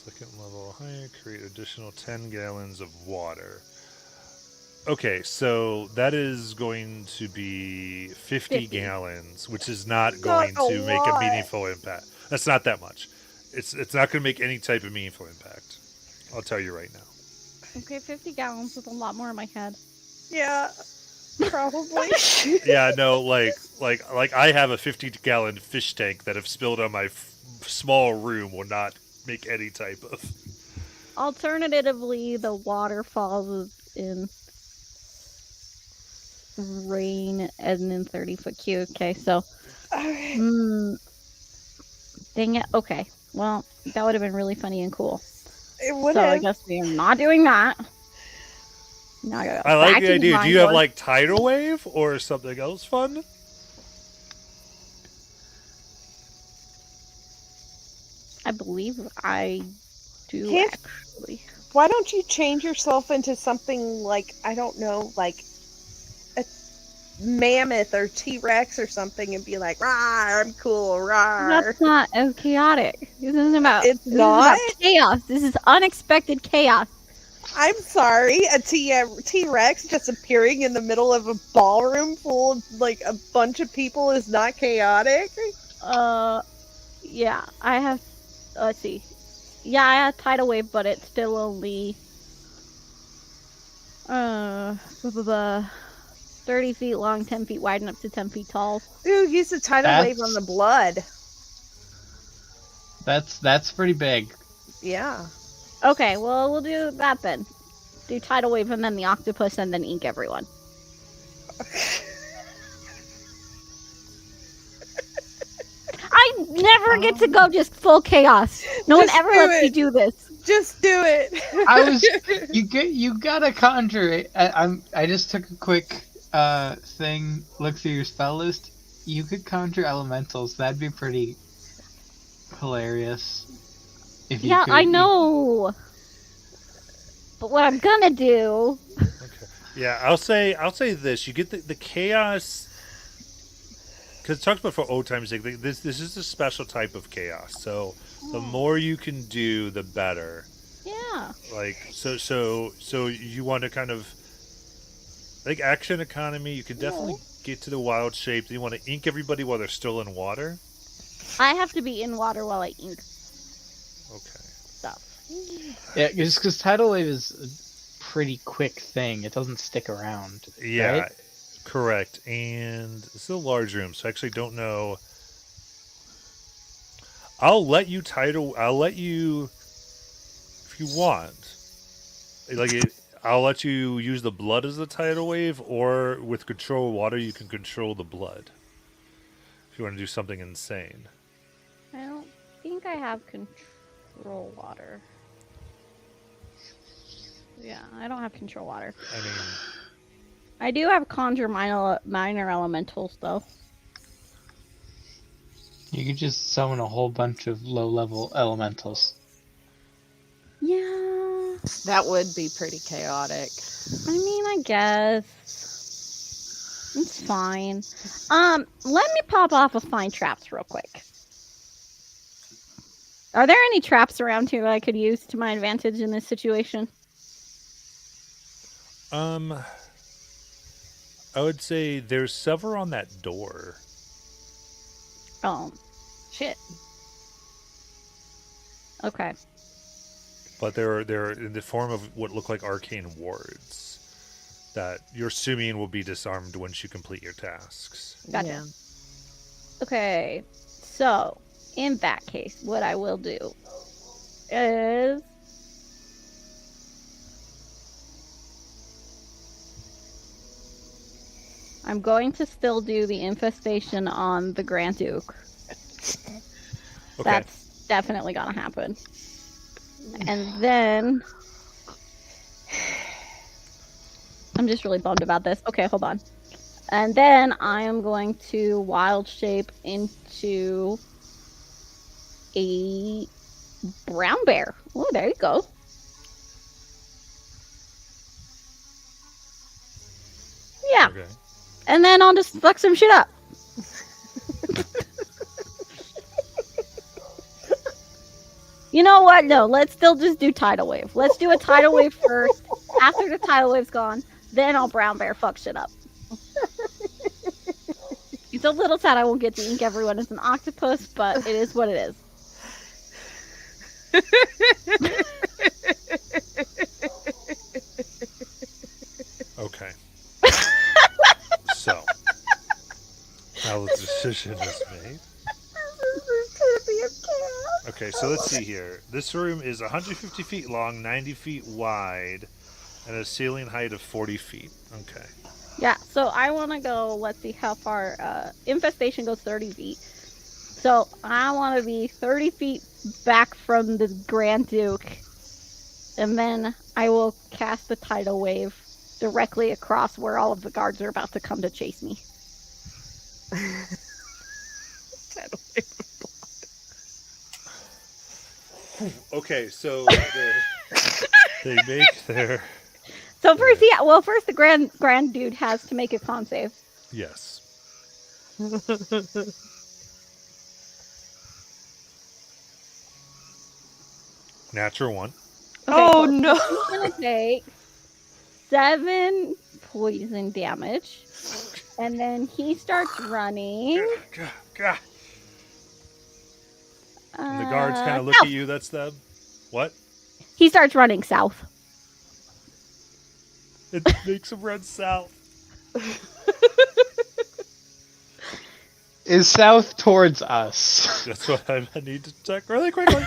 Second level higher. Create additional 10 gallons of water. Okay, so that is going to be 50 50. gallons, which is not going Not a to make a lot. meaningful impact. That's not that much. It's not going to make any type of meaningful impact. I'll tell you right now. Okay, 50 gallons with a lot more in my head. Yeah. Probably. Yeah, no, like I have a 50-gallon fish tank that if spilled on my small room will not make any type of. Alternatively, the water falls in rain and in 30-foot cube. Okay, so Okay. dang it. Okay, well, that would have been really funny and cool. It would So I have. guess we are not doing that. Now I gotta go I like back the to idea. Do drawing you have board. like tidal wave or something else fun? I believe I do Can't- actually. Why don't you change yourself into something like, I don't know, like a mammoth or T-Rex or something and be like, "Rawr, I'm cool, rawr." That's not as chaotic. This isn't about. It's this is about not? chaos. This is unexpected chaos. I'm sorry, a T-Rex just appearing in the middle of a ballroom full of like a bunch of people is not chaotic. Yeah, I have. Let's see. Yeah, I have tidal wave, but it's still only 30 feet long, 10 feet wide, and up to 10 feet tall. Ooh, use the tidal wave on the blood. That's pretty big. Yeah. Okay, well, we'll do that then. Do tidal wave and then the octopus and then ink everyone. I never get to go just full chaos. No one Just ever do lets me it. do this. Just do it. You gotta conjure it. I just took a quick thing, look through your spell list. You could conjure elementals. That'd be pretty hilarious. If you Yeah, could, I know. But what I'm gonna do. Okay. Yeah, I'll say this. You get the chaos because it talks about for old time's sake. This is a special type of chaos. So the more you can do, the better. Yeah. Like so you want to kind of like action economy. You can definitely get to the wild shape. You want to ink everybody while they're still in water. I have to be in water while I ink Okay. stuff. Yeah, just because tidal wave is a pretty quick thing. It doesn't stick around. Yeah, right? correct. And it's a large room, so I actually don't know. I'll let you if if you want, like I'll let you use the blood as the tidal wave, or with control water, you can control the blood. If you want to do something insane. I don't think I have control water. Yeah, I don't have control water. I mean, I do have conjure minor elementals, though. You could just summon a whole bunch of low-level elementals. Yeah. That would be pretty chaotic. I mean, I guess. It's fine. Let me pop off a find traps real quick. Are there any traps around here I could use to my advantage in this situation? I would say there's several on that door. Oh, Shit. okay. But they're in the form of what look like arcane wards that you're assuming will be disarmed once you complete your tasks. Gotcha. Yeah. Okay, so in that case, what I will do is I'm going to still do the infestation on the Grand Duke. Okay. That's definitely gonna happen. And then I'm just really bummed about this. Okay, hold on. And then I am going to wild shape into a brown bear. Oh, there you go. Yeah. Okay. And then I'll just fuck some shit up. You know what? No, let's still just do tidal wave. Let's do a tidal wave first. After the tidal wave's gone, then I'll brown bear fuck shit up. It's a little sad I won't get to ink everyone as an octopus, but it is what it is. Okay. So now the decision is made. Okay, so let's see here. This room is 150 feet long, 90 feet wide, and a ceiling height of 40 feet. Okay. Yeah, so I want to go, let's see how far, infestation goes 30 feet. So I want to be 30 feet back from the Grand Duke, and then I will cast the tidal wave directly across where all of the guards are about to come to chase me. Okay, so they make their So first, yeah, well, first the grand dude has to make a con save. yes. Natural one. Okay, Oh, so no. he's gonna take 7 poison damage, and then he starts running. And the guards kind of look south. at you. That's them. What? He starts running south. It makes them run south. Is south towards us? That's what I need to check really quickly.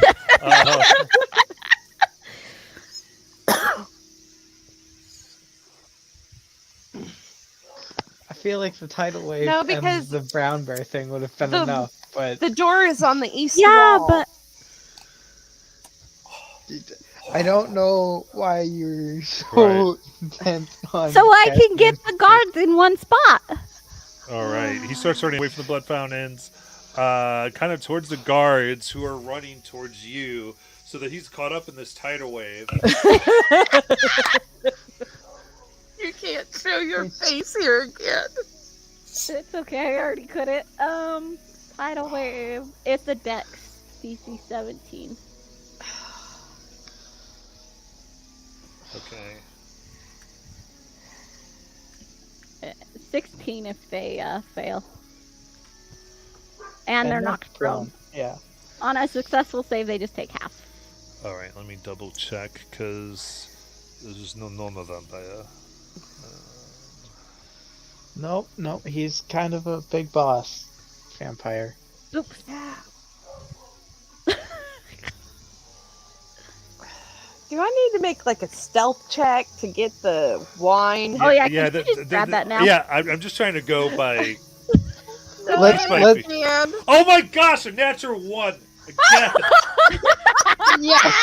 I feel like the tidal wave No, and because the brown bear thing would have been the- enough, but The door is on the east Yeah, wall. but I don't know why you're so intent on. so I can casting get the guards in one spot. All right. He starts running away from the blood fountains, kind of towards the guards who are running towards you, so that he's caught up in this tidal wave. You can't show your face here again. It's okay, I already could it. Tidal wave. It's a Dex DC 17. Okay. 16 if they fail. And they're knocked prone. Yeah. On a successful save, they just take half. All right. Let me double check because there's none of them there. Nope. He's kind of a big boss vampire. Oops. Do I need to make like a stealth check to get the wine? Oh, yeah, can you just grab that now? Yeah, I'm just trying to go by. Let's- This might let's- be- And Oh my gosh, a natural 1 again. Yes.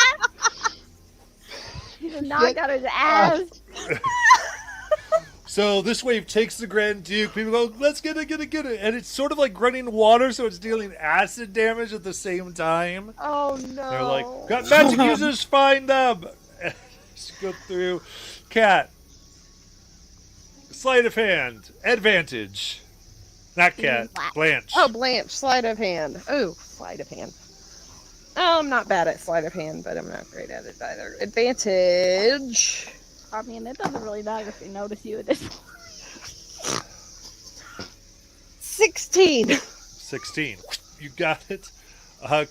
He knocked out his ass. So this wave takes the Grand Duke. People go, let's get it. And it's sort of like running water, so it's dealing acid damage at the same time. oh no. They're like, got magic users, find them. Just go through. Cat. Sleight of hand. Advantage. Not Cat. Blanche. Oh, Blanche, sleight of hand. Oh, sleight of hand. Oh, I'm not bad at sleight of hand, but I'm not great at it either. Advantage. I mean, it doesn't really matter if they notice you at this point. 16. 16. You got it.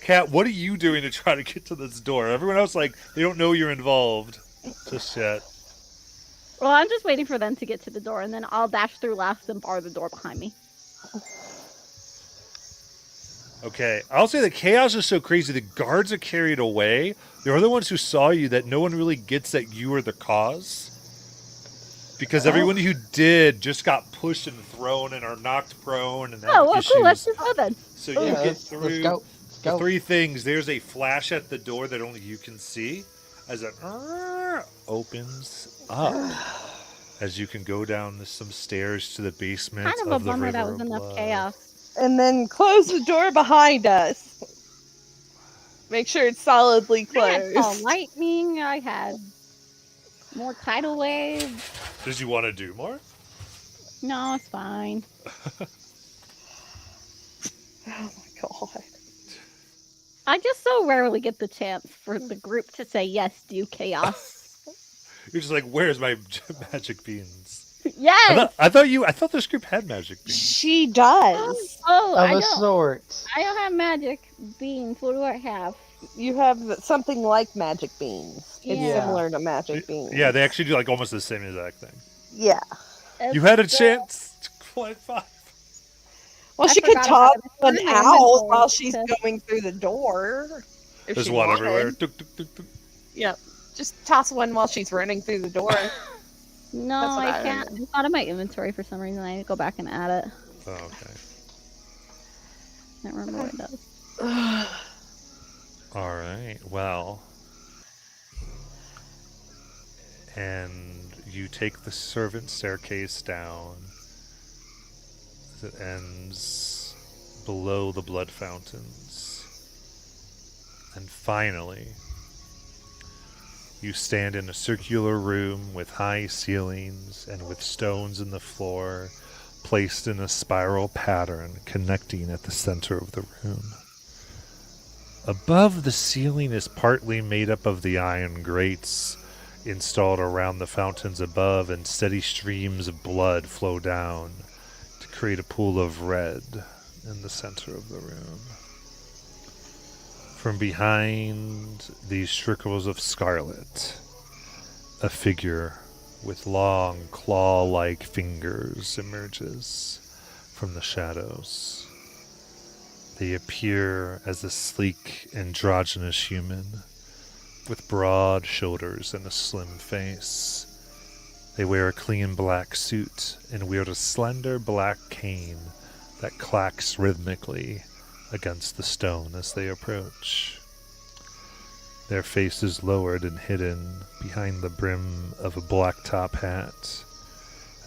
Cat, what are you doing to try to get to this door? Everyone else, like, they don't know you're involved just yet. Well, I'm just waiting for them to get to the door, and then I'll dash through last and bar the door behind me. Okay, I'll say the chaos is so crazy. The guards are carried away. They're the ones who saw you that no one really gets that you are the cause. Because everyone who did just got pushed and thrown and are knocked prone and have Oh, well, issues. cool. Let's just go then. So you Yeah, get let's through go. Let's the go. 3 things. There's a flash at the door that only you can see as it opens up. As you can go down some stairs to the basement Kind of a the bummer River that was of enough Blood. chaos. And then close the door behind us. Make sure it's solidly I had closed. lightning. I had more tidal waves. Did you want to do more? No, it's fine. Oh my god. I just so rarely get the chance for the group to say yes, do chaos. You're just like, where's my magic beans? Yes. I thought this group had magic beans. She does. Oh, Of I a don't. sort. I don't have magic beans. What do I have? You have something like magic beans. It's Yeah. similar to magic beans. Yeah, they actually do like almost the same exact thing. Yeah. You had a chance to collect 5. Well, I she could forgot toss about it. It's one in my out inventory while she's because- going through the door. If There's she one wanted. everywhere. Tuk, tuk, tuk, tuk. Yep. Just toss one while she's running through the door. No, That's what I I can't. It's not in my inventory for some reason. I need to go back and add it. Oh, okay. Can't remember what it does. All right. Well, and you take the servant staircase down. It ends below the blood fountains. And finally, you stand in a circular room with high ceilings and with stones in the floor placed in a spiral pattern connecting at the center of the room. Above the ceiling is partly made up of the iron grates installed around the fountains above, and steady streams of blood flow down to create a pool of red in the center of the room. From behind these trickles of scarlet, a figure with long claw-like fingers emerges from the shadows. They appear as a sleek, androgynous human with broad shoulders and a slim face. They wear a clean black suit and wield a slender black cane that clacks rhythmically against the stone as they approach. Their faces lowered and hidden behind the brim of a black top hat,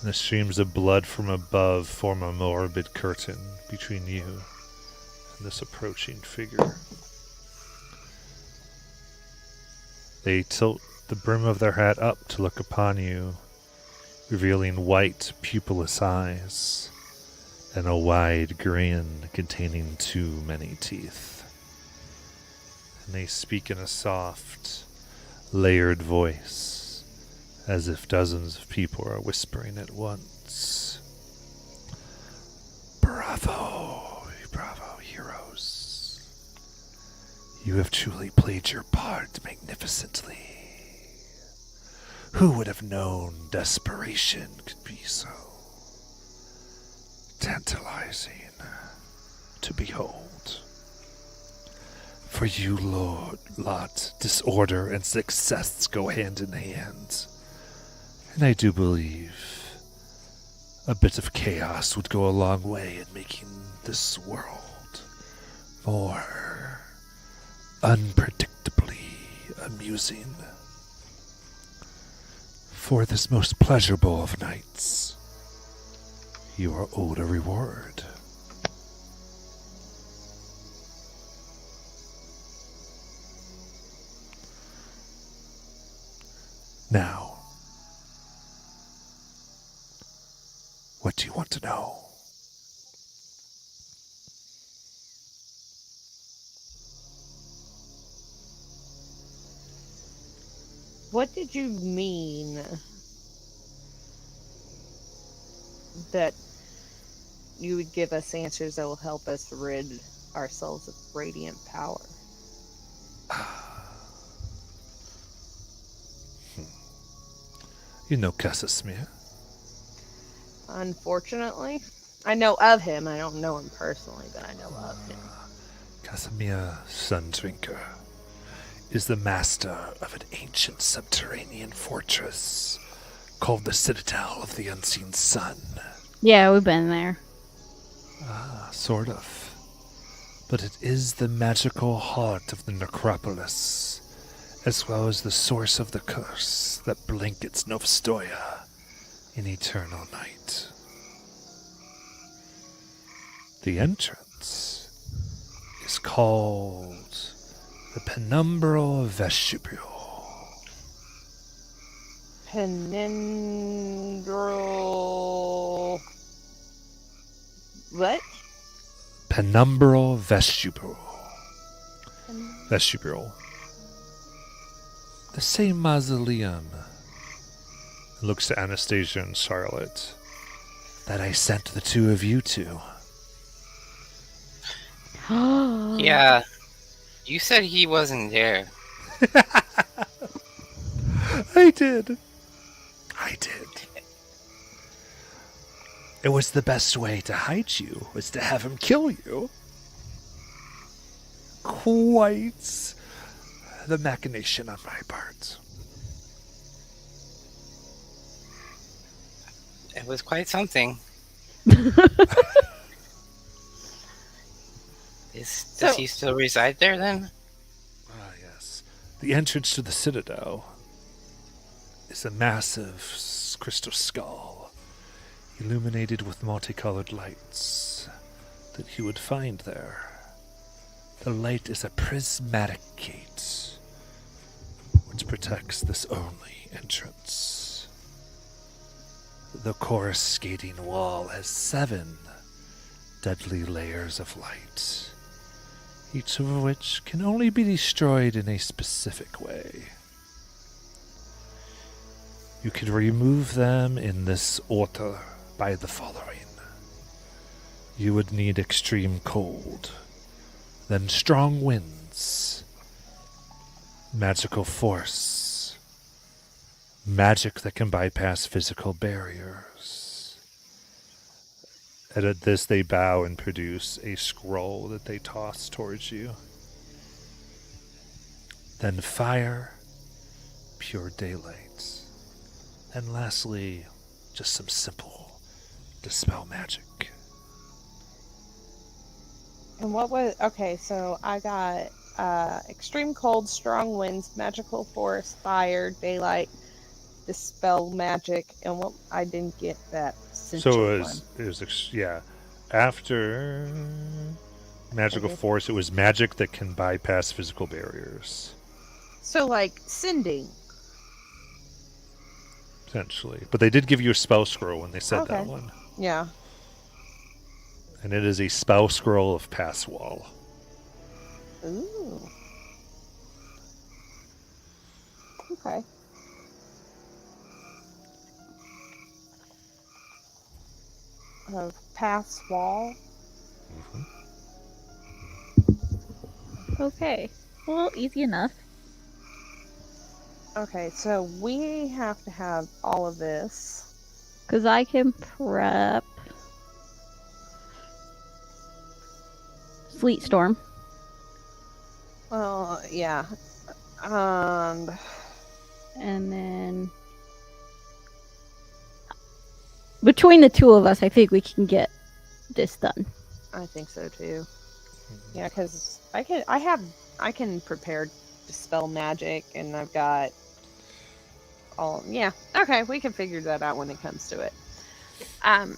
and the streams of blood from above form a morbid curtain between you and this approaching figure. They tilt the brim of their hat up to look upon you, revealing white, pupilless eyes and a wide grin containing too many teeth. And they speak in a soft, layered voice, as if dozens of people are whispering at once. Bravo, bravo, heroes. You have truly played your part magnificently. Who would have known desperation could be so tantalizing to behold? For you, Lord Lot, disorder and success go hand in hand. And I do believe a bit of chaos would go a long way in making this world more unpredictably amusing. For this most pleasurable of nights, you are owed a reward. Now, what do you want to know? What did you mean that you would give us answers that will help us rid ourselves of radiant power? You know Casimir. Unfortunately, I know of him. I don't know him personally, but I know of him. Casimir Sundrinker is the master of an ancient subterranean fortress called the Citadel of the Unseen Sun. Yeah, we've been there. Sort of. But it is the magical heart of the necropolis, as well as the source of the curse that blankets Novstoya in eternal night. The entrance is called the Penumbral Vestibule. Penumbral. What? Penumbral Vestibule. Vestibule. The same mausoleum. Looks to Anastasia and Charlotte. That I sent the two of you to. Yeah, you said he wasn't there. I did. It was the best way to hide you, was to have him kill you. Quite the machination on my part. It was quite something. Does he still reside there then? Ah, yes. The entrance to the Citadel is a massive crystal skull, illuminated with multicolored lights that you would find there. The light is a prismatic gate, which protects this only entrance. The coruscating wall has 7 deadly layers of light, each of which can only be destroyed in a specific way. You can remove them in this order by the following. You would need extreme cold, then strong winds, magical force, magic that can bypass physical barriers. And at this, they bow and produce a scroll that they toss towards you. Then fire, pure daylight, and lastly, just some simple dispel magic. And what was okay? So I got extreme cold, strong winds, magical force, fire, daylight, dispel magic, and what I didn't get that. So it was after magical Okay. force, it was magic that can bypass physical barriers, So like sending. essentially. But they did give you a spell scroll when they said that Okay. one. Yeah. And it is a spell scroll of Pass Wall. Ooh. Okay. Of pass wall. Okay. Well, easy enough. Okay, so we have to have all of this. Because I can prep Sleet Storm. Well, yeah. And then between the two of us, I think we can get this done. I think so too. Yeah, because I can prepare dispel magic, and I've got all. Yeah, okay, we can figure that out when it comes to it. Um,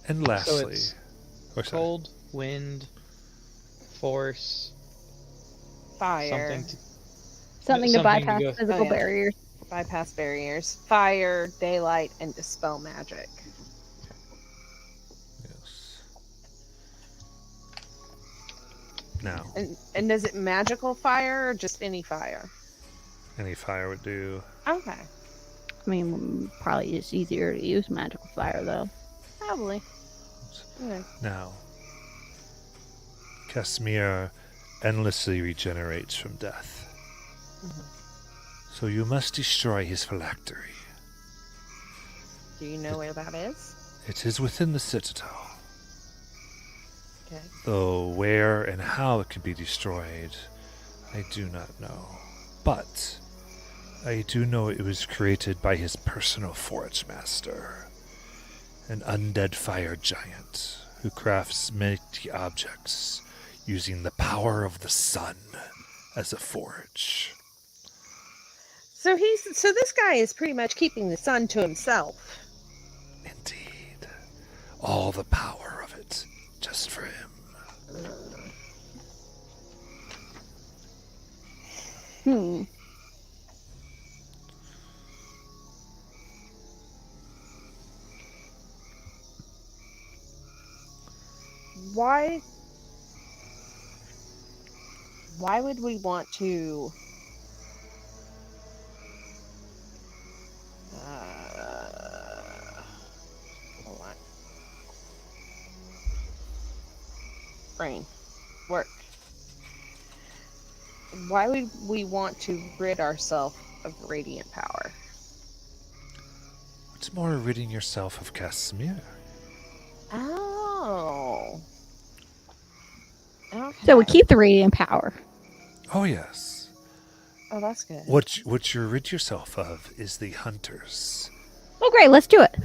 And lastly, it's oh, sorry. Cold, wind, force, fire, Something to something to bypass go- physical yeah. barriers. bypass barriers, fire, daylight, and dispel magic. Yes. Now, And is it magical fire or just any fire? any fire would do. Okay, I mean, probably just easier to use magical fire, though. probably. Okay. Now, Casimir endlessly regenerates from death. So you must destroy his phylactery. Do you know where that is? It is within the citadel. Okay. Though where and how it can be destroyed, I do not know. But I do know it was created by his personal forge master, an undead fire giant who crafts mighty objects using the power of the sun as a forge. So this guy is pretty much keeping the sun to himself. Indeed. All the power of it just for him. Hmm. Why would we want to hold on. Brain work. Why would we want to rid ourselves of radiant power? What's more, ridding yourself of Casimir? Oh. Okay. So we keep the radiant power. Oh, yes. Oh, that's good. What you rid yourself of is the hunters. Oh, great. Let's do it.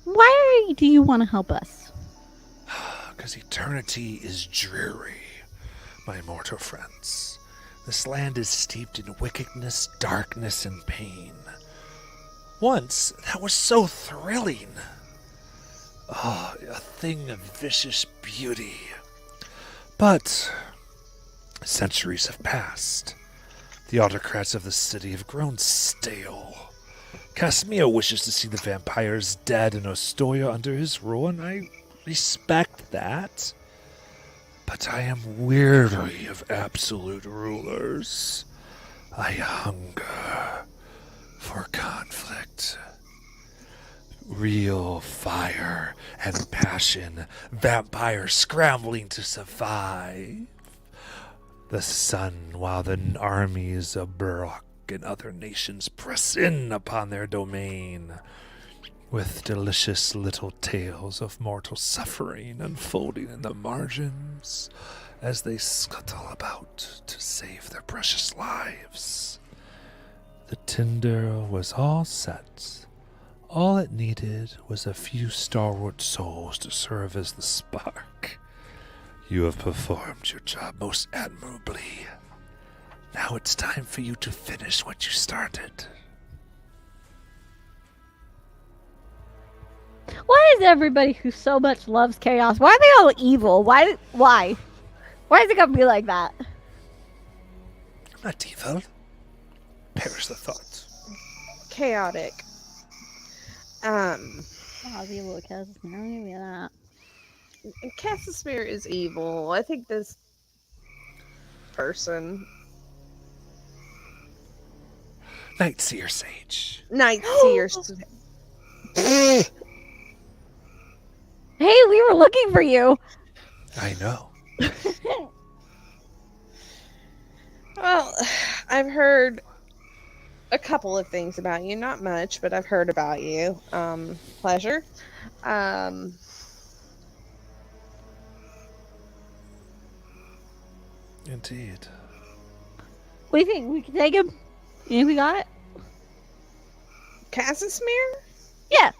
Why do you want to help us? Because eternity is dreary, my mortal friends. This land is steeped in wickedness, darkness, and pain. Once, that was so thrilling. Oh, a thing of vicious beauty. But centuries have passed. The autocrats of the city have grown stale. Casimir wishes to see the vampires dead and Ostoya under his rule, and I respect that. But I am weary of absolute rulers. I hunger for conflict. Real fire and passion, vampires scrambling to survive. The sun, while the armies of Burrock and other nations press in upon their domain, with delicious little tales of mortal suffering unfolding in the margins as they scuttle about to save their precious lives. The tinder was all set. All it needed was a few stalwart souls to serve as the spark. You have performed your job most admirably. Now it's time for you to finish what you started. Why is everybody who so much loves chaos, why are they all evil? Why? Why is it gonna be like that? I'm not evil. Perish the thought. Chaotic. Oh, evil because it's not gonna be that. Casimir is evil. I think this person, Night Seer Sage. Night Seer. Hey, we were looking for you. I know. Well, I've heard a couple of things about you. Not much, but I've heard about you. Pleasure. Indeed. What do you think? We can take him? You think we got it? Casimir? Yeah.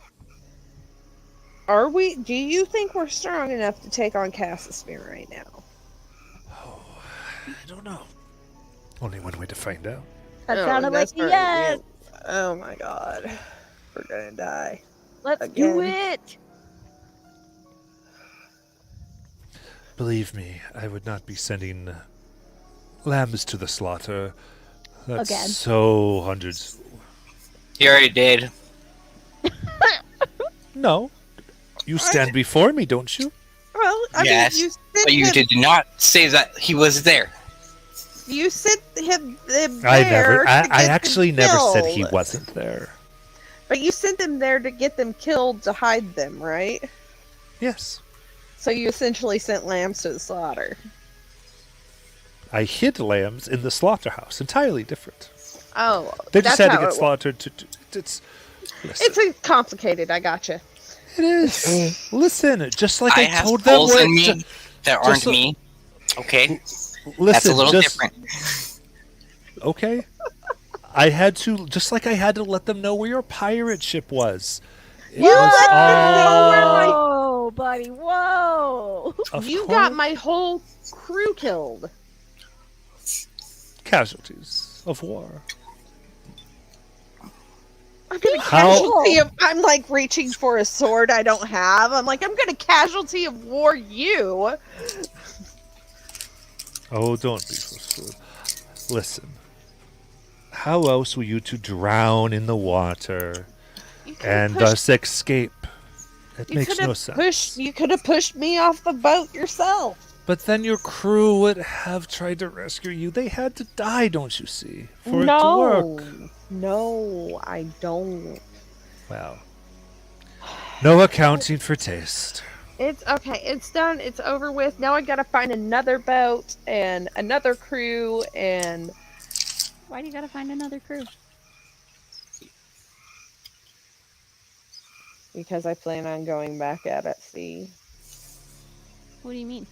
Are we? Do you think we're strong enough to take on Casimir right now? Oh, I don't know. Only one way to find out. That Oh, sounded like that's a right. yes. Oh my god. We're gonna die. Let's do Again. it. Believe me, I would not be sending lambs to the slaughter. That's Again. so hundreds. He already did. No. You stand before me, don't you? Well, I Yes, mean, But you did not say that he was there. You sent him there. I actually never said he wasn't there. But you sent them there to get them killed to hide them, right? Yes. So you essentially sent lambs to the slaughter. I hid lambs in the slaughterhouse. Entirely different. Oh, They just that's had to how get it slaughtered. Listen, It's a complicated. I gotcha. it is. Listen, just like I I have told them. holes in me ju- that aren't just so- me. Okay, listen, that's a little just- different. Okay. I had to, just like I had to let them know where your pirate ship was. It You was let them know where my- Whoa, buddy, whoa. of You course, got my whole crew killed. casualties of war. I'm gonna How- casualty of. I'm like reaching for a sword I don't have. I'm like, I'm gonna casualty of war you. Oh, don't be so fool. Listen. How else were you to drown in the water You could've and pushed- thus escape? It you makes could've no sense. You could have pushed me off the boat yourself. But then your crew would have tried to rescue you. They had to die, don't you see? For it to No, work. no, I don't. Well, no accounting for taste. It's okay. It's done. It's over with. Now I gotta find another boat and another crew and. Why do you gotta find another crew? Because I plan on going back out at sea. What do you mean?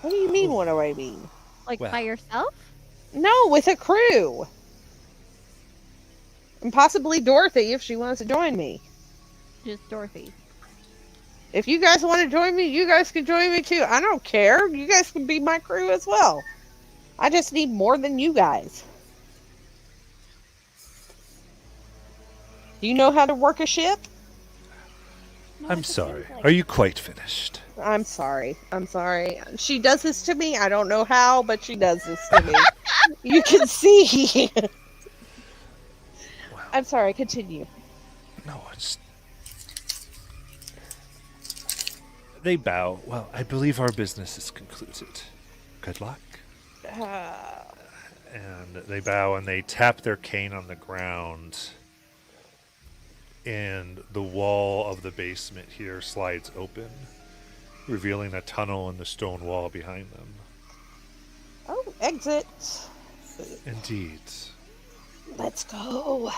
What do you mean? What do I mean? Like Well. by yourself? No, with a crew. And possibly Dorothy if she wants to join me. Just Dorothy. If you guys want to join me, you guys can join me too. I don't care. You guys can be my crew as well. I just need more than you guys. Do you know how to work a ship? No, I'm it just sorry. seems like- Are you quite finished? I'm sorry. I'm sorry. She does this to me. I don't know how, but she does this to me. You can see. I'm sorry. Continue. No, it's. They bow. Well, I believe our business is concluded. Good luck. And they bow and they tap their cane on the ground. And the wall of the basement here slides open, revealing a tunnel in the stone wall behind them. Oh, exit. Indeed. Let's go.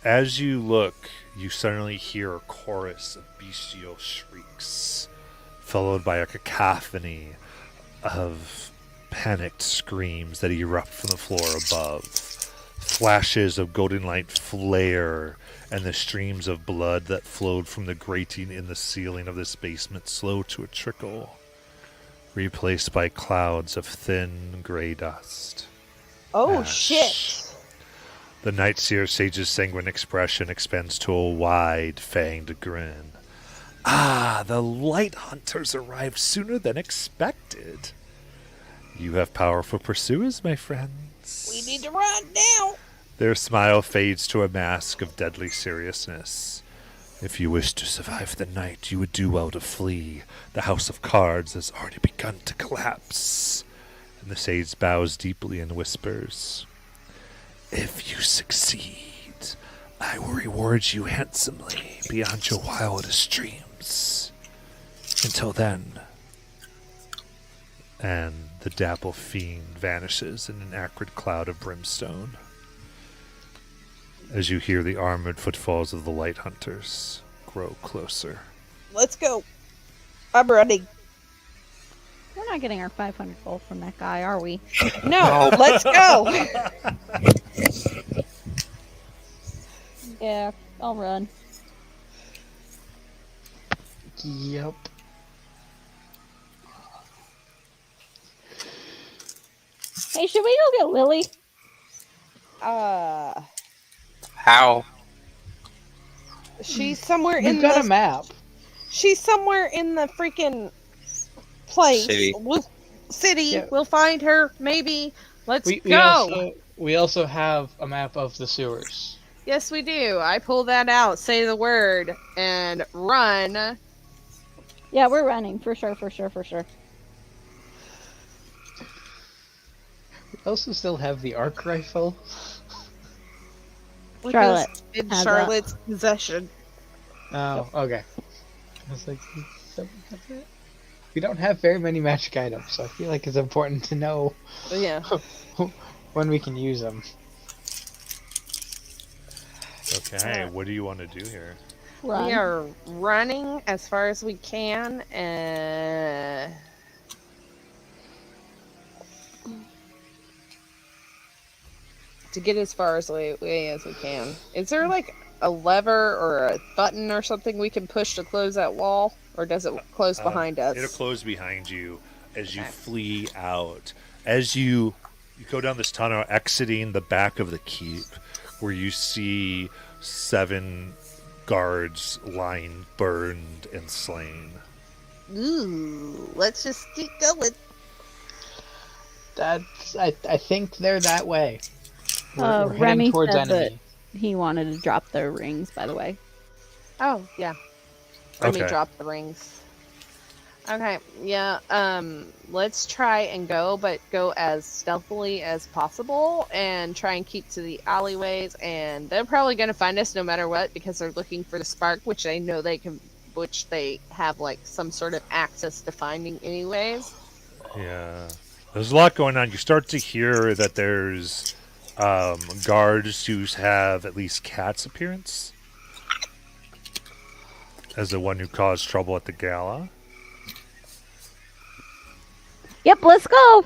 As you look, you suddenly hear a chorus of bestial shrieks, followed by a cacophony of panicked screams that erupt from the floor above. Flashes of golden light flare, and the streams of blood that flowed from the grating in the ceiling of this basement slow to a trickle, replaced by clouds of thin gray dust. Oh, Ash. shit. The Night Seer Sage's sanguine expression expands to a wide, fanged grin. Ah, the Light Hunters arrived sooner than expected. You have powerful pursuers, my friends. We need to run now. Their smile fades to a mask of deadly seriousness. If you wish to survive the night, you would do well to flee. The House of Cards has already begun to collapse. And the sage bows deeply and whispers, if you succeed, I will reward you handsomely beyond your wildest dreams. Until then. And the dapple fiend vanishes in an acrid cloud of brimstone. As you hear the armored footfalls of the Light Hunters grow closer. Let's go. I'm running. We're not getting our 500 gold from that guy, are we? No, let's go. Yeah, I'll run. Yep. Hey, should we go get Lily? How? She's somewhere We've in got the. a map. She's somewhere in the freaking place. City. City. Yeah. We'll find her. Maybe. Let's We go. also have a map of the sewers. Yes, we do. I pull that out, say the word, and run. Yeah, we're running for sure, for sure, for sure. We also still have the arc rifle. Which Charlotte is in has Charlotte's possession. Oh, okay. I was like, we don't have very many magic items, so I feel like it's important to know Yeah. when we can use them. Okay, what do you want to do here? Run. We are running as far as we can, to get as far away as we can. Is there like a lever or a button or something we can push to close that wall, or does it close behind us? It'll close behind you as you Okay. flee out. As you go down this tunnel, exiting the back of the keep, where you see 7 guards lying burned and slain. Ooh, let's just keep going. I think they're that way. We're heading Remy towards said enemy. that he wanted to drop their rings, by the way. Oh, yeah. Let me Okay. drop the rings. Okay, yeah, let's try and go, but go as stealthily as possible and try and keep to the alleyways, and they're probably going to find us no matter what because they're looking for the spark, which they know which they have like some sort of access to finding anyways. Yeah. There's a lot going on. You start to hear that there's guards who have at least Cat's appearance as the one who caused trouble at the gala. Yep, let's go.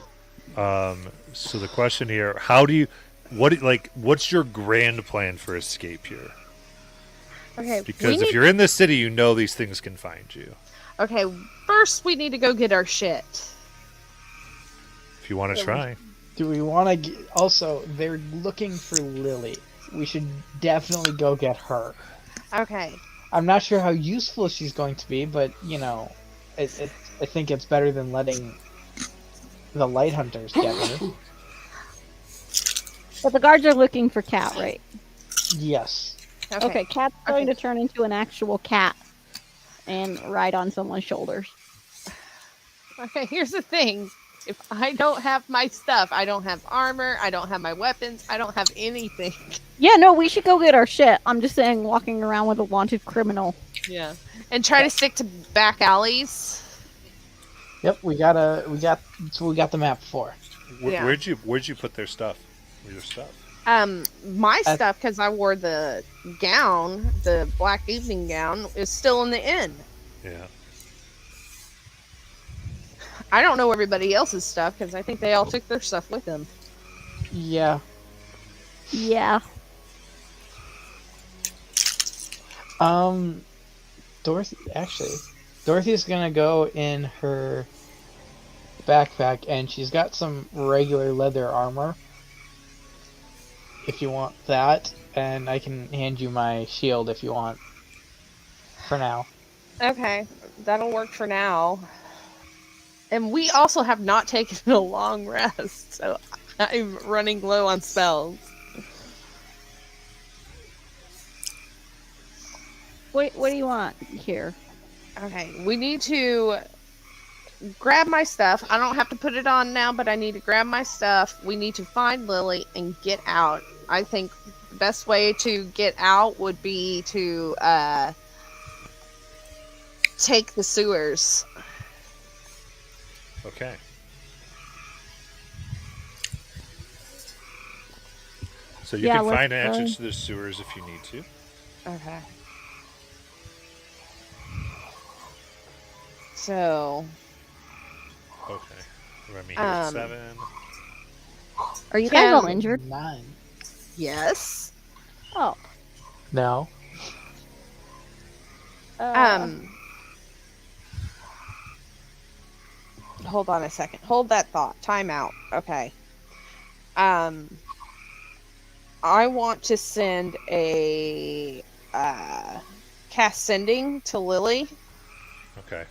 So the question here, what's your grand plan for escape here? Okay, Because if you're in this city, you know these things can find you. Okay, first we need to go get our shit. If you want to try. Do we want to? Also, they're looking for Lily. We should definitely go get her. Okay. I'm not sure how useful she's going to be, but you know, I think it's better than letting the light hunters get her. But the guards are looking for Cat, right? Yes. Okay, Cat's going to turn into an actual cat and ride on someone's shoulders. Okay, here's the thing. If I don't have my stuff, I don't have armor, I don't have my weapons, I don't have anything. Yeah, no, we should go get our shit. I'm just saying, walking around with a wanted criminal. Yeah. And try to stick to back alleys. Yep. We got the map for. Yeah. Where'd you put their stuff? Your stuff. My stuff, because I wore the gown, the black evening gown, is still in the inn. Yeah. I don't know everybody else's stuff, because I think they all took their stuff with them. Yeah. Yeah. Dorothy's gonna go in her backpack, and she's got some regular leather armor. If you want that, and I can hand you my shield if you want. For now. Okay, that'll work for now. And we also have not taken a long rest, so I'm running low on spells. What do you want here? Okay, we need to grab my stuff. I don't have to put it on now, but I need to grab my stuff. We need to find Lily and get out. I think the best way to get out would be to take the sewers. Okay. So you Yeah, can find let's an go. entrance to the sewers if you need to. Okay. So Okay. Let me hear 7. Are you guys all Can- injured? 9. Yes. Oh. No. Hold on a second. Hold that thought. Time out. Okay. I want to send a cast sending to Lily. Okay.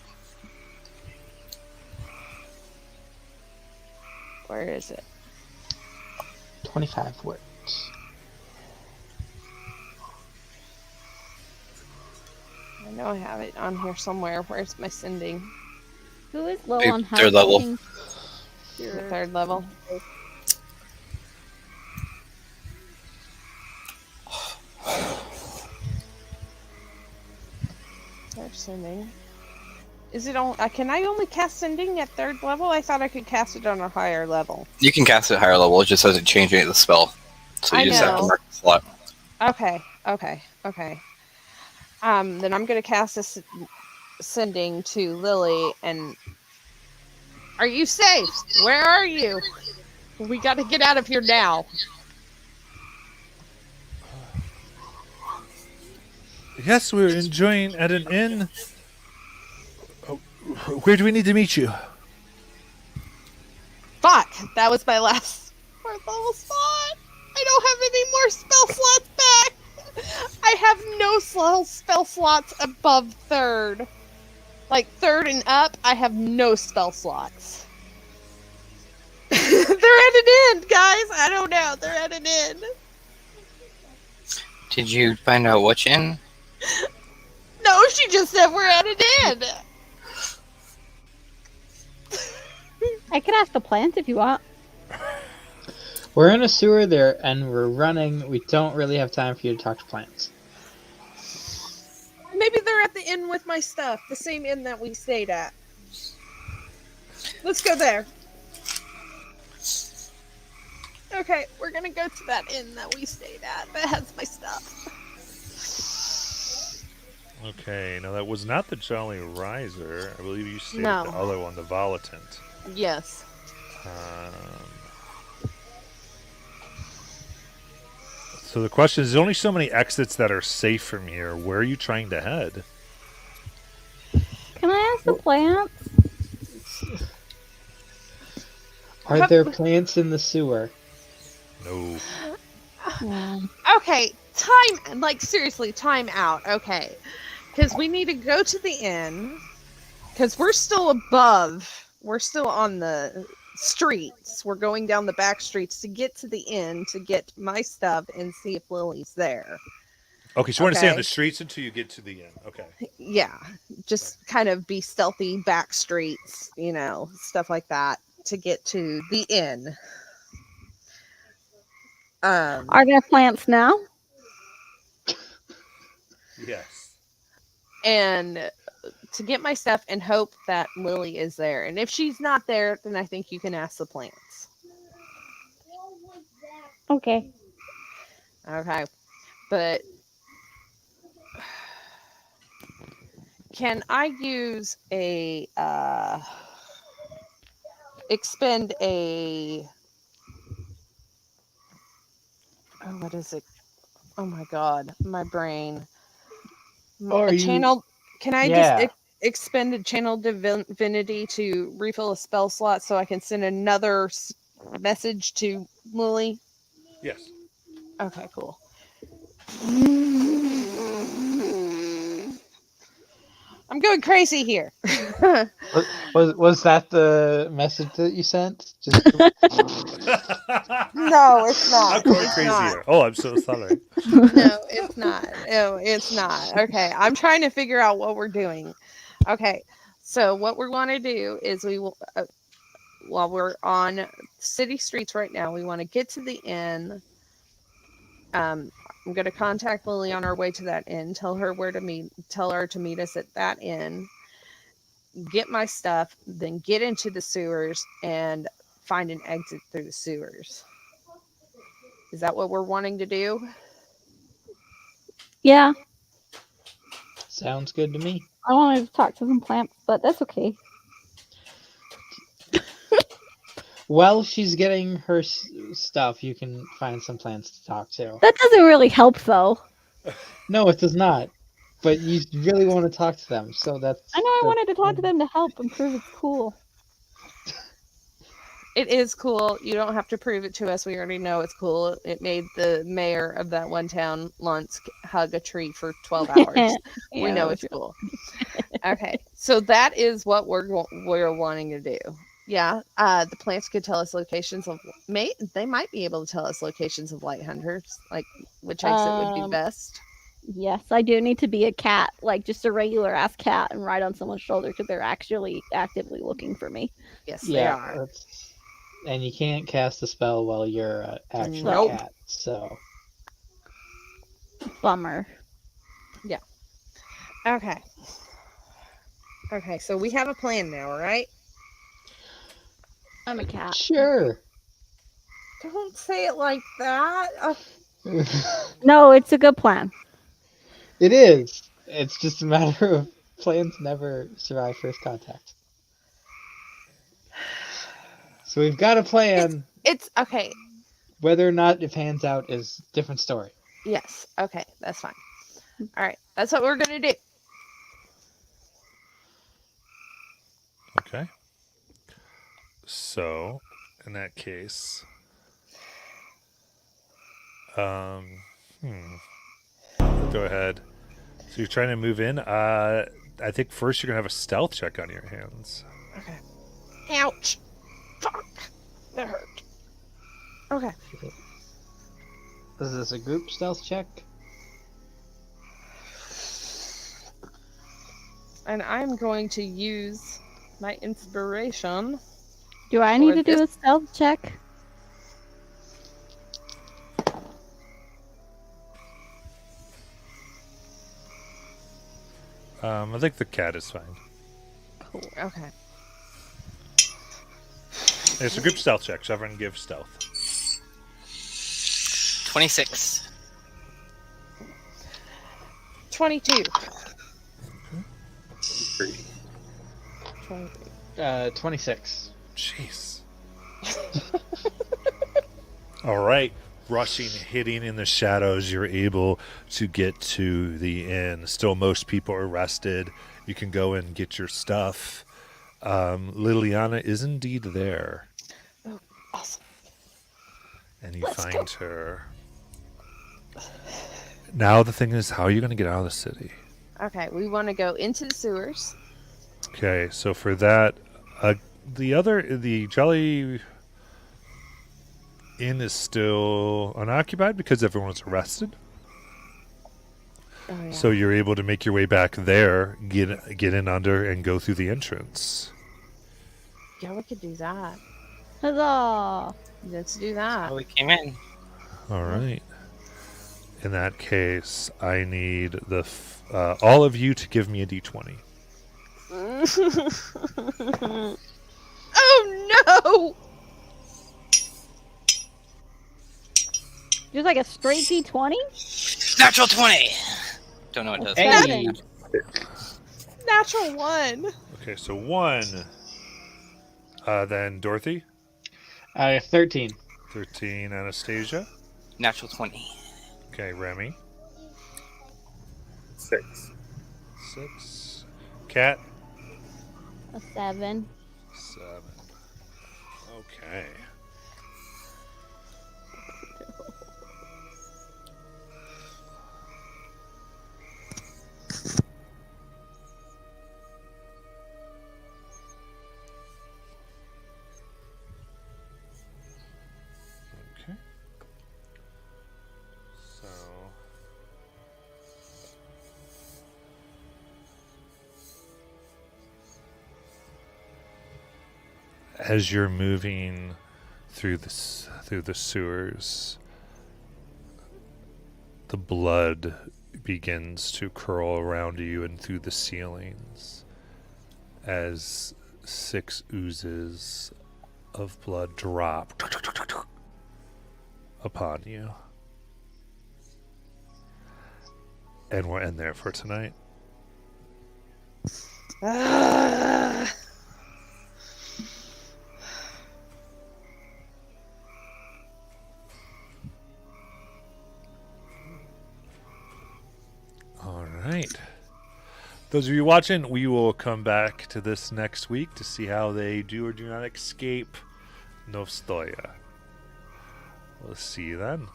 Where is it? 25 words. I know I have it on here somewhere. Where's my sending? Who is low Hey, on third level. housekeeping? The third level. There's sending. Is it on? Can I only cast sending at third level? I thought I could cast it on a higher level. You can cast it at higher level. It just doesn't change any of the spell. So you I just have to know. mark the slot. Okay. Then I'm gonna cast this sending to Lily. And are you safe? Where are you? We got to get out of here now. Yes, we're enjoying at an inn. Where do we need to meet you? Fuck! That was my last fourth level spot. I don't have any more spell slots back. I have no spell slots above third. Like third and up, I have no spell slots. They're at an end, guys. I don't know. They're at an end. Did you find out which inn? No, she just said we're at an end. I could ask the plants if you want. We're in a sewer there, and we're running. We don't really have time for you to talk to plants. Maybe they're at the inn with my stuff. The same inn that we stayed at. Let's go there. Okay, we're gonna go to that inn that we stayed at that has my stuff. Okay, now that was not the Jolly Riser. I believe you stayed No. at the other one, the Volatant. Yes. So the question is, there's only so many exits that are safe from here. Where are you trying to head? Can I ask the plants? Are there plants in the sewer? No. Yeah. Okay, seriously, time out. Okay. Because we need to go to the inn. Because we're still above. We're still on the streets. We're going down the back streets to get to the inn to get my stuff and see if Lily's there. Okay, so you want to stay on Okay. the streets until you get to the inn. Okay. Yeah. Just kind of be stealthy back streets, stuff like that to get to the inn. Are there plants now? Yes. And to get my stuff and hope that Lily is there. And if she's not there, then I think you can ask the plants. Okay. Okay. But can I use a expend a what is it? Oh my god, my brain. Or A you- channel. Can I Yeah. just expend a channel divinity to refill a spell slot so I can send another message to Lily? Yes. Okay, cool. I'm going crazy here. Was that the message that you sent? Just No, it's not. I'm going It's crazy not. here. Oh, I'm so sorry. No, it's not. No, it's not. Okay, I'm trying to figure out what we're doing. Okay, so what we want to do is we will, while we're on city streets right now, we want to get to the inn. I'm going to contact Lily on our way to that inn. Tell her where to meet. Tell her to meet us at that inn. Get my stuff, then get into the sewers and find an exit through the sewers. Is that what we're wanting to do? Yeah. sounds good to me. I wanted to talk to some plants, but that's okay. While she's getting her stuff, you can find some plants to talk to. That doesn't really help, though. No, it does not. But you really want to talk to them, so that's. I know I wanted to talk to them to help and prove it's cool. It is cool. You don't have to prove it to us. We already know it's cool. It made the mayor of that one town, Luntz, hug a tree for 12 hours. We Yeah, know that it's was cool. Okay, so that is what we're wanting to do. Yeah, the plants could tell us locations of. They might be able to tell us locations of light hunters, like which exit would be best. Yes, I do need to be a cat, like just a regular ass cat, and ride on someone's shoulder because they're actually actively looking for me. Yes, they are. And you can't cast a spell while you're an actual Nope. cat, so. Bummer. Yeah. Okay. Okay, so we have a plan now, right? I'm a cat. Sure. Don't say it like that. No, it's a good plan. It is. It's just a matter of plans never survive first contact. So we've got a plan. It's okay. Whether or not it pans out is a different story. Yes. Okay, that's fine. All right, that's what we're gonna do. Okay. So, in that case, go ahead. So you're trying to move in. I think first you're gonna have a stealth check on your hands. Okay. Ouch. Fuck. That hurt. Okay. Is this a group stealth check? And I'm going to use my inspiration. Do I need Or to do a this- stealth check? I think the cat is fine. Cool. Okay. It's a group stealth check, so everyone give stealth. 26. 22. 3. 23. 26. Jeez. All right. Rushing, hitting in the shadows, you're able to get to the inn. Still, most people are rested. You can go and get your stuff. Liliana is indeed there. Oh, awesome. And you Let's find her. Now the thing is, how are you going to get out of the city? Okay, we want to go into the sewers. Okay, so for that, the Jelly Inn is still unoccupied because everyone's arrested. Oh, yeah. So you're able to make your way back there, get in under, and go through the entrance. Yeah, we could do that. Huzzah! Let's do that. Oh, we came in. All right. In that case, I need all of you to give me a d20. Oh no! Just like a straight D20? Natural 20. Don't know what it does. Hey. Natural 1. Okay, so 1. Then Dorothy, 13. 13. Anastasia. Natural 20. Okay, Remy, 6. 6. Cat, A 7. 7. Okay. Okay. So as you're moving through the sewers, the blood begins to curl around you and through the ceilings as 6 oozes of blood drop upon you. And we'll end there for tonight. right. Those of you watching, we will come back to this next week to see how they do or do not escape Novstoya. We'll see you then.